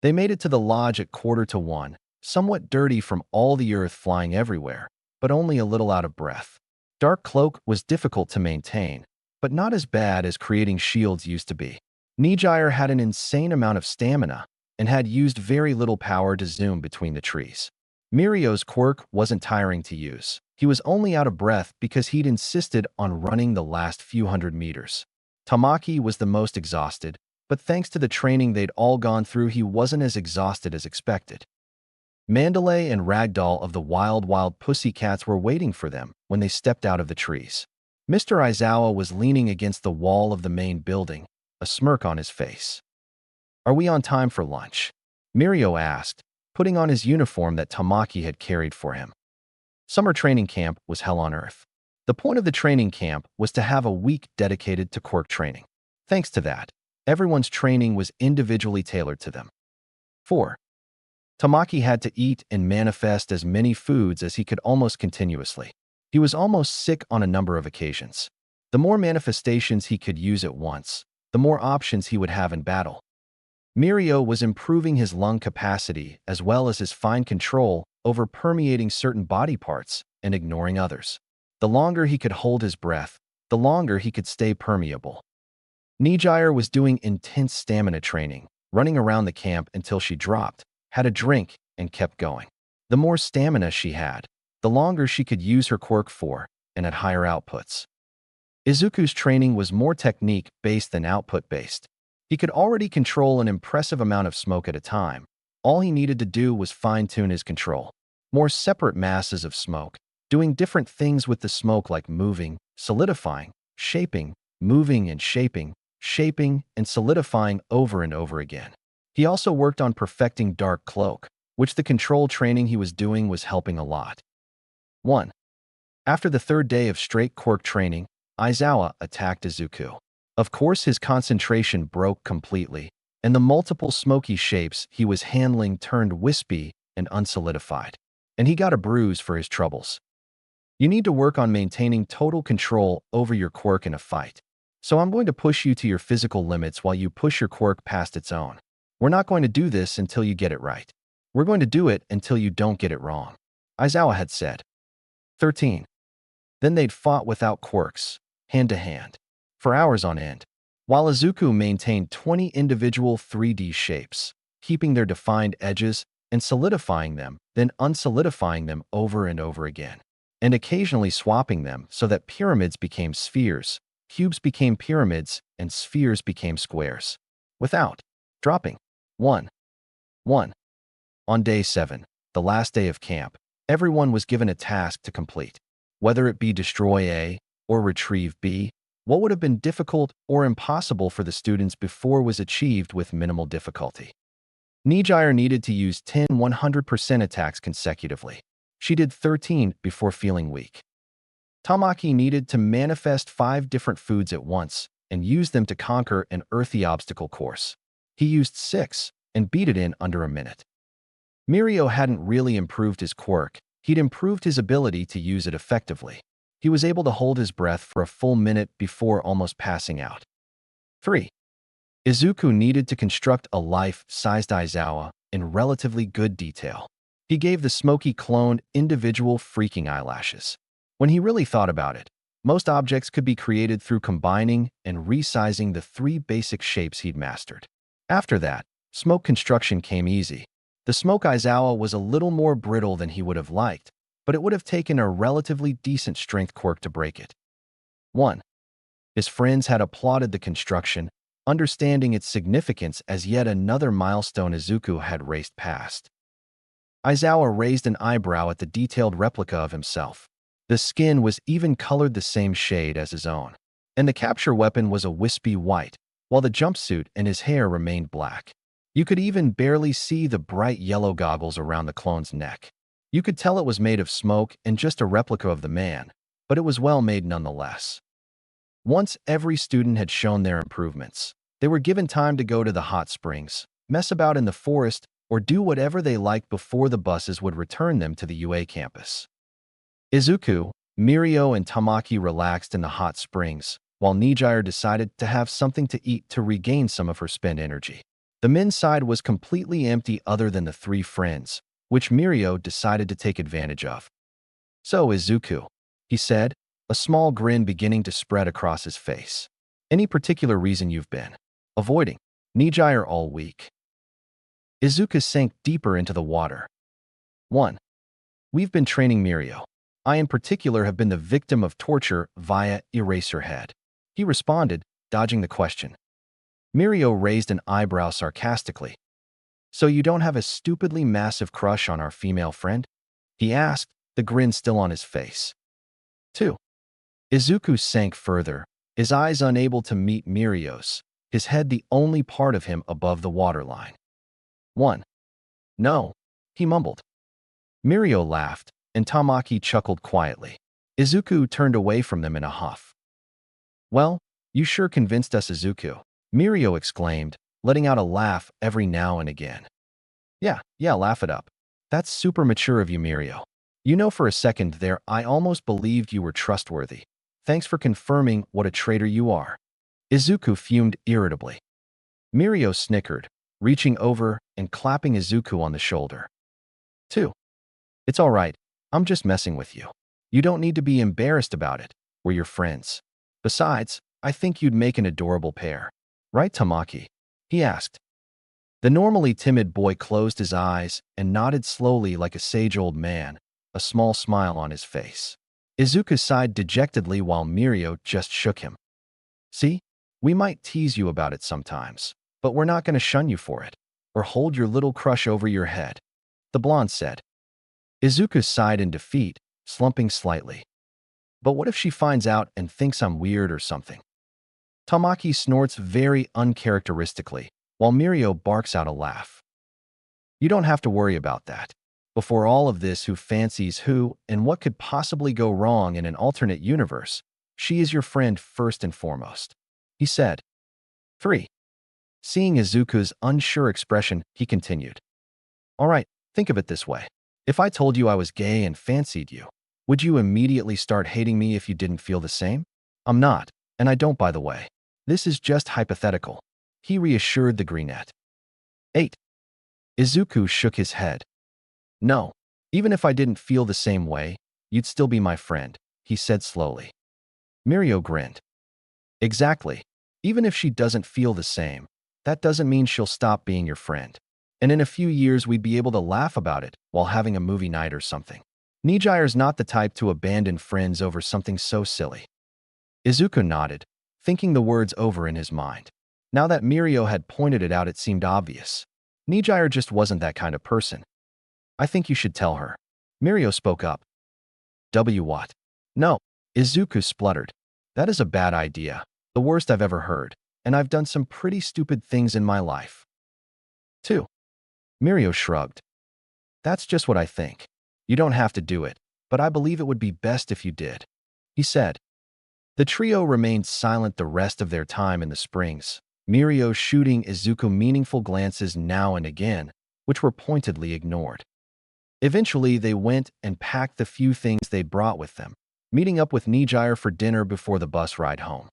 [SPEAKER 1] They made it to the lodge at 1:45, somewhat dirty from all the earth flying everywhere, but only a little out of breath. Dark Cloak was difficult to maintain, but not as bad as creating shields used to be. Nijire had an insane amount of stamina and had used very little power to zoom between the trees. Mirio's quirk wasn't tiring to use. He was only out of breath because he'd insisted on running the last few hundred meters. Tamaki was the most exhausted, but thanks to the training they'd all gone through, he wasn't as exhausted as expected. Mandalay and Ragdoll of the Wild Pussycats were waiting for them when they stepped out of the trees. Mr. Aizawa was leaning against the wall of the main building, a smirk on his face. "Are we on time for lunch?" Mirio asked, putting on his uniform that Tamaki had carried for him. Summer training camp was hell on earth. The point of the training camp was to have a week dedicated to quirk training. Thanks to that, everyone's training was individually tailored to them. 4. Tamaki had to eat and manifest as many foods as he could almost continuously. He was almost sick on a number of occasions. The more manifestations he could use at once, the more options he would have in battle. Mirio was improving his lung capacity as well as his fine control over permeating certain body parts and ignoring others. The longer he could hold his breath, the longer he could stay permeable. Nijire was doing intense stamina training, running around the camp until she dropped, had a drink, and kept going. The more stamina she had, the longer she could use her quirk for, and at higher outputs. Izuku's training was more technique-based than output-based. He could already control an impressive amount of smoke at a time. All he needed to do was fine-tune his control. More separate masses of smoke, doing different things with the smoke like moving, solidifying, shaping, moving and shaping and solidifying over and over again. He also worked on perfecting Dark Cloak, which the control training he was doing was helping a lot. 1. After the 3rd day of straight quirk training, Aizawa attacked Izuku. Of course, his concentration broke completely, and the multiple smoky shapes he was handling turned wispy and unsolidified. and he got a bruise for his troubles. You need to work on maintaining total control over your quirk in a fight. So I'm going to push you to your physical limits while you push your quirk past its own. We're not going to do this until you get it right. We're going to do it until you don't get it wrong, Aizawa had said. 13. Then they'd fought without quirks, hand to hand, for hours on end, while Izuku maintained 20 individual 3D shapes, keeping their defined edges and solidifying them, then unsolidifying them over and over again, and occasionally swapping them so that pyramids became spheres, cubes became pyramids, and spheres became squares, without dropping 1. On day 7, the last day of camp, everyone was given a task to complete. Whether it be destroy A or retrieve B, what would have been difficult or impossible for the students before was achieved with minimal difficulty. Nijire needed to use 10 100% attacks consecutively. She did 13 before feeling weak. Tamaki needed to manifest 5 different foods at once and use them to conquer an earthy obstacle course. He used 6 and beat it in under a minute. Mirio hadn't really improved his quirk, he'd improved his ability to use it effectively. He was able to hold his breath for a full minute before almost passing out. 3. Izuku needed to construct a life-sized Aizawa in relatively good detail. He gave the smoky clone individual freaking eyelashes. When he really thought about it, most objects could be created through combining and resizing the 3 basic shapes he'd mastered. After that, smoke construction came easy. The smoke Aizawa was a little more brittle than he would have liked, but it would have taken a relatively decent strength quirk to break it. 1. His friends had applauded the construction, understanding its significance as yet another milestone Izuku had raced past. Aizawa raised an eyebrow at the detailed replica of himself. The skin was even colored the same shade as his own, and the capture weapon was a wispy white, while the jumpsuit and his hair remained black. You could even barely see the bright yellow goggles around the clone's neck. You could tell it was made of smoke and just a replica of the man, but it was well made nonetheless. Once every student had shown their improvements, they were given time to go to the hot springs, mess about in the forest, or do whatever they liked before the buses would return them to the UA campus. Izuku, Mirio, and Tamaki relaxed in the hot springs, while Nijire decided to have something to eat to regain some of her spent energy. The men's side was completely empty other than the 3 friends, which Mirio decided to take advantage of. So, Izuku, he said, a small grin beginning to spread across his face. Any particular reason you've been avoiding Nijire all week? Izuku sank deeper into the water. 1. We've been training Mirio. I in particular have been the victim of torture via Eraserhead. He responded, dodging the question. Mirio raised an eyebrow sarcastically. So you don't have a stupidly massive crush on our female friend? He asked, the grin still on his face. 2. Izuku sank further, his eyes unable to meet Mirio's, his head the only part of him above the waterline. 1. No, he mumbled. Mirio laughed, and Tamaki chuckled quietly. Izuku turned away from them in a huff. Well, you sure convinced us, Izuku, Mirio exclaimed, letting out a laugh every now and again. Yeah, laugh it up. That's super mature of you, Mirio. You know, for a second there, I almost believed you were trustworthy. Thanks for confirming what a traitor you are. Izuku fumed irritably. Mirio snickered, reaching over and clapping Izuku on the shoulder. 2. It's all right. I'm just messing with you. You don't need to be embarrassed about it. We're your friends. Besides, I think you'd make an adorable pair. Right, Tamaki? He asked. The normally timid boy closed his eyes and nodded slowly like a sage old man, a small smile on his face. Izuku sighed dejectedly while Mirio just shook him. See, we might tease you about it sometimes, but we're not going to shun you for it, or hold your little crush over your head, the blonde said. Izuku sighed in defeat, slumping slightly. But what if she finds out and thinks I'm weird or something? Tamaki snorts very uncharacteristically, while Mirio barks out a laugh. You don't have to worry about that. Before all of this, who fancies who and what could possibly go wrong in an alternate universe, she is your friend first and foremost, he said. 3. Seeing Izuku's unsure expression, he continued. All right, think of it this way. If I told you I was gay and fancied you, would you immediately start hating me if you didn't feel the same? I'm not, and I don't, by the way. This is just hypothetical. He reassured the brunette. 8. Izuku shook his head. No, even if I didn't feel the same way, you'd still be my friend, he said slowly. Mirio grinned. Exactly. Even if she doesn't feel the same, that doesn't mean she'll stop being your friend. And in a few years, we'd be able to laugh about it while having a movie night or something. Nijire's not the type to abandon friends over something so silly. Izuku nodded, thinking the words over in his mind. Now that Mirio had pointed it out, it seemed obvious. Nijire just wasn't that kind of person. I think you should tell her. Mirio spoke up. What? No, Izuku spluttered. That is a bad idea, the worst I've ever heard, and I've done some pretty stupid things in my life. 2. Mirio shrugged. That's just what I think. You don't have to do it, but I believe it would be best if you did, he said. The trio remained silent the rest of their time in the springs, Mirio shooting Izuku meaningful glances now and again, which were pointedly ignored. Eventually, they went and packed the few things they'd brought with them, meeting up with Nijire for dinner before the bus ride home.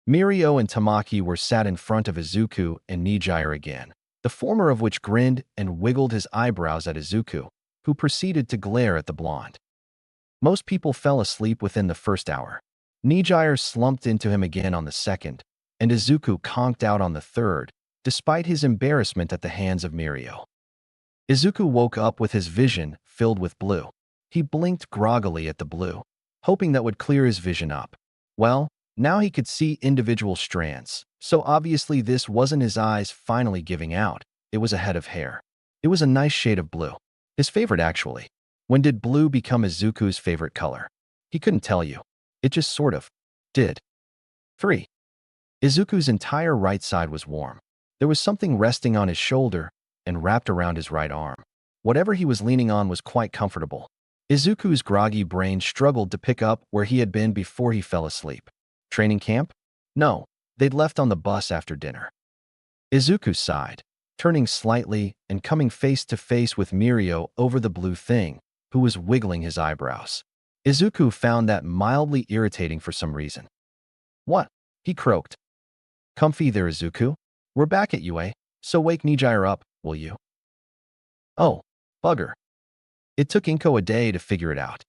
[SPEAKER 1] Mirio and Tamaki were sat in front of Izuku and Nijire again, the former of which grinned and wiggled his eyebrows at Izuku, who proceeded to glare at the blonde. Most people fell asleep within the first hour. Nijire slumped into him again on the second, and Izuku conked out on the third, despite his embarrassment at the hands of Mirio. Izuku woke up with his vision filled with blue. He blinked groggily at the blue, hoping that would clear his vision up. Well, now he could see individual strands, so obviously this wasn't his eyes finally giving out, it was a head of hair. It was a nice shade of blue. His favorite, actually. When did blue become Izuku's favorite color? He couldn't tell you. It just sort of did. 3. Izuku's entire right side was warm. There was something resting on his shoulder and wrapped around his right arm. Whatever he was leaning on was quite comfortable. Izuku's groggy brain struggled to pick up where he had been before he fell asleep. Training camp? No, they'd left on the bus after dinner. Izuku sighed, turning slightly and coming face to face with Mirio over the blue thing, who was wiggling his eyebrows. Izuku found that mildly irritating for some reason. What? He croaked. Comfy there, Izuku. We're back at UA, so wake Nijire up, will you? Oh, bugger. It took Inko a day to figure it out.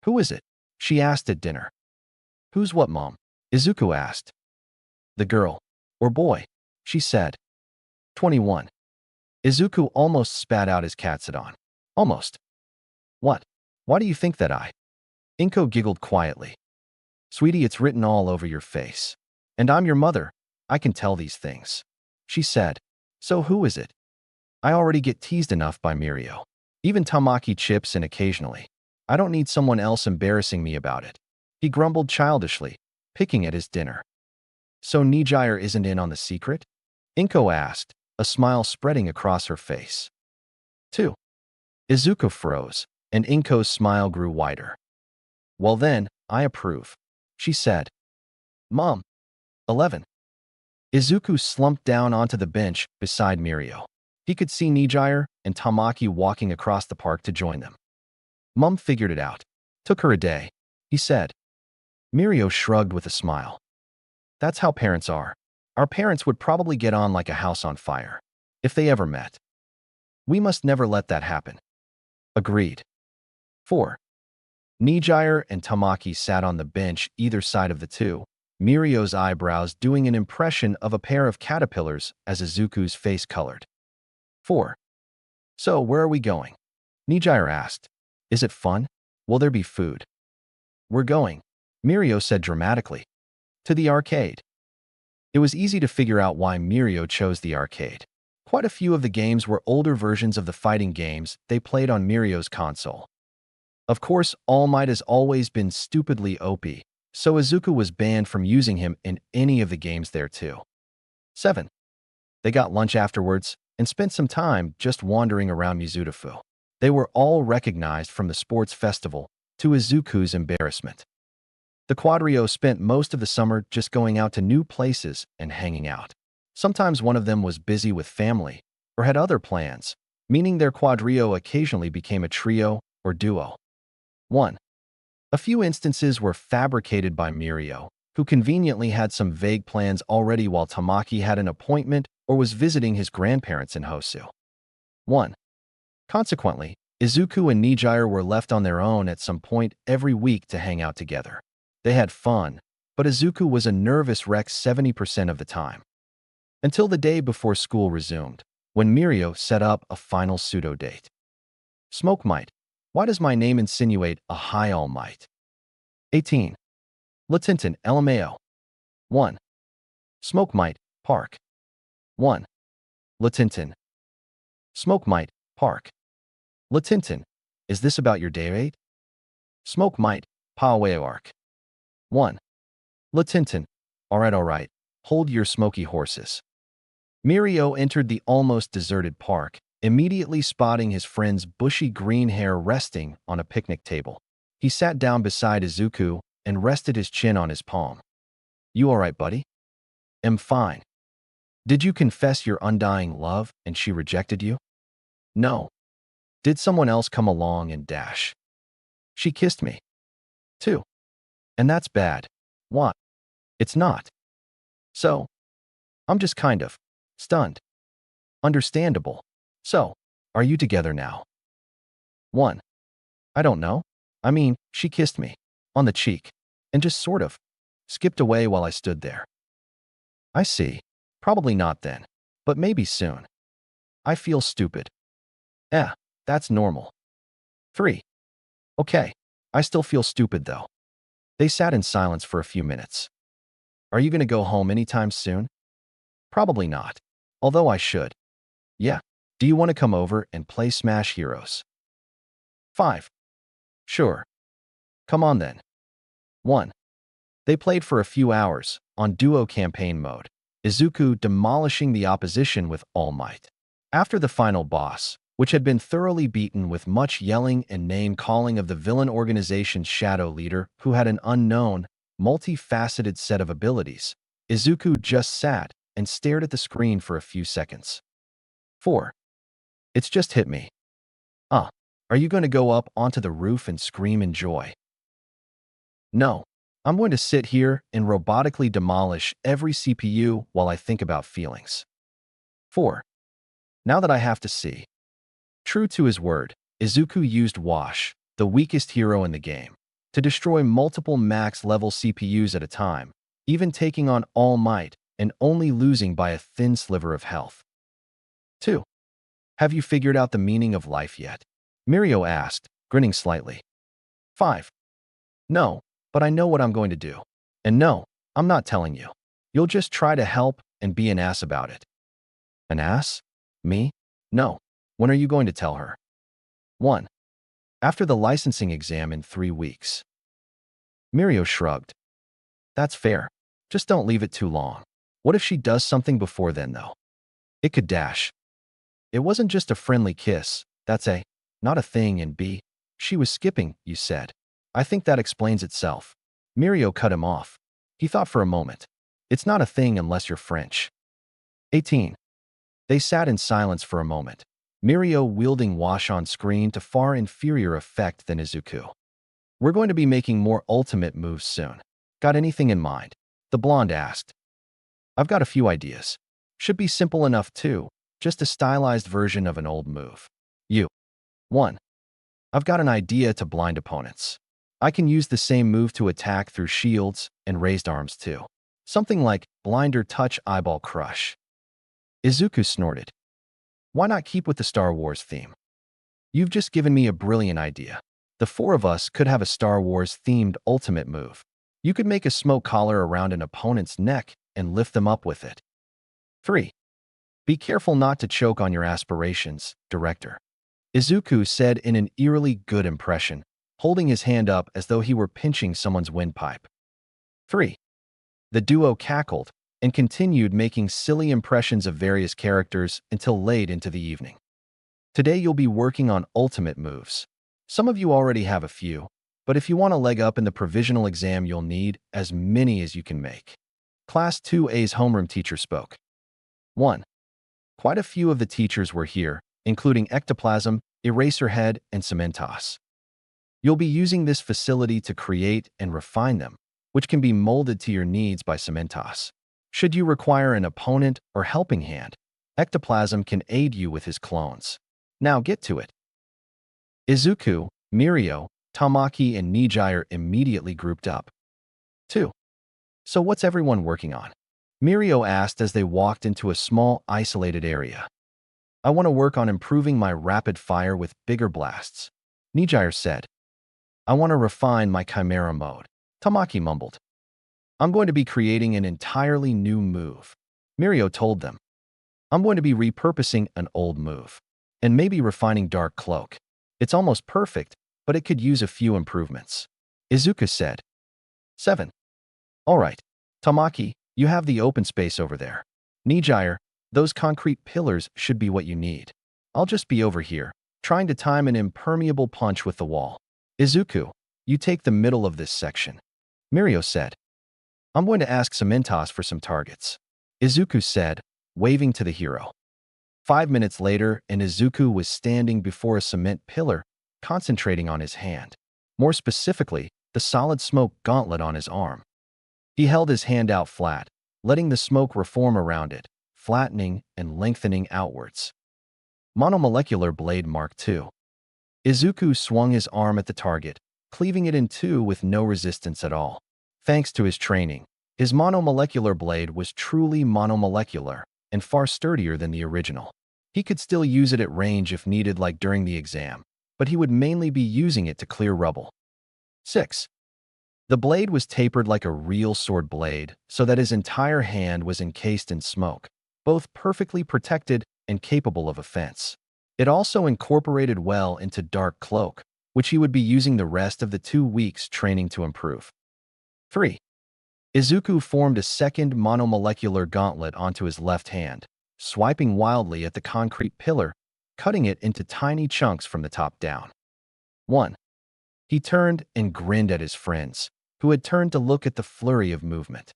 [SPEAKER 1] Who is it? She asked at dinner. Who's what, Mom? Izuku asked. The girl. Or boy, she said. 21. Izuku almost spat out his katsudan. Almost. What? Why do you think that I? Inko giggled quietly. Sweetie, it's written all over your face. And I'm your mother. I can tell these things. She said. So who is it? I already get teased enough by Mirio. Even Tamaki chips in occasionally. I don't need someone else embarrassing me about it. He grumbled childishly, picking at his dinner. So Nijire isn't in on the secret? Inko asked, a smile spreading across her face. 2. Izuku froze, and Inko's smile grew wider. Well then, I approve, she said. Mom. 11. Izuku slumped down onto the bench beside Mirio. He could see Nijire and Tamaki walking across the park to join them. Mom figured it out. Took her a day, he said. Mirio shrugged with a smile. That's how parents are. Our parents would probably get on like a house on fire, if they ever met. We must never let that happen. Agreed. 4. Nijire and Tamaki sat on the bench either side of the two, Mirio's eyebrows doing an impression of a pair of caterpillars as Izuku's face colored. 4. So, where are we going? Nijire asked. Is it fun? Will there be food? We're going, Mirio said dramatically. To the arcade. It was easy to figure out why Mirio chose the arcade. Quite a few of the games were older versions of the fighting games they played on Mirio's console. Of course, All Might has always been stupidly OP, so Izuku was banned from using him in any of the games there too. 7. They got lunch afterwards and spent some time just wandering around Mizutofu. They were all recognized from the sports festival, to Izuku's embarrassment. The quadrio spent most of the summer just going out to new places and hanging out. Sometimes one of them was busy with family or had other plans, meaning their quadrio occasionally became a trio or duo. 1. A few instances were fabricated by Mirio, who conveniently had some vague plans already while Tamaki had an appointment or was visiting his grandparents in Hosu. 1. Consequently, Izuku and Nijire were left on their own at some point every week to hang out together. They had fun, but Izuku was a nervous wreck 70% of the time. Until the day before school resumed, when Mirio set up a final pseudo-date. Smoke might. Why does my name insinuate a high all might? 18. Latinton LMAO. 1. Smoke might. Park. 1. Latinton. Smoke might. Park. Latinton. Is this about your date? Smoke might. Paweo arc. 1. Latinton. Alright. Hold your smoky horses. Mirio entered the almost deserted park, immediately spotting his friend's bushy green hair resting on a picnic table. He sat down beside Izuku and rested his chin on his palm. You alright, buddy? Am fine. Did you confess your undying love and she rejected you? No. Did someone else come along and dash? She kissed me. Too. And that's bad. What? It's not. So, I'm just kind of stunned. Understandable. So, are you together now? 1. I don't know. I mean, she kissed me on the cheek and just sort of skipped away while I stood there. I see. Probably not then, but maybe soon. I feel stupid. That's normal. 3. Okay. I still feel stupid though. They sat in silence for a few minutes. Are you going to go home anytime soon? Probably not. Although I should. Yeah. Do you want to come over and play Smash Heroes? 5. Sure. Come on then. 1. They played for a few hours, on duo campaign mode, Izuku demolishing the opposition with all might. After the final boss, which had been thoroughly beaten with much yelling and name-calling of the villain organization's shadow leader who had an unknown, multifaceted set of abilities, Izuku just sat and stared at the screen for a few seconds. 4. It's just hit me. Are you going to go up onto the roof and scream in joy? No. I'm going to sit here and robotically demolish every CPU while I think about feelings. 4. Now that I have to see. True to his word, Izuku used Wash, the weakest hero in the game, to destroy multiple max-level CPUs at a time, even taking on All Might and only losing by a thin sliver of health. 2. Have you figured out the meaning of life yet? Mirio asked, grinning slightly. 5. No, but I know what I'm going to do. And no, I'm not telling you. You'll just try to help and be an ass about it. An ass? Me? No. When are you going to tell her? 1. After the licensing exam in 3 weeks. Mirio shrugged. That's fair. Just don't leave it too long. What if she does something before then, though? It could dash. It wasn't just a friendly kiss. That's not a thing, and B. She was skipping, you said. I think that explains itself. Mirio cut him off. He thought for a moment. It's not a thing unless you're French. 18. They sat in silence for a moment, Mirio wielding Wash on screen to far inferior effect than Izuku. We're going to be making more ultimate moves soon. Got anything in mind? The blonde asked. I've got a few ideas. Should be simple enough too, just a stylized version of an old move. 1. I've got an idea to blind opponents. I can use the same move to attack through shields and raised arms too. Something like Blinder Touch Eyeball Crush. Izuku snorted. Why not keep with the Star Wars theme? You've just given me a brilliant idea. The 4 of us could have a Star Wars-themed ultimate move. You could make a smoke collar around an opponent's neck and lift them up with it. 3. Be careful not to choke on your aspirations, director. Izuku said in an eerily good impression, holding his hand up as though he were pinching someone's windpipe. 3. The duo cackled and continued making silly impressions of various characters until late into the evening. Today you'll be working on ultimate moves. Some of you already have a few, but if you want a leg up in the provisional exam, you'll need as many as you can make. Class 2A's homeroom teacher spoke. 1. Quite a few of the teachers were here, including ectoplasm, eraser head, and cementos. You'll be using this facility to create and refine them, which can be molded to your needs by cementos. Should you require an opponent or helping hand, ectoplasm can aid you with his clones. Now get to it. Izuku, Mirio, Tamaki, and Nijire immediately grouped up. 2. So what's everyone working on? Mirio asked as they walked into a small, isolated area. I want to work on improving my rapid fire with bigger blasts, Nijire said. I want to refine my Chimera mode, Tamaki mumbled. I'm going to be creating an entirely new move, Mirio told them. I'm going to be repurposing an old move, and maybe refining Dark Cloak. It's almost perfect, but it could use a few improvements, Izuku said. 7. All right, Tamaki, you have the open space over there. Nijire, those concrete pillars should be what you need. I'll just be over here, trying to time an impermeable punch with the wall. Izuku, you take the middle of this section, Mirio said. I'm going to ask Cementos for some targets, Izuku said, waving to the hero. 5 minutes later, and Izuku was standing before a cement pillar, concentrating on his hand. More specifically, the solid smoke gauntlet on his arm. He held his hand out flat, letting the smoke reform around it, flattening and lengthening outwards. Monomolecular Blade Mark II. Izuku swung his arm at the target, cleaving it in two with no resistance at all. Thanks to his training, his monomolecular blade was truly monomolecular and far sturdier than the original. He could still use it at range if needed, like during the exam, but he would mainly be using it to clear rubble. 6. The blade was tapered like a real sword blade, so that his entire hand was encased in smoke, both perfectly protected and capable of offense. It also incorporated well into Dark Cloak, which he would be using the rest of the 2 weeks training to improve. 3. Izuku formed a second monomolecular gauntlet onto his left hand, swiping wildly at the concrete pillar, cutting it into tiny chunks from the top down. 1. He turned and grinned at his friends, who had turned to look at the flurry of movement.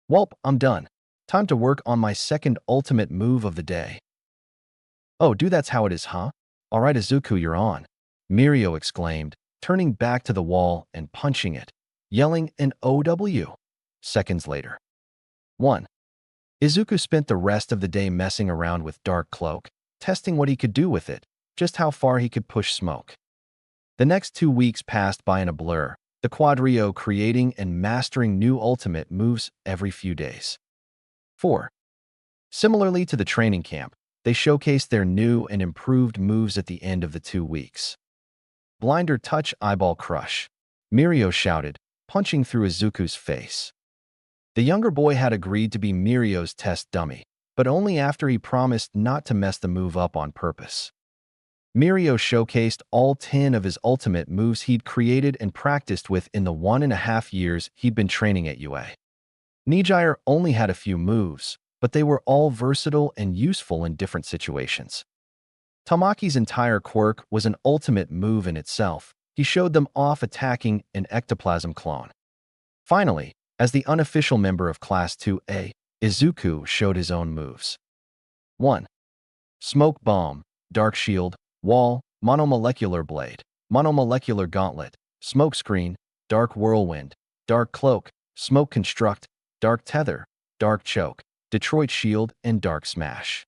[SPEAKER 1] Welp, I'm done. Time to work on my second ultimate move of the day. Oh, that's how it is, huh? All right, Izuku, you're on, Mirio exclaimed, turning back to the wall and punching it, yelling an OW. Seconds later. 1. Izuku spent the rest of the day messing around with Dark Cloak, testing what he could do with it, just how far he could push smoke. The next 2 weeks passed by in a blur, the Quadrio creating and mastering new ultimate moves every few days. 4. Similarly to the training camp, they showcased their new and improved moves at the end of the 2 weeks. Blinder Touch Eyeball Crush, Mirio shouted, punching through Izuku's face. The younger boy had agreed to be Mirio's test dummy, but only after he promised not to mess the move up on purpose. Mirio showcased all 10 of his ultimate moves he'd created and practiced with in the 1.5 years he'd been training at UA. Nijire only had a few moves, but they were all versatile and useful in different situations. Tamaki's entire quirk was an ultimate move in itself. He showed them off attacking an ectoplasm clone. Finally, as the unofficial member of Class 2A, Izuku showed his own moves. 1. Smoke Bomb, Dark Shield, Wall, Monomolecular Blade, Monomolecular Gauntlet, Smoke Screen, Dark Whirlwind, Dark Cloak, Smoke Construct, Dark Tether, Dark Choke, Detroit Shield, and Dark Smash.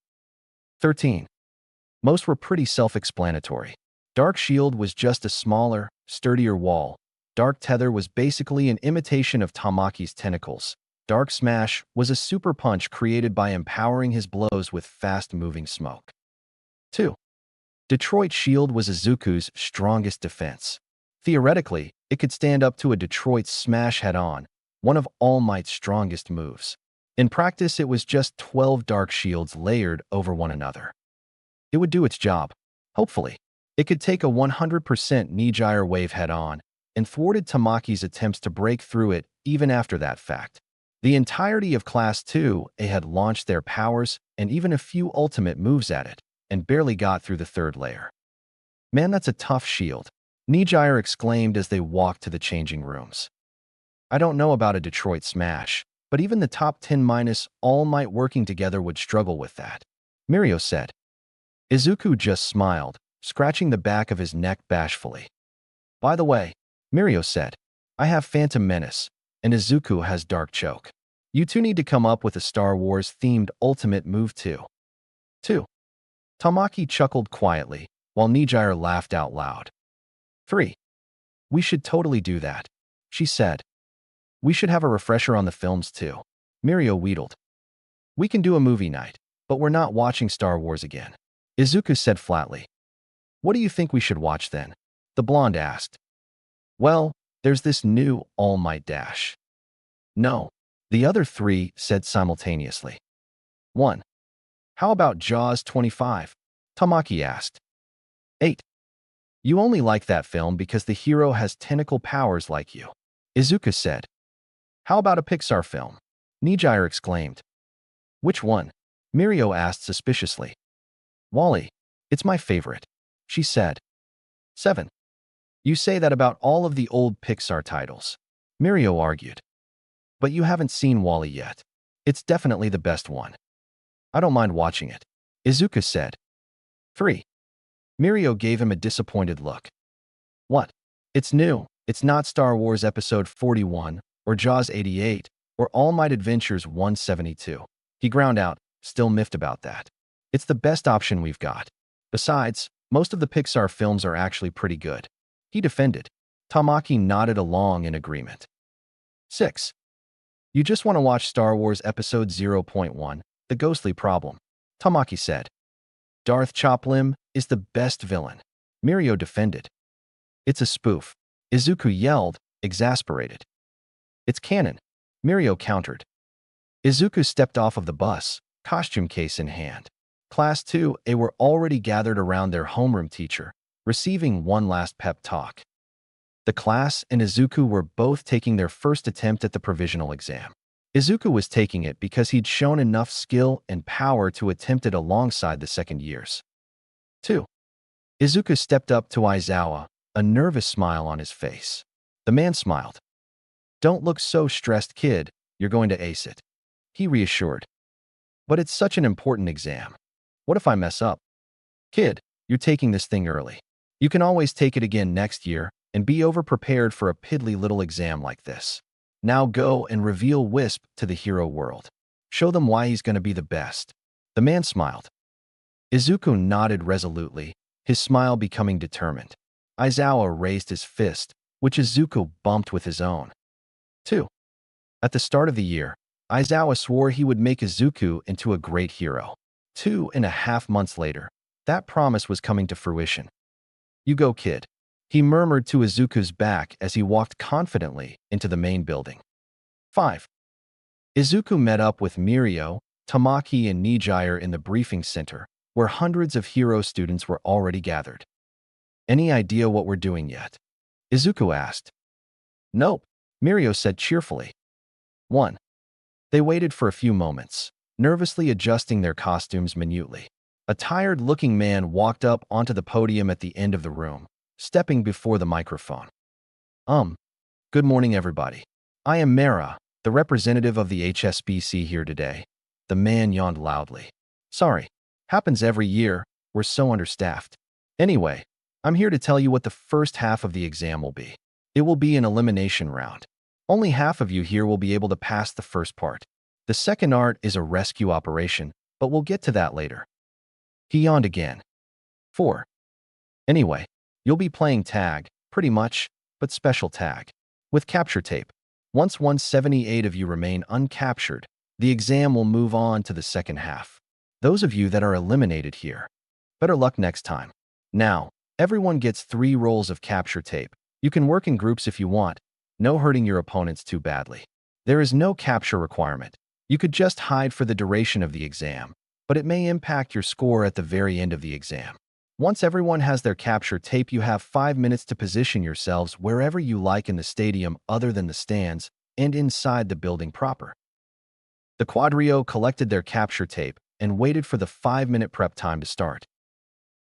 [SPEAKER 1] 13. Most were pretty self-explanatory. Dark Shield was just a smaller, sturdier wall. Dark Tether was basically an imitation of Tamaki's tentacles. Dark Smash was a super punch created by empowering his blows with fast-moving smoke. 2. Detroit Shield was Izuku's strongest defense. Theoretically, it could stand up to a Detroit Smash head-on, one of All Might's strongest moves. In practice, it was just 12 Dark Shields layered over one another. It would do its job, hopefully. It could take a 100% Nijire wave head-on, and thwarted Tamaki's attempts to break through it even after that fact. The entirety of Class 2A had launched their powers and even a few ultimate moves at it, and barely got through the 3rd layer. Man, that's a tough shield, Nijire exclaimed as they walked to the changing rooms. I don't know about a Detroit Smash, but even the top 10 minus All Might working together would struggle with that, Mirio said. Izuku just smiled, scratching the back of his neck bashfully. By the way, Mirio said, I have Phantom Menace, and Izuku has Dark Choke. You two need to come up with a Star Wars-themed ultimate move too. 2. Tamaki chuckled quietly, while Nijire laughed out loud. 3. We should totally do that, she said. We should have a refresher on the films too. Mirio wheedled. We can do a movie night, but we're not watching Star Wars again. Izuku said flatly. What do you think we should watch then? The blonde asked. Well, there's this new All Might Dash. No, the other three said simultaneously. 1. How about Jaws 25? Tamaki asked. 8. You only like that film because the hero has tentacle powers like you, Izuku said. How about a Pixar film? Nijire exclaimed. Which one? Mirio asked suspiciously. WALL-E. It's my favorite, she said. 7. You say that about all of the old Pixar titles, Mirio argued. But you haven't seen WALL-E yet. It's definitely the best one. I don't mind watching it, Izuku said. 3. Mirio gave him a disappointed look. What? It's new. It's not Star Wars Episode 41, or Jaws 88, or All Might Adventures 172. He ground out, still miffed about that. It's the best option we've got. Besides, most of the Pixar films are actually pretty good. He defended. Tamaki nodded along in agreement. 6. You just want to watch Star Wars Episode 0.1, The Ghostly Problem, Tamaki said. Darth Choplim is the best villain, Mirio defended. It's a spoof, Izuku yelled, exasperated. It's canon, Mirio countered. Izuku stepped off of the bus, costume case in hand. Class 2A were already gathered around their homeroom teacher, receiving one last pep talk. The class and Izuku were both taking their first attempt at the provisional exam. Izuku was taking it because he'd shown enough skill and power to attempt it alongside the second years. 2. Izuku stepped up to Aizawa, a nervous smile on his face. The man smiled. Don't look so stressed, kid, you're going to ace it, he reassured. But it's such an important exam. What if I mess up? Kid, you're taking this thing early. You can always take it again next year and be over-prepared for a piddly little exam like this. Now go and reveal Wisp to the hero world. Show them why he's going to be the best. The man smiled. Izuku nodded resolutely, his smile becoming determined. Aizawa raised his fist, which Izuku bumped with his own. 2. At the start of the year, Aizawa swore he would make Izuku into a great hero. 2.5 months later, that promise was coming to fruition. You go, kid, he murmured to Izuku's back as he walked confidently into the main building. 5. Izuku met up with Mirio, Tamaki, and Nijire in the briefing center, where hundreds of hero students were already gathered. Any idea what we're doing yet? Izuku asked. Nope, Mirio said cheerfully. 1. They waited for a few moments, nervously adjusting their costumes minutely. A tired-looking man walked up onto the podium at the end of the room, stepping before the microphone. Good morning, everybody. I am Mara, the representative of the HSBC here today. The man yawned loudly. Sorry, happens every year, we're so understaffed. Anyway, I'm here to tell you what the first half of the exam will be. It will be an elimination round. Only half of you here will be able to pass the first part. The second art is a rescue operation, but we'll get to that later. He yawned again. 4. Anyway, you'll be playing tag, pretty much, but special tag. With capture tape. Once 178 of you remain uncaptured, the exam will move on to the second half. Those of you that are eliminated here, better luck next time. Now, everyone gets 3 rolls of capture tape. You can work in groups if you want, no hurting your opponents too badly. There is no capture requirement. You could just hide for the duration of the exam, but it may impact your score at the very end of the exam. Once everyone has their capture tape, you have 5 minutes to position yourselves wherever you like in the stadium other than the stands and inside the building proper. The quadrio collected their capture tape and waited for the 5-minute prep time to start.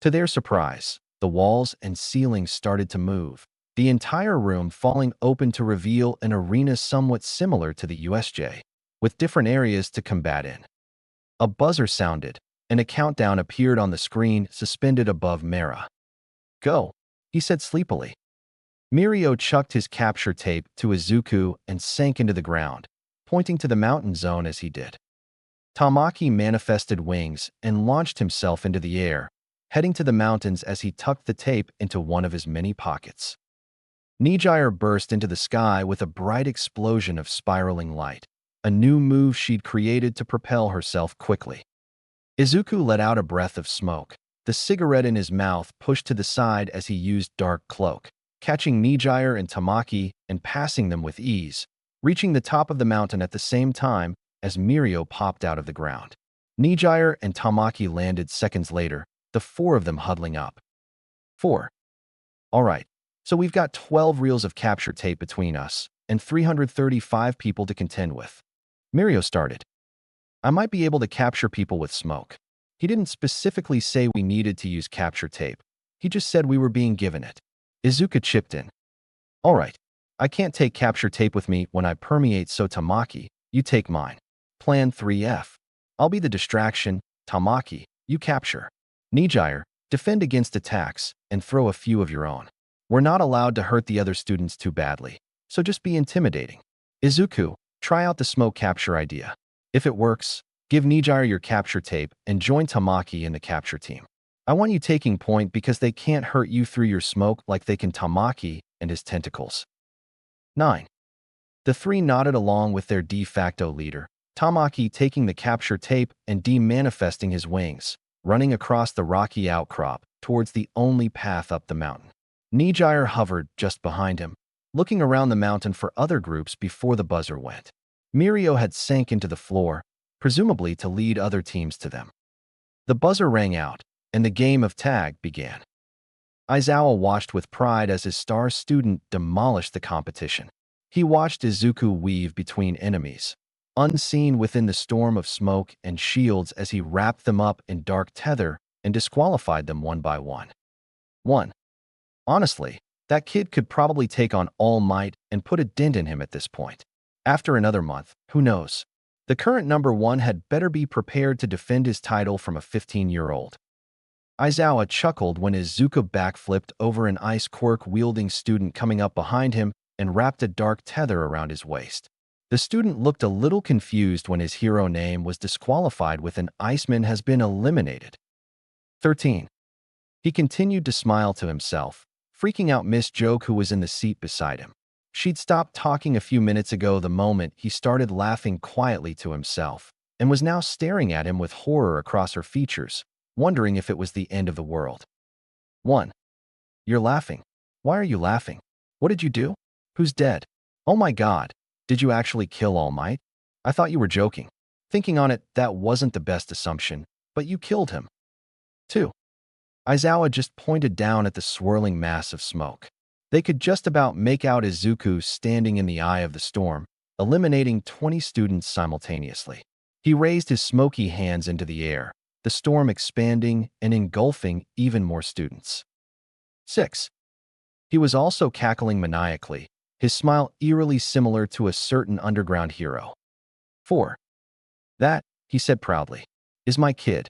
[SPEAKER 1] To their surprise, the walls and ceilings started to move, the entire room falling open to reveal an arena somewhat similar to the USJ, with different areas to combat in. A buzzer sounded, and a countdown appeared on the screen suspended above Mera. "Go," he said sleepily. Mirio chucked his capture tape to Izuku and sank into the ground, pointing to the mountain zone as he did. Tamaki manifested wings and launched himself into the air, heading to the mountains as he tucked the tape into one of his many pockets. Nijire burst into the sky with a bright explosion of spiraling light, a new move she'd created to propel herself quickly. Izuku let out a breath of smoke, the cigarette in his mouth pushed to the side as he used Dark Cloak, catching Nijire and Tamaki and passing them with ease, reaching the top of the mountain at the same time as Mirio popped out of the ground. Nijire and Tamaki landed seconds later, the four of them huddling up. 4. All right, so we've got 12 reels of capture tape between us and 335 people to contend with. Mirio started. I might be able to capture people with smoke. He didn't specifically say we needed to use capture tape. He just said we were being given it. Izuku chipped in. All right, I can't take capture tape with me when I permeate, so Tamaki, you take mine. Plan 3F. I'll be the distraction. Tamaki, you capture. Nijire, defend against attacks and throw a few of your own. We're not allowed to hurt the other students too badly, so just be intimidating. Izuku, try out the smoke capture idea. If it works, give Nijire your capture tape and join Tamaki in the capture team. I want you taking point because they can't hurt you through your smoke like they can Tamaki and his tentacles. 9. The three nodded along with their de facto leader, Tamaki taking the capture tape and de-manifesting his wings, running across the rocky outcrop towards the only path up the mountain. Nijire hovered just behind him, looking around the mountain for other groups before the buzzer went. Mirio had sank into the floor, presumably to lead other teams to them. The buzzer rang out, and the game of tag began. Aizawa watched with pride as his star student demolished the competition. He watched Izuku weave between enemies, unseen within the storm of smoke and shields as he wrapped them up in dark tether and disqualified them one by one. 1. Honestly, that kid could probably take on All Might and put a dent in him at this point. After another month, who knows? The current number 1 had better be prepared to defend his title from a 15-year-old. Aizawa chuckled when Izuku backflipped over an ice quirk-wielding student coming up behind him and wrapped a dark tether around his waist. The student looked a little confused when his hero name was disqualified with an Iceman has been eliminated. 13. He continued to smile to himself, freaking out Miss Joke who was in the seat beside him. She'd stopped talking a few minutes ago the moment he started laughing quietly to himself, and was now staring at him with horror across her features, wondering if it was the end of the world. 1. You're laughing. Why are you laughing? What did you do? Who's dead? Oh my god, did you actually kill All Might? I thought you were joking. Thinking on it, that wasn't the best assumption, but you killed him. 2. Aizawa just pointed down at the swirling mass of smoke. They could just about make out Izuku standing in the eye of the storm, eliminating 20 students simultaneously. He raised his smoky hands into the air, the storm expanding and engulfing even more students. 6. He was also cackling maniacally, his smile eerily similar to a certain underground hero. 4. That, he said proudly, is my kid.